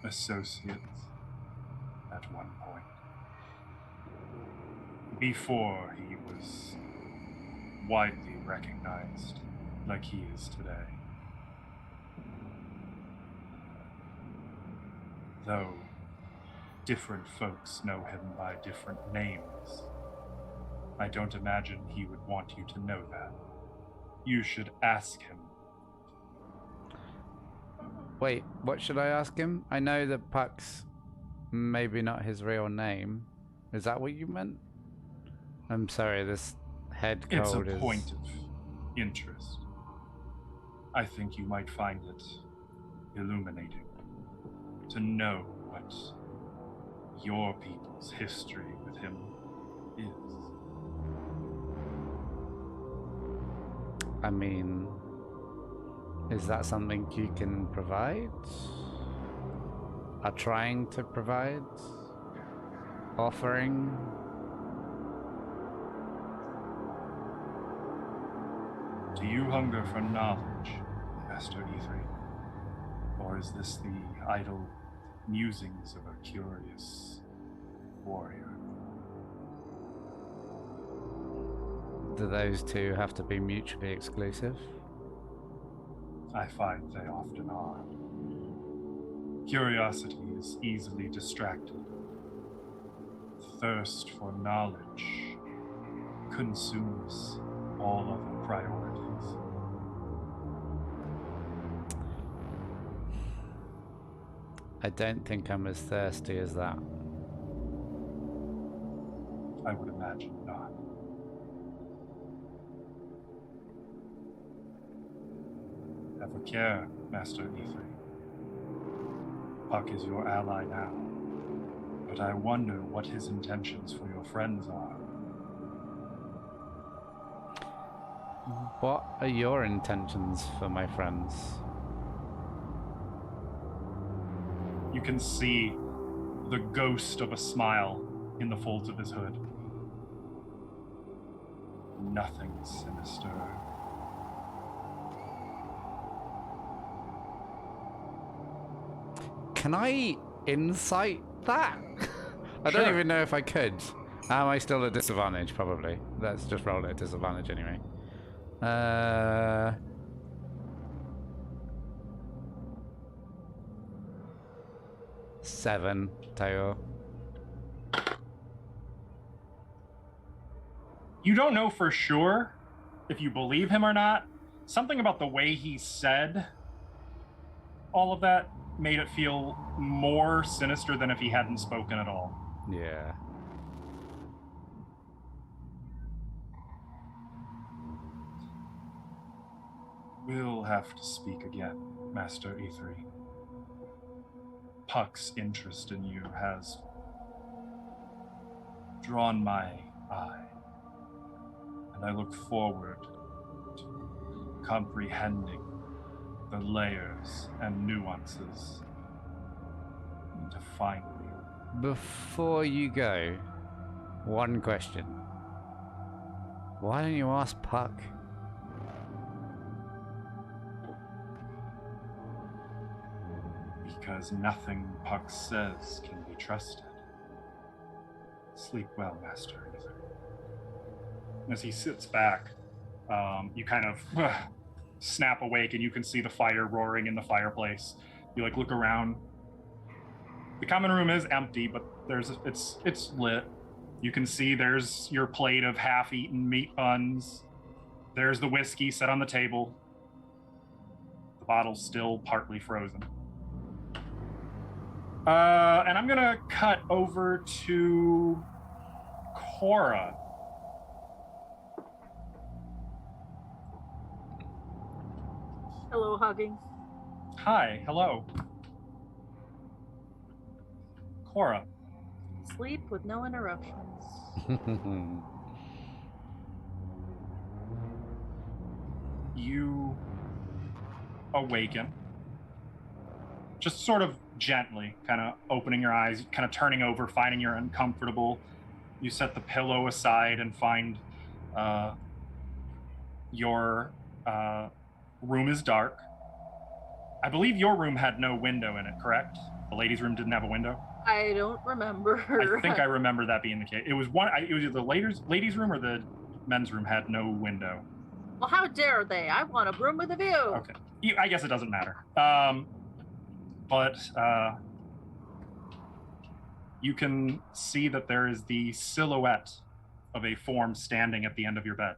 associates at one point. Before he was widely recognized like he is today. Though different folks know him by different names, I don't imagine he would want you to know that. You should ask him. Wait, what should I ask him? I know that Puck's maybe not his real name. Is that what you meant? I'm sorry, this head It's a cold is... point of interest. I think you might find it illuminating to know what your people's history with him is. I mean, is that something you can provide? Are trying to provide? Offering? Do you hunger for knowledge, Master E3? Or is this the idle musings of a curious warrior? Do those two have to be mutually exclusive? I find they often are. Curiosity is easily distracted. Thirst for knowledge consumes all other priorities. I don't think I'm as thirsty as that. I would imagine not. Have a care, Master E3. Puck is your ally now. But I wonder what his intentions for your friends are. What are your intentions for my friends? You can see the ghost of a smile in the folds of his hood. Nothing sinister. Can I insight that? I don't Sure. even know if I could. Am I still at disadvantage? Probably. Let's just roll it at disadvantage anyway. 7 total. You don't know for sure if you believe him or not. Something about the way he said all of that made it feel more sinister than if he hadn't spoken at all. Yeah. We'll have to speak again, Master E3. Puck's interest in you has drawn my eye, and I look forward to comprehending the layers and nuances to find you. Before you go, one question. Why don't you ask Puck? Because nothing Puck says can be trusted. Sleep well, Master Ether. As he sits back, you kind of snap awake and you can see the fire roaring in the fireplace. You look around. The common room is empty, but it's lit. You can see there's your plate of half-eaten meat buns. There's the whiskey set on the table. The bottle's still partly frozen. And I'm gonna cut over to Cora. Hello, hugging. Hi, hello. Cora. Sleep with no interruptions. You awaken. Just sort of gently, kind of opening your eyes, kind of turning over, finding you're uncomfortable. You set the pillow aside and find your room is dark. I believe your room had no window in it, correct? The ladies' room didn't have a window? I don't remember. I think I remember that being the case. It was either the ladies' room or the men's room had no window. Well, how dare they? I want a room with a view. Okay. I guess it doesn't matter. But you can see that there is the silhouette of a form standing at the end of your bed.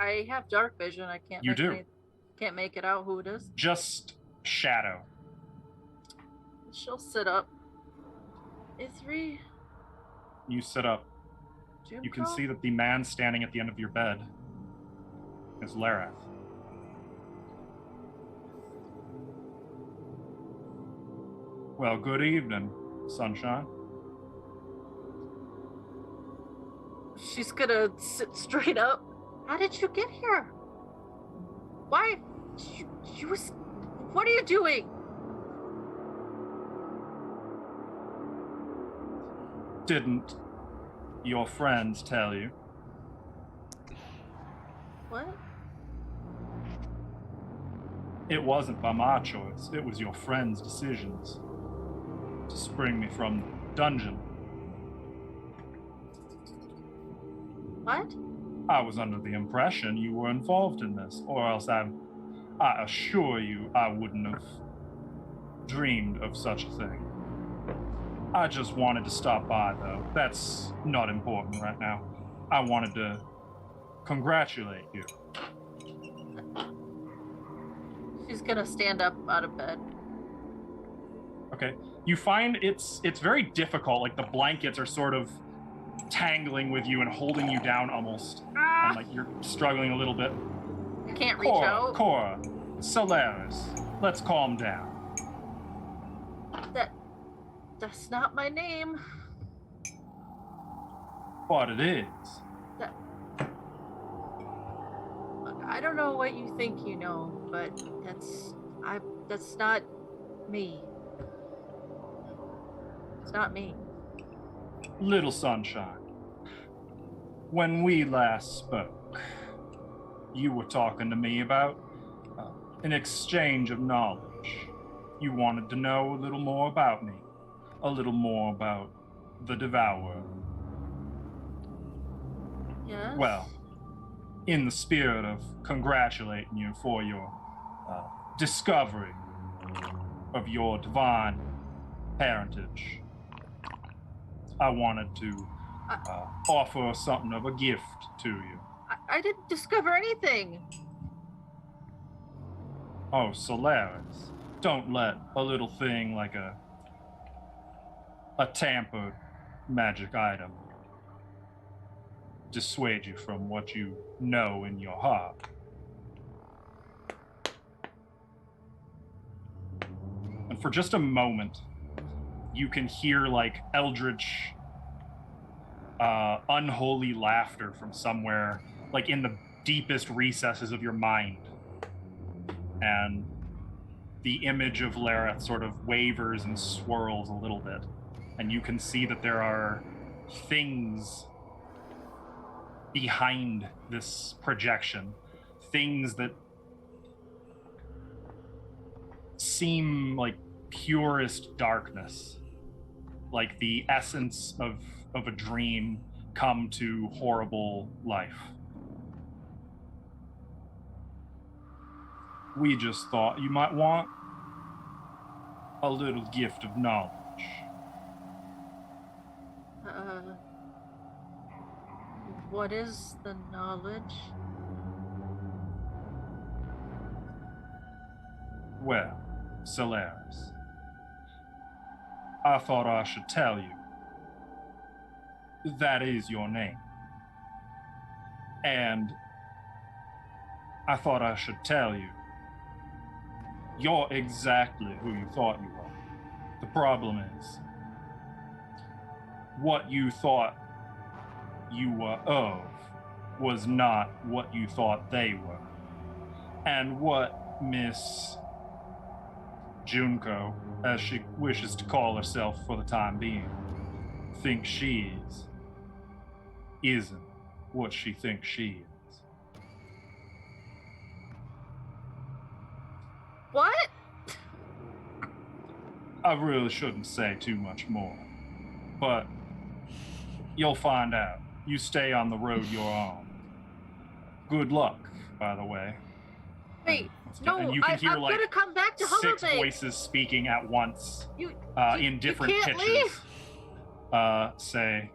I have dark vision. I can't. Can't make it out who it is. Just shadow. She'll sit up. E3. You sit up. Jim You can Crow? see that the man standing at the end of your bed is Lareth. Well, good evening, sunshine. She's gonna sit straight up. How did you get here? Why? What are you doing? Didn't your friends tell you? What? It wasn't by my choice. It was your friends' decisions to spring me from the dungeon. What? I was under the impression you were involved in this, or else I assure you I wouldn't have dreamed of such a thing. I just wanted to stop by, though. That's not important right now. I wanted to congratulate you. She's gonna stand up out of bed. Okay. You find it's very difficult. Like the blankets are sort of tangling with you and holding you down almost. And like you're struggling a little bit. can't reach out. Cora, Solaris, let's calm down. That's not my name. What it is. Look, I don't know what you think you know, but that's not me. It's not me. Little Sunshine, when we last spoke, you were talking to me about an exchange of knowledge. You wanted to know a little more about me, a little more about the Devourer. Yes? Well, in the spirit of congratulating you for your discovery of your divine parentage, I wanted to offer something of a gift to you. I didn't discover anything. Oh, Solaris, don't let a little thing like a tampered magic item dissuade you from what you know in your heart. And for just a moment, you can hear like eldritch, unholy laughter from somewhere, like in the deepest recesses of your mind. And the image of Lareth sort of wavers and swirls a little bit. And you can see that there are things behind this projection, things that seem like purest darkness, like the essence of a dream come to horrible life. We just thought you might want a little gift of knowledge. What is the knowledge? Well, Solaris, I thought I should tell you. That is your name. And I thought I should tell you, you're exactly who you thought you were. The problem is, what you thought you were of was not what you thought they were. And what Miss Junko, as she wishes to call herself for the time being, thinks she isn't what she thinks she is. What? I really shouldn't say too much more, but you'll find out. You stay on the road you're on. Good luck, by the way. Wait, And you can hear I'm like gonna come back to 6 Hummerbank. voices speaking at once in different you can't pitches. leave. Say,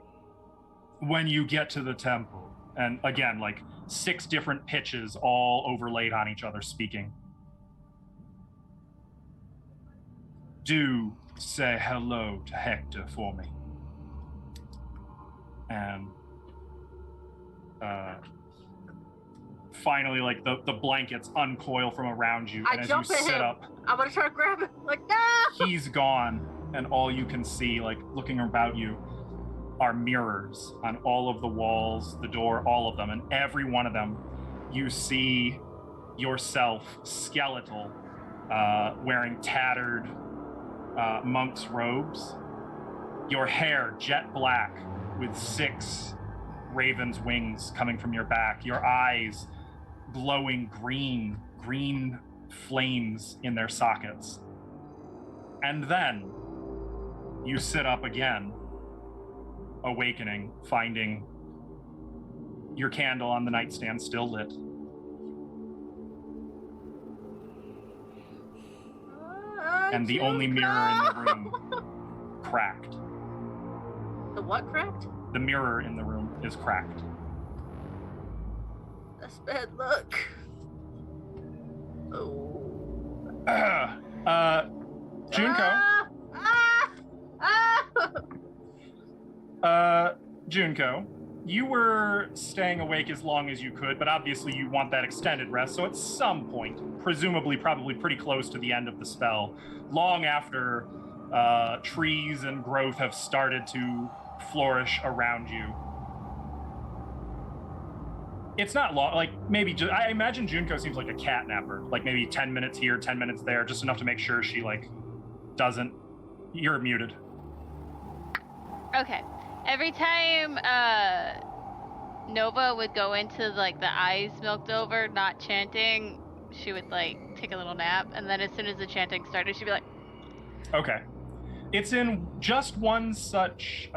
when you get to the temple, and again, like 6 different pitches all overlaid on each other speaking. Do say hello to Hector for me. And finally, like the blankets uncoil from around you, and as you sit up, I'm gonna try to grab him. Like, no! He's gone, and all you can see, like looking about you, are mirrors on all of the walls, the door, all of them, and every one of them, you see yourself skeletal, wearing tattered monk's robes, your hair jet black with 6 raven's wings coming from your back, your eyes glowing green flames in their sockets. And then you sit up again, awakening, finding your candle on the nightstand still lit. And the only mirror in the room cracked. The what cracked? The mirror in the room is cracked. That's bad luck. Oh. Junko. Junko, You were staying awake as long as you could, but obviously you want that extended rest. So at some point, presumably probably pretty close to the end of the spell, long after trees and growth have started to flourish around you. It's not long, like maybe just, I imagine Junko seems like a cat napper, like maybe 10 minutes here, 10 minutes there, just enough to make sure she like doesn't, you're muted. Okay. Every time Nova would go into like the eyes milked over, not chanting, she would like take a little nap, and then as soon as the chanting started, she'd be like, Okay. It's in just one such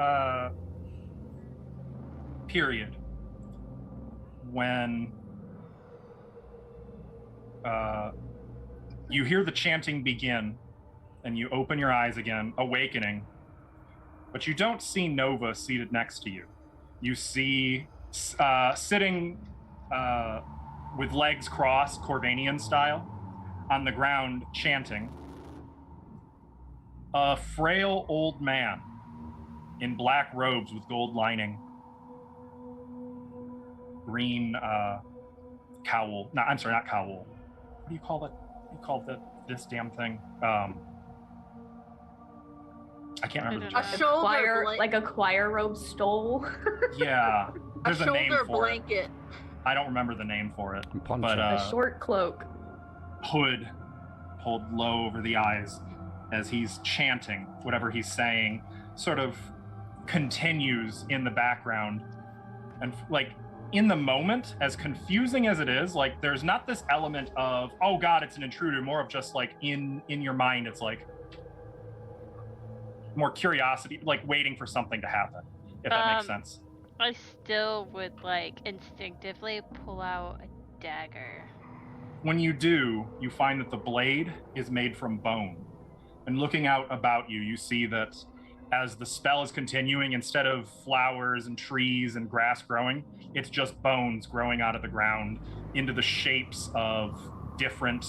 period when you hear the chanting begin and you open your eyes again, awakening, but you don't see Nova seated next to you. You see sitting with legs crossed, Corvanian style, on the ground chanting, a frail old man in black robes with gold lining, green cowl. No, I'm sorry, not cowl. What do you call that? What do you call this damn thing? I can't remember the term. A shoulder choir, blanket. like a choir robe stole. Yeah, there's a name shoulder for blanket. it. I don't remember the name for it. Poncho. But A short cloak. hood pulled low over the eyes as he's chanting whatever he's saying, sort of continues in the background. And like in the moment, as confusing as it is, like there's not this element of, oh God, it's an intruder, more of just like in your mind, it's like more curiosity, like waiting for something to happen, if that makes sense. I still would like instinctively pull out a dagger. When you do, you find that the blade is made from bone. And looking out about you, you see that as the spell is continuing, instead of flowers and trees and grass growing, it's just bones growing out of the ground into the shapes of different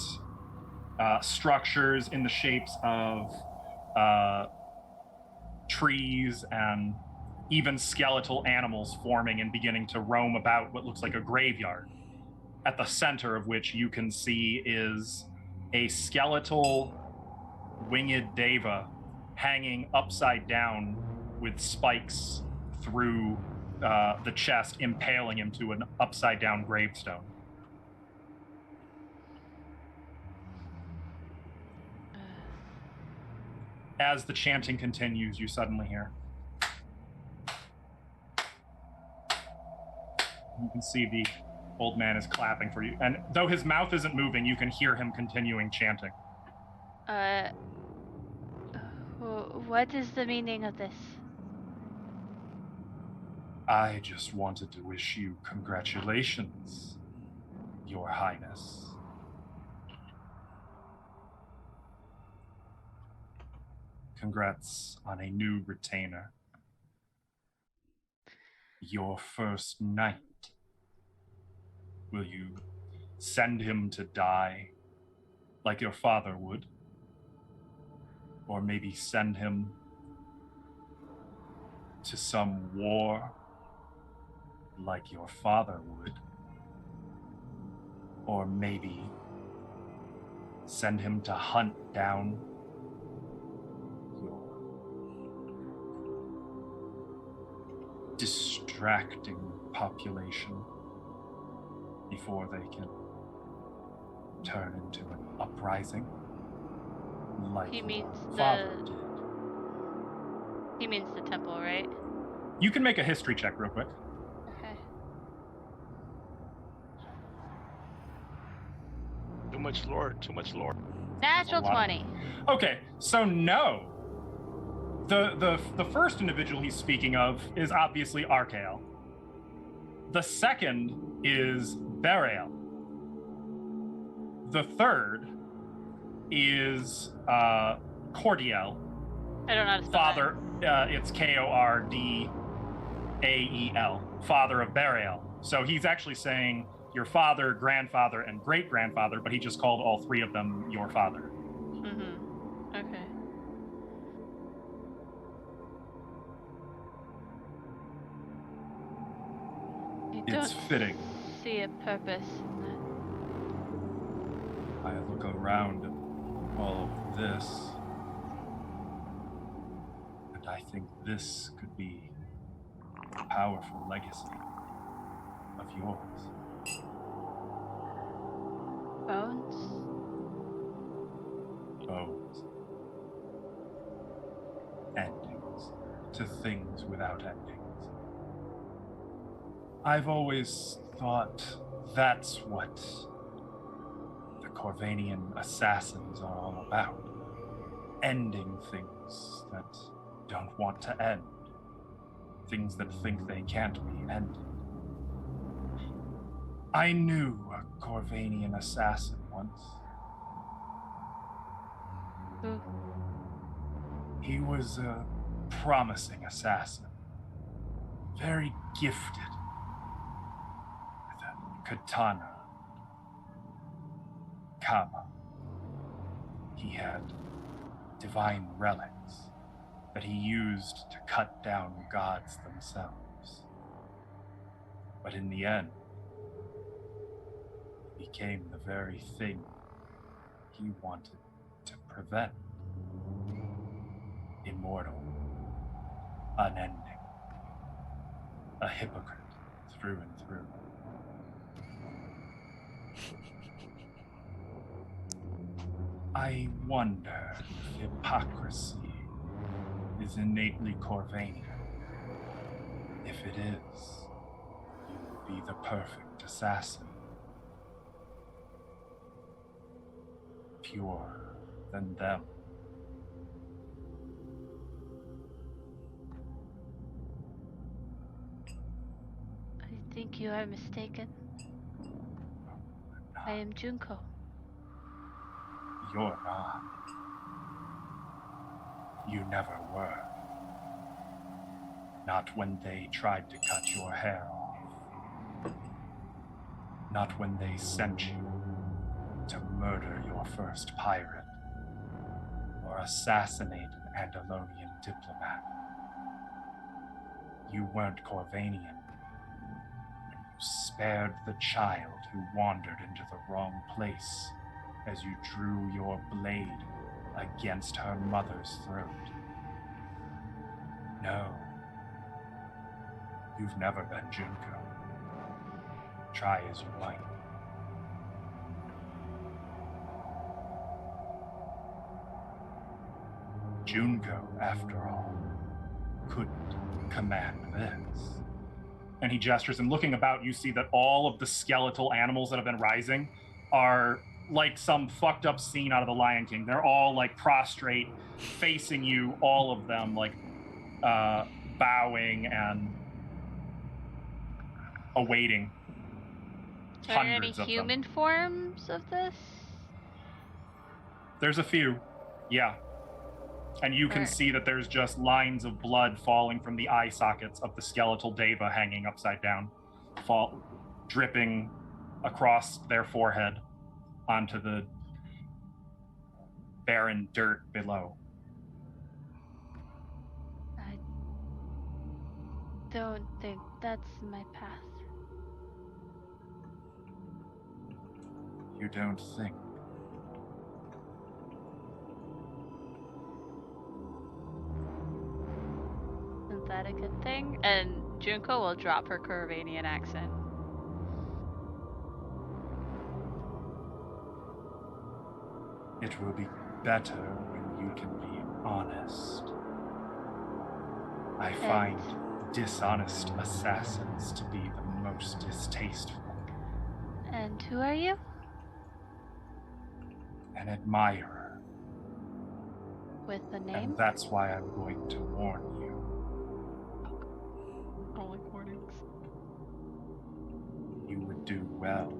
structures, in the shapes of trees, and even skeletal animals forming and beginning to roam about what looks like a graveyard, at the center of which you can see is a skeletal winged deva hanging upside down with spikes through the chest, impaling him to an upside down gravestone. As the chanting continues, you suddenly hear. You can see the old man is clapping for you. And though his mouth isn't moving, you can hear him continuing chanting. What is the meaning of this? I just wanted to wish you congratulations, Your Highness. Congrats on a new retainer. Your first knight. Will you send him to die like your father would? Or maybe send him to some war like your father would? Or maybe send him to hunt down your distracting population before they can turn into an uprising like He means your father did. He means the temple, right? You can make a history check real quick. Okay. Too much lore, too much lore. Natural 20. Okay, so no. The first individual he's speaking of is obviously Archael. The second is Burial. The third is Cordial. I don't know how to spell Father, it's Kordael, father of Burial. So he's actually saying your father, grandfather, and great-grandfather, but he just called all three of them your father. Mm-hmm. Okay. It's fitting. See a purpose in that. I look around at all of this, and I think this could be a powerful legacy of yours. Bones? Bones. Endings to things without endings. I've always thought that's what the Corvanian assassins are all about. Ending things that don't want to end. Things that think they can't be ended. I knew a Corvanian assassin once. Who? He was a promising assassin. Very gifted. With a katana. Kama. He had divine relics that he used to cut down gods themselves. But in the end, he became the very thing he wanted to prevent. Immortal, unending, a hypocrite through and through. I wonder if hypocrisy is innately Corvanian. If it is, you would be the perfect assassin. Purer than them. I think you are mistaken. I am Junko. You're not. You never were. Not when they tried to cut your hair off. Not when they sent you to murder your first pirate or assassinate an Andalonian diplomat. You weren't Corvanian when you spared the child who wandered into the wrong place as you drew your blade against her mother's throat. No, you've never been Junko. Try as you might. Junko, after all, couldn't command this. And he gestures, and looking about, you see that all of the skeletal animals that have been rising are like some fucked up scene out of The Lion King. They're all like prostrate, facing you, all of them, like bowing and awaiting. Are there any Hundreds of human them. forms of this? There's a few, yeah. And you can see that there's just lines of blood falling from the eye sockets of the skeletal deva hanging upside down, dripping across their forehead onto the barren dirt below. I don't think that's my path. You don't think? Isn't that a good thing? And Junko will drop her Corvanian accent. It will be better when you can be honest. I find dishonest assassins to be the most distasteful. And who are you? An admirer. With a name? And that's why I'm going to warn you. I don't like warnings. You would do well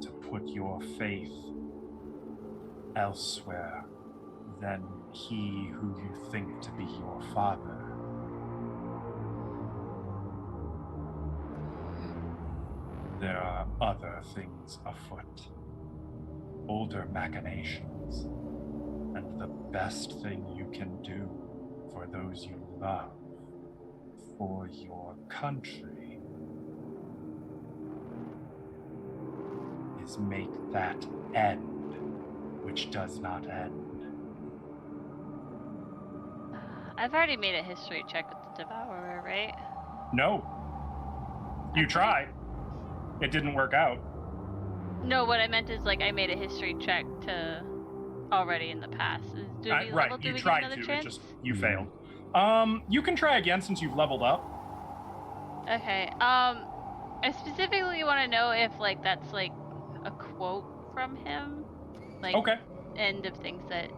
to put your faith elsewhere than he who you think to be your father. There are other things afoot. Older machinations. And the best thing you can do for those you love, for your country, always make that end, which does not end. I've already made a history check with the Devourer, right? No. You Okay. tried. It didn't work out. No, what I meant is like I made a history check to already in the past. Do we Right, level? Do you we tried get another to, chance? it just, you failed. You can try again since you've leveled up. Okay. I specifically want to know if like that's like a quote from him, like Okay. end of things that.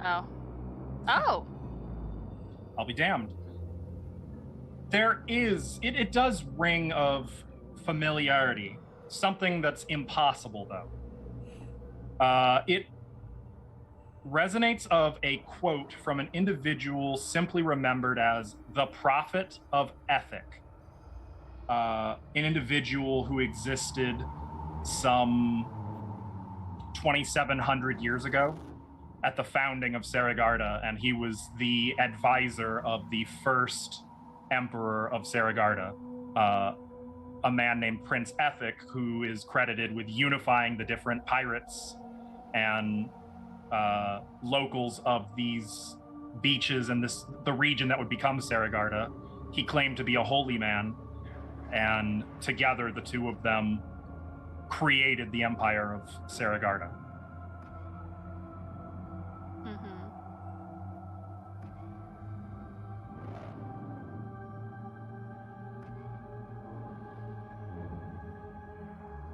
Oh. I'll be damned. There is, it does ring of familiarity. Something that's impossible, though. It resonates of a quote from an individual simply remembered as the Prophet of Ethic. An individual who existed some 2,700 years ago at the founding of Saragarda, and he was the advisor of the first emperor of Saragarda, a man named Prince Ethic, who is credited with unifying the different pirates and locals of these beaches and the region that would become Saragarda. He claimed to be a holy man, and together the two of them created the empire of Saragarda.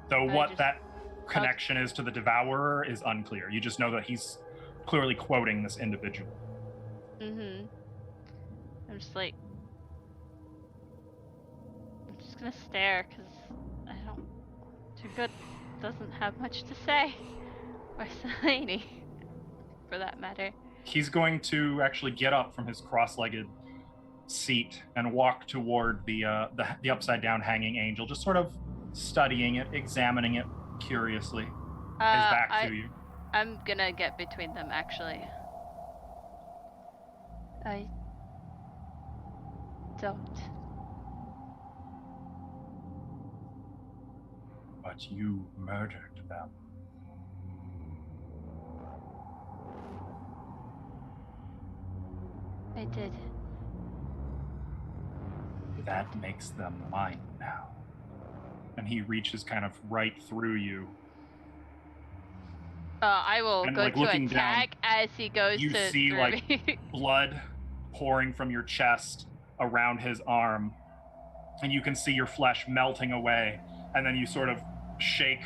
So what that connection is to the Devourer is unclear. You just know that he's clearly quoting this individual. I'm just like, I'm just gonna stare because I don't. Too Good doesn't have much to say, or Selene, for that matter. He's going to actually get up from his cross-legged seat and walk toward the upside down hanging angel, just sort of studying it, examining it curiously. His back to you. I'm gonna get between them, actually. I don't. But you murdered them. I did. That makes them mine now. And he reaches kind of right through you. I will and, go like, to looking attack down, as he goes you to see through like me. blood pouring from your chest around his arm, and you can see your flesh melting away, and then you sort of shake,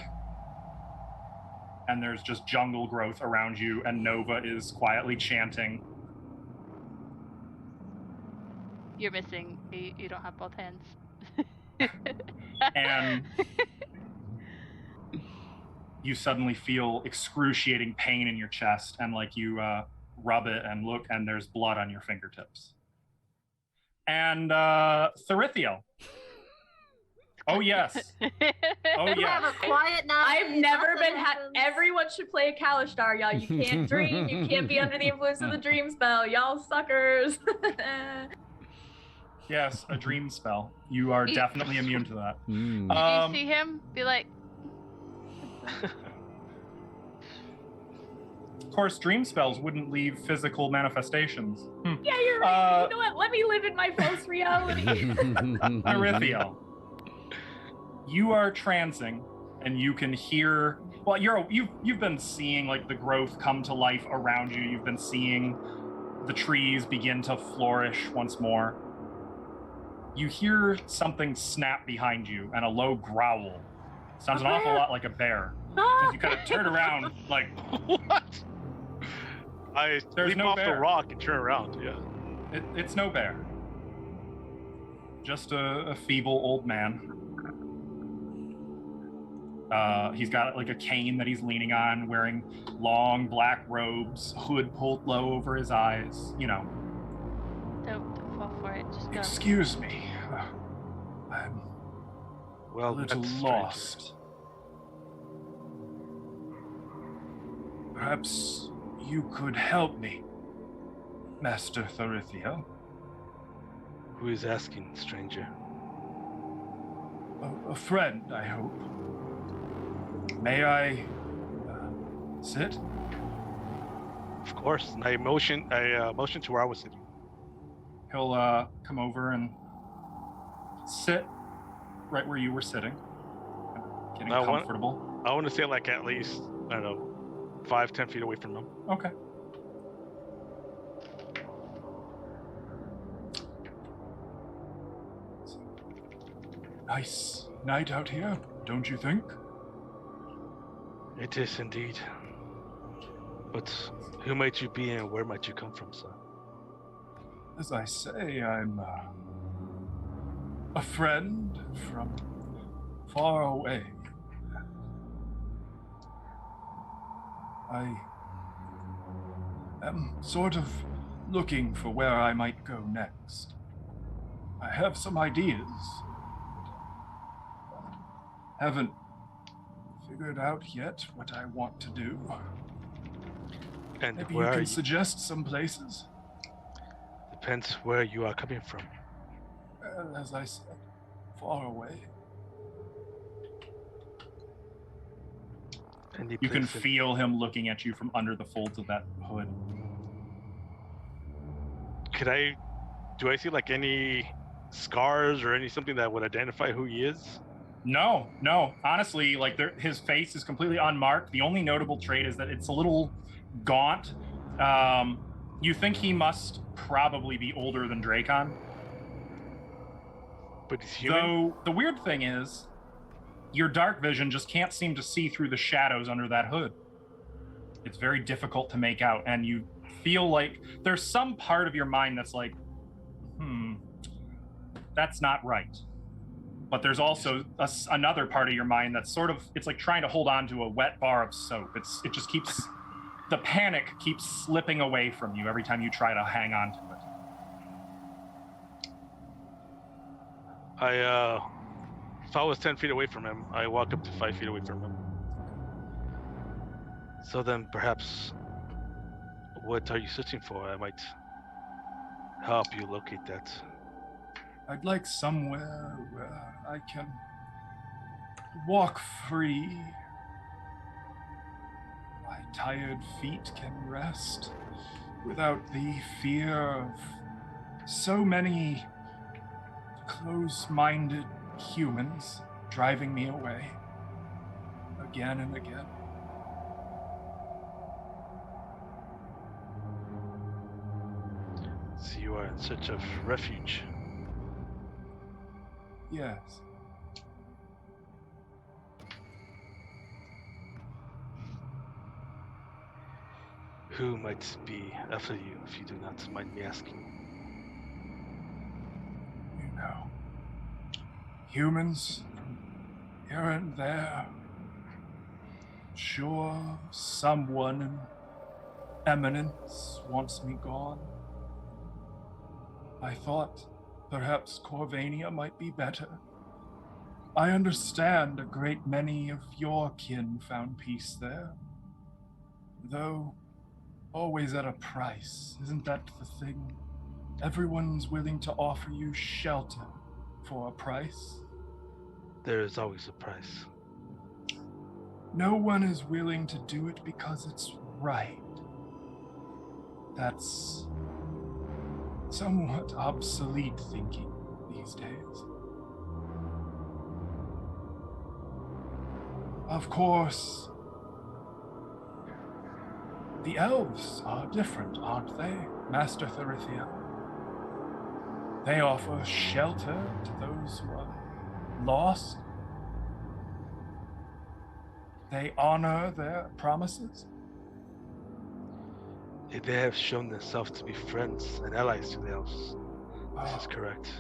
and there's just jungle growth around you, and Nova is quietly chanting. You're missing. You don't have both hands. And you suddenly feel excruciating pain in your chest, and like you rub it and look, and there's blood on your fingertips. And Therithiel. Oh yes. Oh You yeah. have a quiet night. I've never nothing been. happens. Everyone should play a Kalishtar, y'all. You can't dream. You can't be under the influence of the dream spell. Y'all suckers. Yes, a dream spell. You are definitely immune to that. Did you see him? Be like. Of course, dream spells wouldn't leave physical manifestations. Yeah, you're right. You know what? Let me live in my false reality. Therithiel, you are trancing, and you can hear. Well, you've been seeing like the growth come to life around you. You've been seeing the trees begin to flourish once more. You hear something snap behind you, and a low growl. Sounds an awful lot like a bear. As you kind of turn around, like What? I There's leap no off bear. the rock and turn around. Yeah. it's no bear. Just a feeble old man. He's got like a cane that he's leaning on, wearing long black robes, hood pulled low over his eyes. You know. Don't fall for it. Just go. Excuse me. I'm Well, a little that's strange. lost. Perhaps you could help me, Master Therithiel. Who is asking, stranger? A friend, I hope. May I sit? Of course. And I motion to where I was sitting. He'll come over and sit right where you were sitting, getting comfortable. I want to sit like at least, I don't know, 5-10 feet away from him. Okay. Nice night out here, don't you think? It is indeed. But who might you be and where might you come from, sir? As I say, I'm a friend from far away. I am sort of looking for where I might go next. I have some ideas. Haven't figured out yet what I want to do. And Maybe you where can suggest some places. Depends where you are coming from. As I said, far away. You can feel him looking at you from under the folds of that hood. Do I see like any scars or something that would identify who he is? No. Honestly, like his face is completely unmarked. The only notable trait is that it's a little gaunt. You think he must probably be older than Dracon. But he's human? Though the weird thing is, your dark vision just can't seem to see through the shadows under that hood. It's very difficult to make out, and you feel like there's some part of your mind that's like, that's not right. But there's also another part of your mind that's sort of, it's like trying to hold on to a wet bar of soap. It just keeps, the panic keeps slipping away from you every time you try to hang on to it. If I was 10 feet away from him, I walk up to 5 feet away from him. So then perhaps, what are you searching for? I might help you locate that. I'd like somewhere where I can walk free. My tired feet can rest without the fear of so many close-minded humans driving me away again and again. So you are in search of refuge. Yes. Who might be after you, if you do not mind me asking? You know, humans from here and there. Sure, someone in eminence wants me gone. I thought perhaps Corvania might be better. I understand a great many of your kin found peace there. Though, always at a price. Isn't that the thing? Everyone's willing to offer you shelter for a price. There is always a price. No one is willing to do it because it's right. That's somewhat obsolete thinking these days. Of course, the elves are different, aren't they, Master Thorithia? They offer shelter to those who are lost. They honor their promises. They have shown themselves to be friends and allies to the elves. This is correct.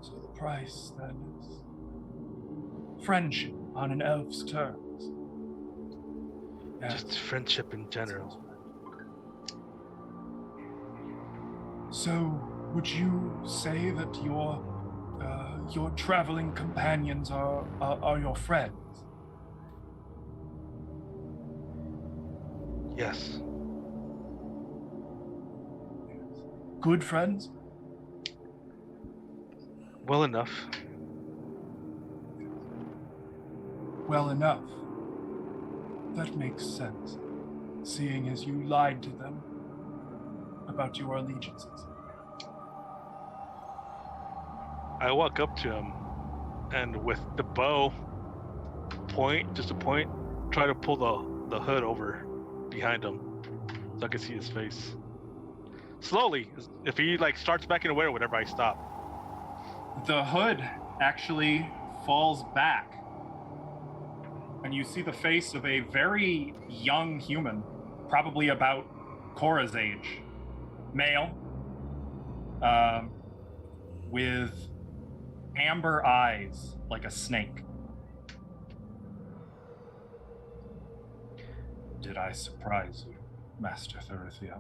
So the price, then, is friendship on an elf's terms. Just friendship in general. So, would you say that your traveling companions are your friends? Yes. Good friends? Well enough. Well enough. That makes sense, seeing as you lied to them about your allegiances. I walk up to him, and with the bow, just a point, try to pull the hood over behind him so I can see his face. Slowly. If he starts backing away or whatever, I stop. The hood actually falls back, and you see the face of a very young human, probably about Cora's age, male, with amber eyes like a snake. Did I surprise you, Master Thurithia?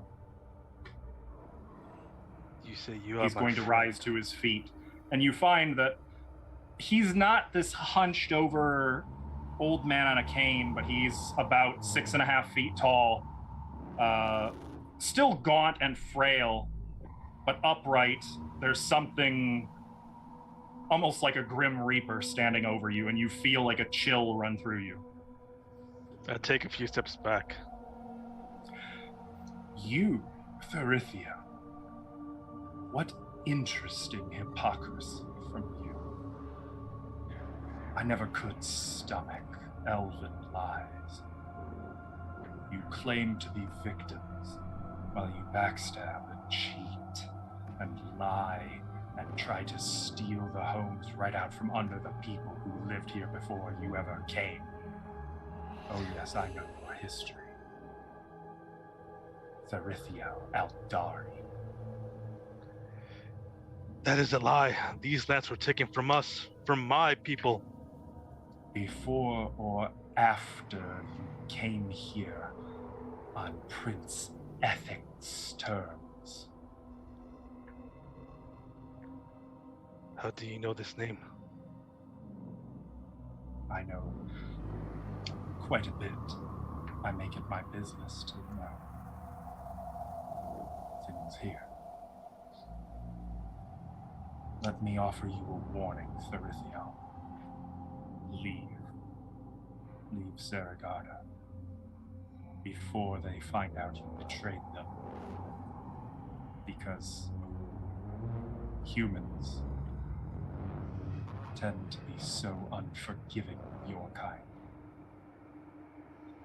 You say you are He's my going to friend. rise to his feet, and you find that he's not this hunched over old man on a cane, but he's about 6.5 feet tall, still gaunt and frail, but upright. There's something almost like a grim reaper standing over you, and you feel like a chill run through you. I take a few steps back. You, Thurithia, what interesting hypocrisy from you. I never could stomach elven lies. You claim to be victims while you backstab and cheat and lie and try to steal the homes right out from under the people who lived here before you ever came. Oh yes, I know your history. Thurithia Aldari. That is a lie. These lands were taken from us, from my people. Before or after you came here on Prince Ethic's terms? How do you know this name? I know quite a bit. I make it my business to know things here. Let me offer you a warning, Thurithia. Leave Saragarda before they find out you betrayed them. Because humans tend to be so unforgiving of your kind.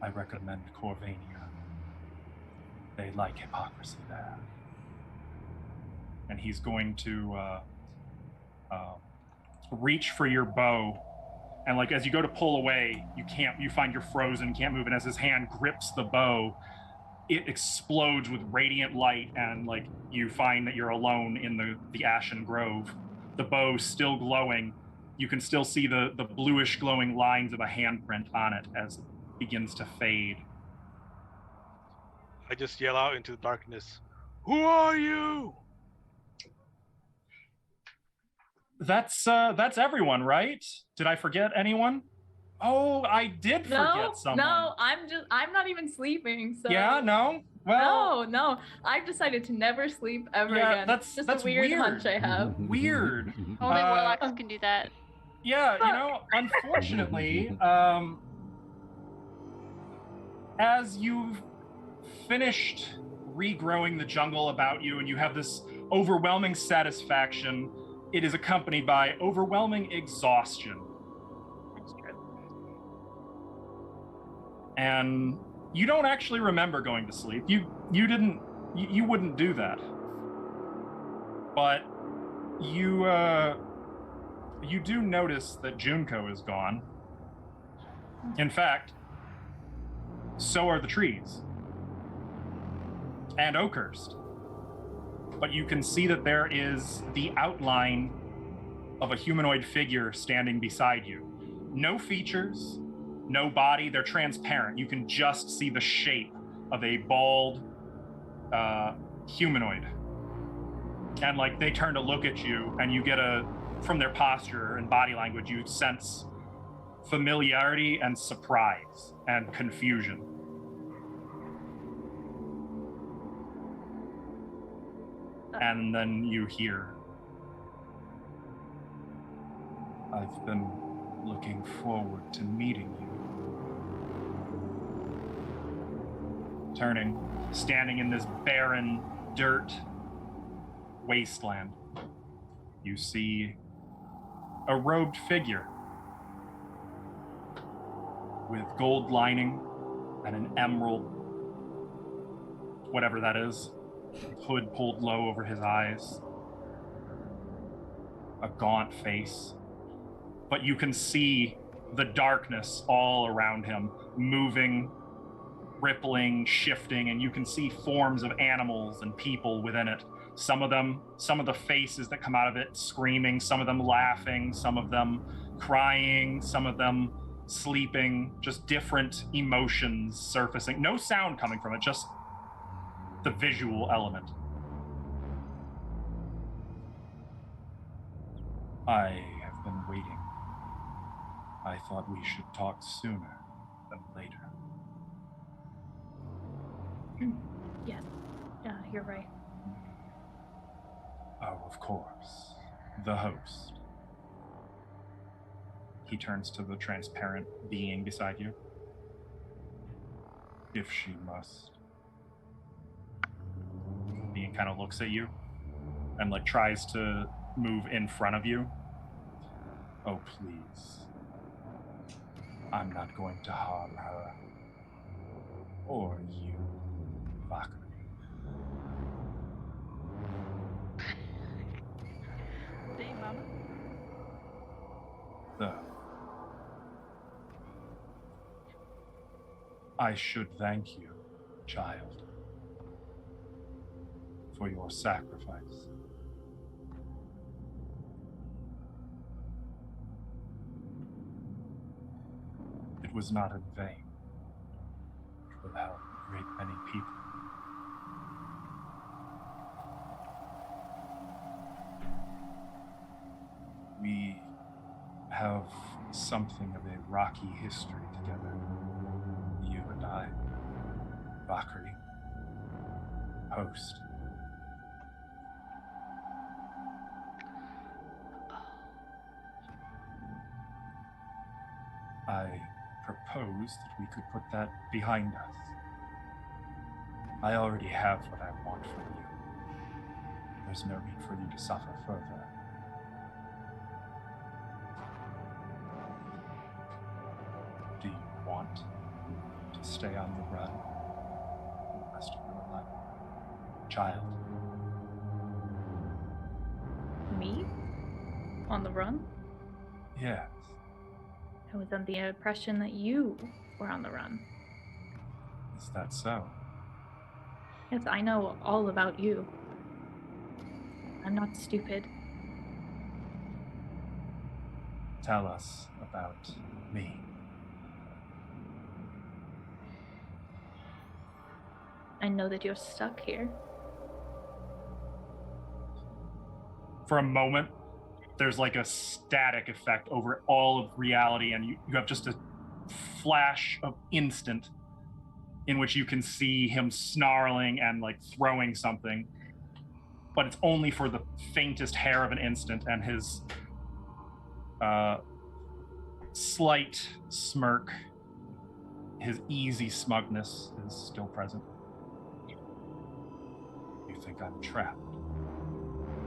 I recommend Corvania. They like hypocrisy there. And he's going to reach for your bow, and as you go to pull away, you find you're frozen, can't move, and as his hand grips the bow, it explodes with radiant light, and you find that you're alone in the Ashen Grove. The bow's still glowing. You can still see the bluish glowing lines of a handprint on it as it begins to fade. I just yell out into the darkness, "Who are you?" That's everyone, right? Did I forget anyone? Oh, I did forget someone. No, I'm not even sleeping. So Yeah, no? Well, no. I've decided to never sleep ever yeah, again. that's just that's a weird hunch I have. Weird. Only warlocks can do that. Yeah, unfortunately, as you've finished regrowing the jungle about you and you have this overwhelming satisfaction, it is accompanied by overwhelming exhaustion. That's true. And you don't actually remember going to sleep. You wouldn't do that. But you do notice that Junko is gone. In fact, so are the trees. And Oakhurst. But you can see that there is the outline of a humanoid figure standing beside you. No features, no body, they're transparent. You can just see the shape of a bald humanoid. And they turn to look at you, and you get from their posture and body language, you sense familiarity and surprise and confusion. And then you hear, "I've been looking forward to meeting you. Turning, standing in this barren dirt wasteland, you see a robed figure with gold lining and an emerald, whatever that is, hood pulled low over his eyes, a gaunt face. But you can see the darkness all around him, moving, rippling, shifting, and you can see forms of animals and people within it. Some of the faces that come out of it screaming, some of them laughing, some of them crying, some of them sleeping, just different emotions surfacing. No sound coming from it, just the visual element. I have been waiting. I thought we should talk sooner than later. Yes. Yeah, you're right. Oh, of course. The host. He turns to the transparent being beside you. If she must. The being kind of looks at you and like tries to move in front of you. Oh, please. I'm not going to harm her. Or you, Valkyrie. Hey, Mama. Though, I should thank you, child, for your sacrifice. It was not in vain. It will help a great many people. We have something of a rocky history together. You and I, Valkyrie, host. I propose that we could put that behind us. I already have what I want from you. There's no need for you to suffer further. Do you want to stay on the run for the rest of your life? Child. Me? On the run? Yes. I was under the impression that you were on the run. Is that so? Yes, I know all about you. I'm not stupid. Tell us about me. I know that you're stuck here. For a moment, there's like a static effect over all of reality, and you have just a flash of instant in which you can see him snarling and like throwing something, but it's only for the faintest hair of an instant, and his slight smirk, his easy smugness is still present. You think I'm trapped?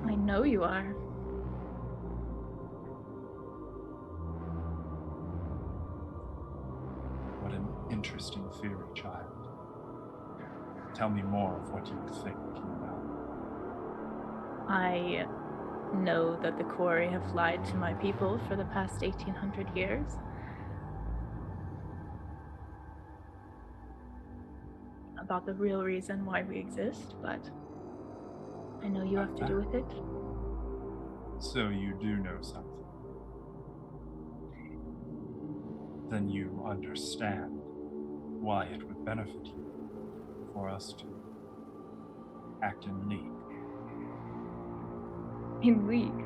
I know you are. What an interesting theory, child. Tell me more of what you think you know. I know that the Quarry have lied to my people for the past 1800 years. About the real reason why we exist, but I know you have to do with it. So you do know something. Then you understand why it would benefit you for us to act in league. In league.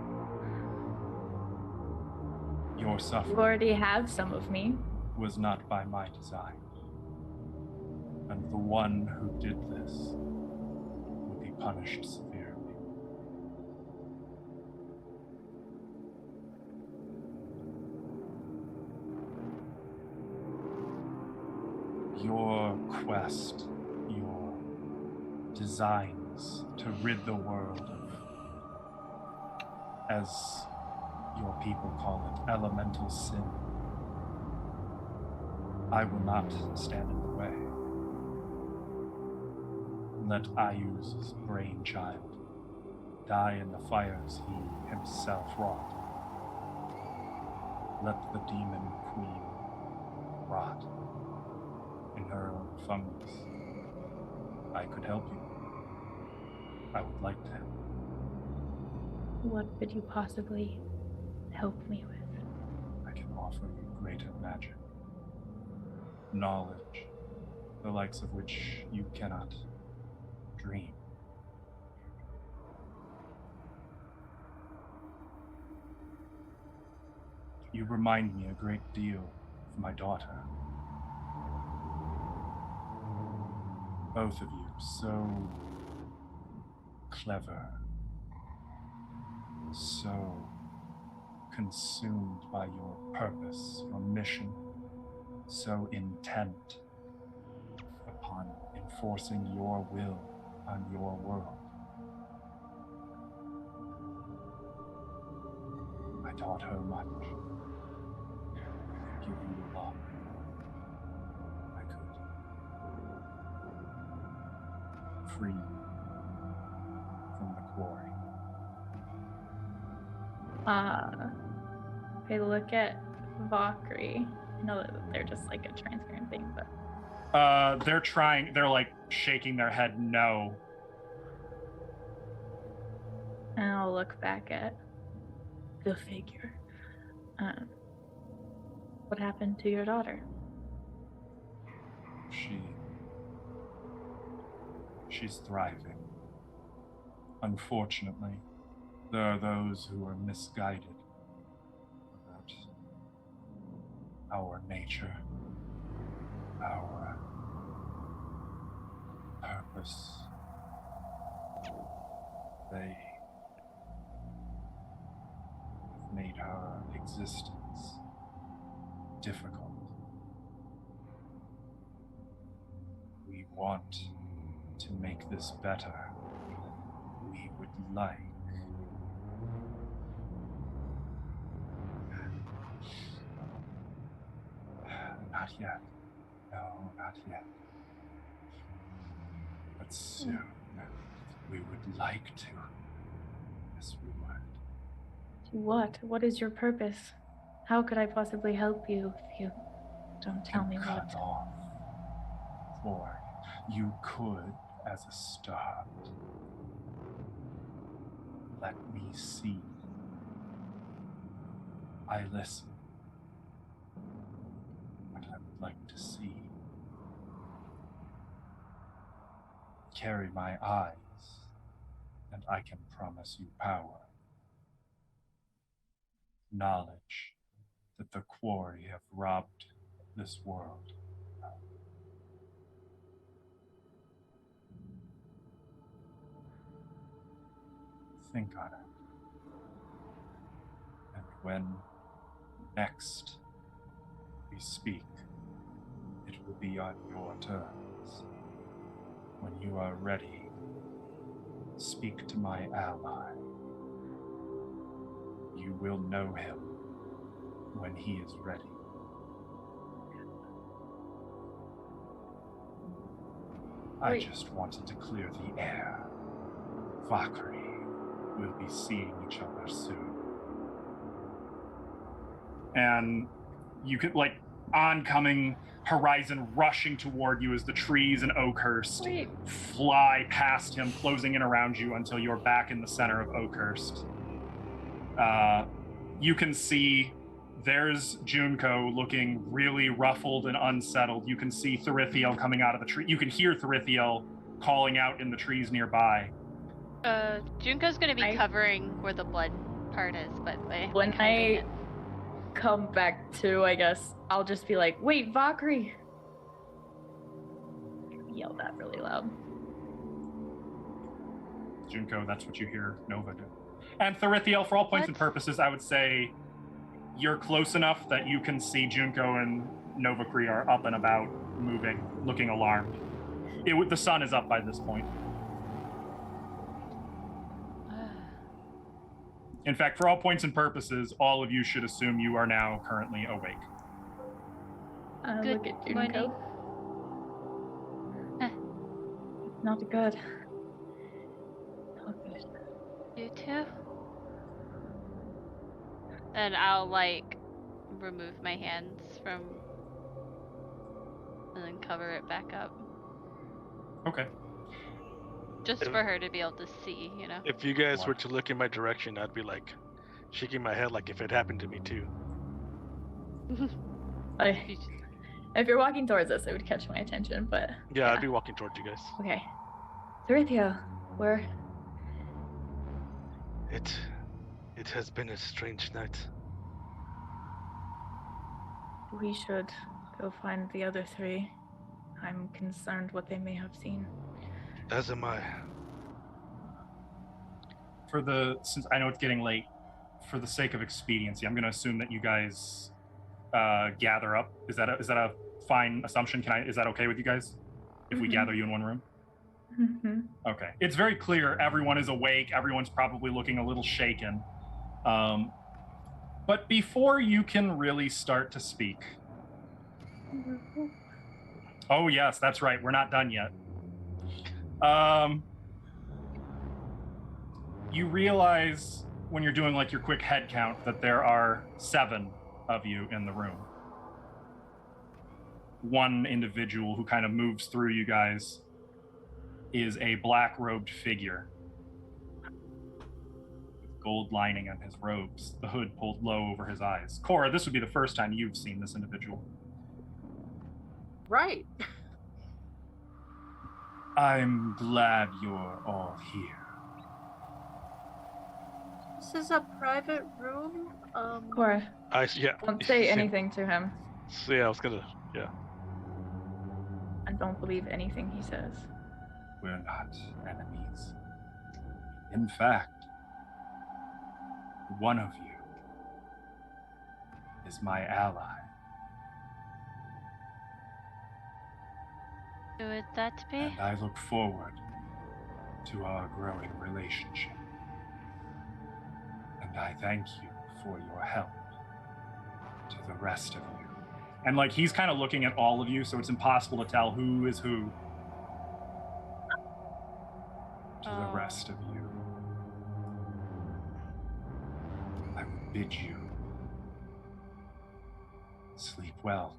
Your You suffering already have some of me. was not by my design. And the one who did this will be punished severely. Your quest, your designs to rid the world of, as your people call it, elemental sin. I will not stand in the way. Let Ayu's brainchild die in the fires he himself wrought. Let the demon queen rot in her own fungus. I could help you. I would like to help. What could you possibly help me with? I can offer you greater magic. Knowledge, the likes of which you cannot dream. You remind me a great deal of my daughter. Both of you, so clever, so consumed by your purpose, your mission, so intent upon enforcing your will on your world. I taught her much. I give you a lot. I could free you from the quarry. I look at Valkyrie. I know that they're just like a transparent thing, but they're like shaking their head no. and I'll look back at the figure. What happened to your daughter? She's thriving. Unfortunately, there are those who are misguided about our nature, our purpose. They have made her existence difficult. We want to make this better. We would like not yet. No, not yet. But soon we would like to. Yes, we would. To what? What is your purpose? How could I possibly help you if you don't tell me what? Cut off. For you could, as a start, let me see. I listen. What I would like to see. Carry my eyes, and I can promise you power. Knowledge that the quarry have robbed this world. Think on it. And when next we speak, it will be on your terms. When you are ready, speak to my ally. You will know him when he is ready. I just wanted to clear the air. Valkyrie will be seeing each other soon. And you could, like, oncoming horizon rushing toward you as the trees in Oakhurst fly past him, closing in around you until you're back in the center of Oakhurst. You can see there's Junko looking really ruffled and unsettled. You can see Therithiel coming out of the tree. You can hear Therithiel calling out in the trees nearby. Junko's gonna be covering where the blood part is, but when I come back to, I guess I'll just be like, "Wait, Valkyrie!" Yell that really loud. Junko, that's what you hear Nova do. And Therithiel, for all points and purposes, I would say you're close enough that you can see Junko and Novakri are up and about, moving, looking alarmed. The sun is up by this point. In fact, for all points and purposes, all of you should assume you are now currently awake. Good Look at Junko. morning. Not good. Not good. You too? And I'll remove my hands from and then cover it back up. Okay. Just for her to be able to see, you know. If you guys were to look in my direction, I'd be like shaking my head like if it happened to me too. If you're walking towards us, it would catch my attention, but... Yeah, I'd be walking towards you guys. Okay. Thorithia, where... It has been a strange night. We should go find the other three. I'm concerned what they may have seen. As am I. Since I know it's getting late, for the sake of expediency, I'm going to assume that you guys gather up. Is that a fine assumption? Is that okay with you guys? If we gather you in one room? Mm-hmm. Okay. It's very clear everyone is awake. Everyone's probably looking a little shaken. But before you can really start to speak... Oh, yes, that's right. We're not done yet. You realize when you're doing your quick head count that there are 7 of you in the room. One individual who kind of moves through you guys is a black-robed figure with gold lining on his robes, the hood pulled low over his eyes. Cora, this would be the first time you've seen this individual. Right. I'm glad you're all here. This is a private room. Cora, Yeah. don't say anything to him. So, yeah, I was gonna. Yeah. And don't believe anything he says. We're not enemies. In fact, one of you is my ally. Who would that be? And I look forward to our growing relationship. And I thank you for your help to the rest of you. And he's kind of looking at all of you, so it's impossible to tell who is who. To the rest of you, I would bid you sleep well.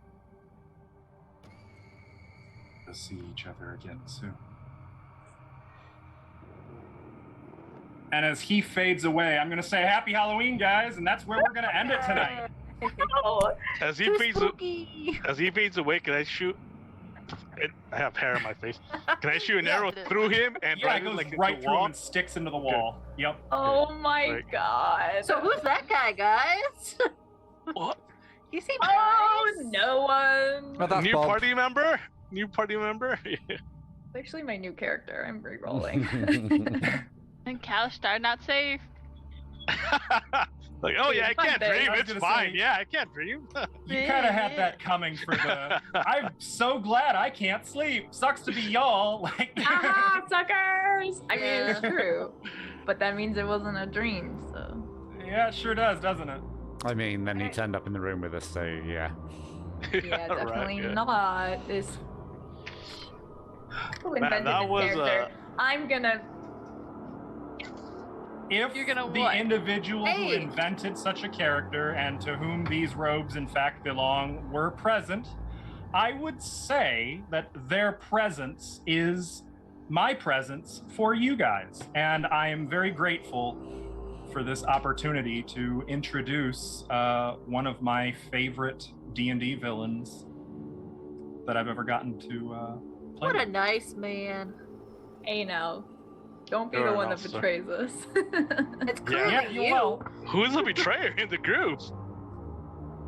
We'll see each other again soon. And as he fades away, I'm going to say Happy Halloween, guys, and that's where we're going to end it tonight. As he fades away, can I shoot? I have hair on my face. Can I shoot an arrow through him and Yeah, it goes right through him and sticks into the wall. Good. Yep. Oh my god. So who's that guy, guys? What? You seem Oh, nice. no one. Oh, that's New Bob. party member? New party member? It's actually my new character. I'm re-rolling. And Couch are not safe. Oh yeah, I can't Monday. dream. I was It's gonna fine. say- Yeah, I can't dream. You kind of had that coming for the. I'm so glad I can't sleep. Sucks to be y'all. Aha, suckers! I mean, it's Yeah. true. But that means it wasn't a dream, so. Yeah, it sure does, doesn't it? I mean, then he turned up in the room with us, so yeah. Yeah, definitely yeah. not. This. Who Man, invented that this was, character? I'm gonna. If You're gonna the what? individual who Hey. invented such a character and to whom these robes in fact belong were present, I would say that their presence is my presence for you guys. And I am very grateful for this opportunity to introduce one of my favorite D&D villains that I've ever gotten to play. What a nice man. Hey, now. Don't be You're the an one that officer. betrays us. It's clearly Yeah, you will. Who's the betrayer in the group?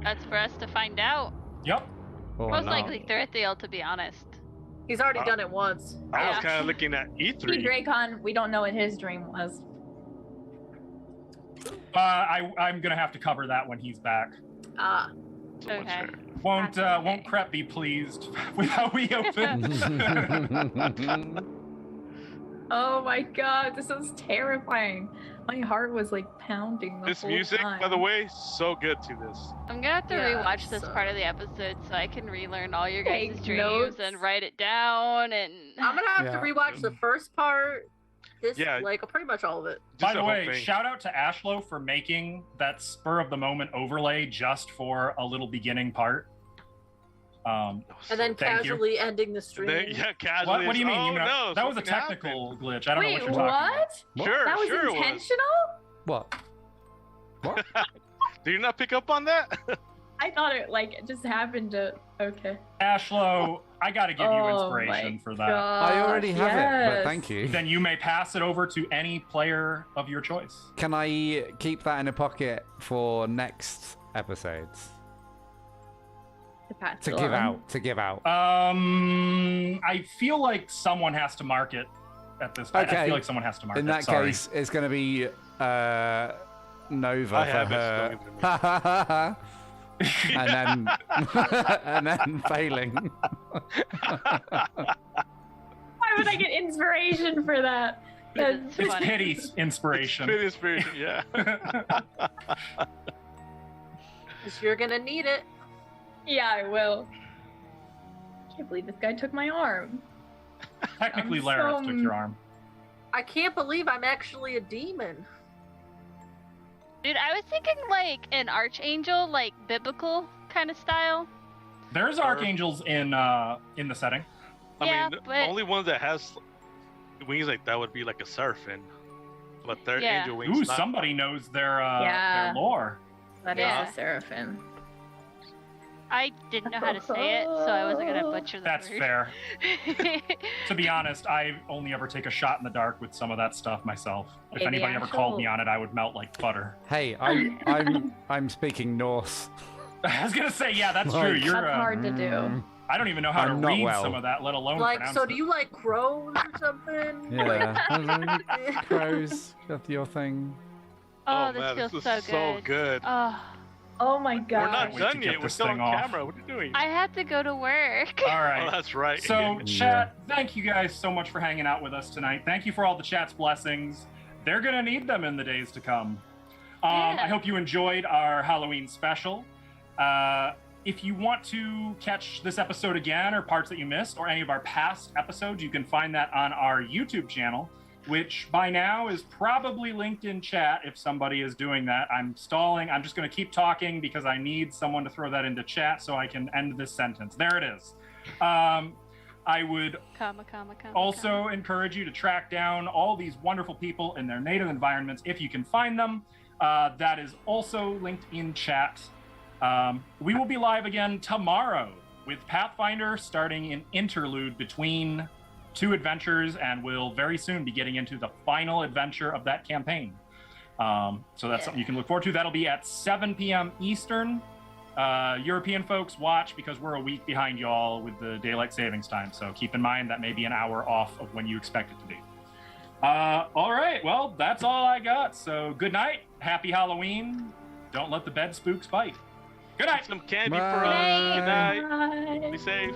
That's for us to find out. Yep. Or Most not. likely Thurthiel, to be honest. He's already done it once. I was Yeah. kind of looking at He E3. Dracon, we don't know what his dream was. I'm gonna have to cover that when he's back. Ah. So much Okay. hair. Won't That's okay. won't Crep be pleased with how we open? Oh my god, this is terrifying. My heart was like pounding the This whole music, time. by the way, so good to this. I'm gonna have to Yeah, rewatch this so- part of the episode so I can relearn all your guys' Take dreams notes. and write it down and I'm gonna have to Yeah. rewatch the first part. This, Yeah. like, pretty much all of it. Just By the whole way, thing. shout out to Ashlo for making that spur of the moment overlay just for a little beginning part. And then Thank you. casually ending the stream. Yeah, casually. What do you mean? Oh, You know, no, that was a something happened. technical glitch. I don't know Wait, what you're talking about. what? Sure, That was sure it intentional? What? What? Did you not pick up on that? I thought it like just happened to. Okay. Ashlo, I got to give you Oh inspiration my for that. I already have it, but thank you. Then you may pass it over to any player of your choice. Can I keep that in a pocket for next episodes? To give out. To give out. I feel like someone has to mark it at this point. I Okay. feel like someone has to mark it. In that Sorry. case, it's going to be Nova I for have it, her. don't give it and then and then failing. Why would I get inspiration for that? It's It's funny. pity inspiration. Good inspiration, yeah. Because you're gonna need it. Yeah, I will. I can't believe this guy took my arm. Technically, I'm Lareth so- took your arm. I can't believe I'm actually a demon. Dude, I was thinking like an archangel, like biblical kind of style. There's archangels in the setting. I Yeah, mean, the but- only one that has wings like that would be like a seraphim. But their Yeah. angel wings. Ooh, not- somebody knows their Yeah. lore. That Yeah. is a seraphim. I didn't know how to say it, so I wasn't gonna butcher the That's word. fair. To be honest, I only ever take a shot in the dark with some of that stuff myself. If Hey, the anybody ever actual- called me on it, I would melt like butter. Hey, I'm speaking Norse. I was gonna say, yeah, that's true. Like- You're. That's hard to do. Mm, I don't even know how to I'm not read well. some of that, let alone Like, pronounce so it. do you like crows or something? Yeah. Crows, that's your thing. Oh, man, this feels is so so good. good. Oh, Oh my We're god. not wait to done get yet. We're this still on thing off. camera. What are you doing? I had to go to work. All Oh, right. that's right. So, chat, thank you guys so much for hanging out with us tonight. Thank you for all the chat's blessings. They're going to need them in the days to come. Yeah. I hope you enjoyed our Halloween special. If you want to catch this episode again or parts that you missed or any of our past episodes, you can find that on our YouTube channel, which by now is probably linked in chat if somebody is doing that. I'm stalling. I'm just going to keep talking because I need someone to throw that into chat so I can end this sentence. There it is. I would Comma. also encourage you to track down all these wonderful people in their native environments if you can find them. That is also linked in chat. We will be live again tomorrow with Pathfinder starting an interlude between two adventures, and we'll very soon be getting into the final adventure of that campaign. So that's something you can look forward to. That'll be at 7 p.m. Eastern. European folks, watch because we're a week behind y'all with the daylight savings time. So keep in mind that may be an hour off of when you expect it to be. All right, well, that's all I got. So good night, happy Halloween. Don't let the bed spooks bite. Good night. Some candy for Bye. us. Good night. Bye. Be safe.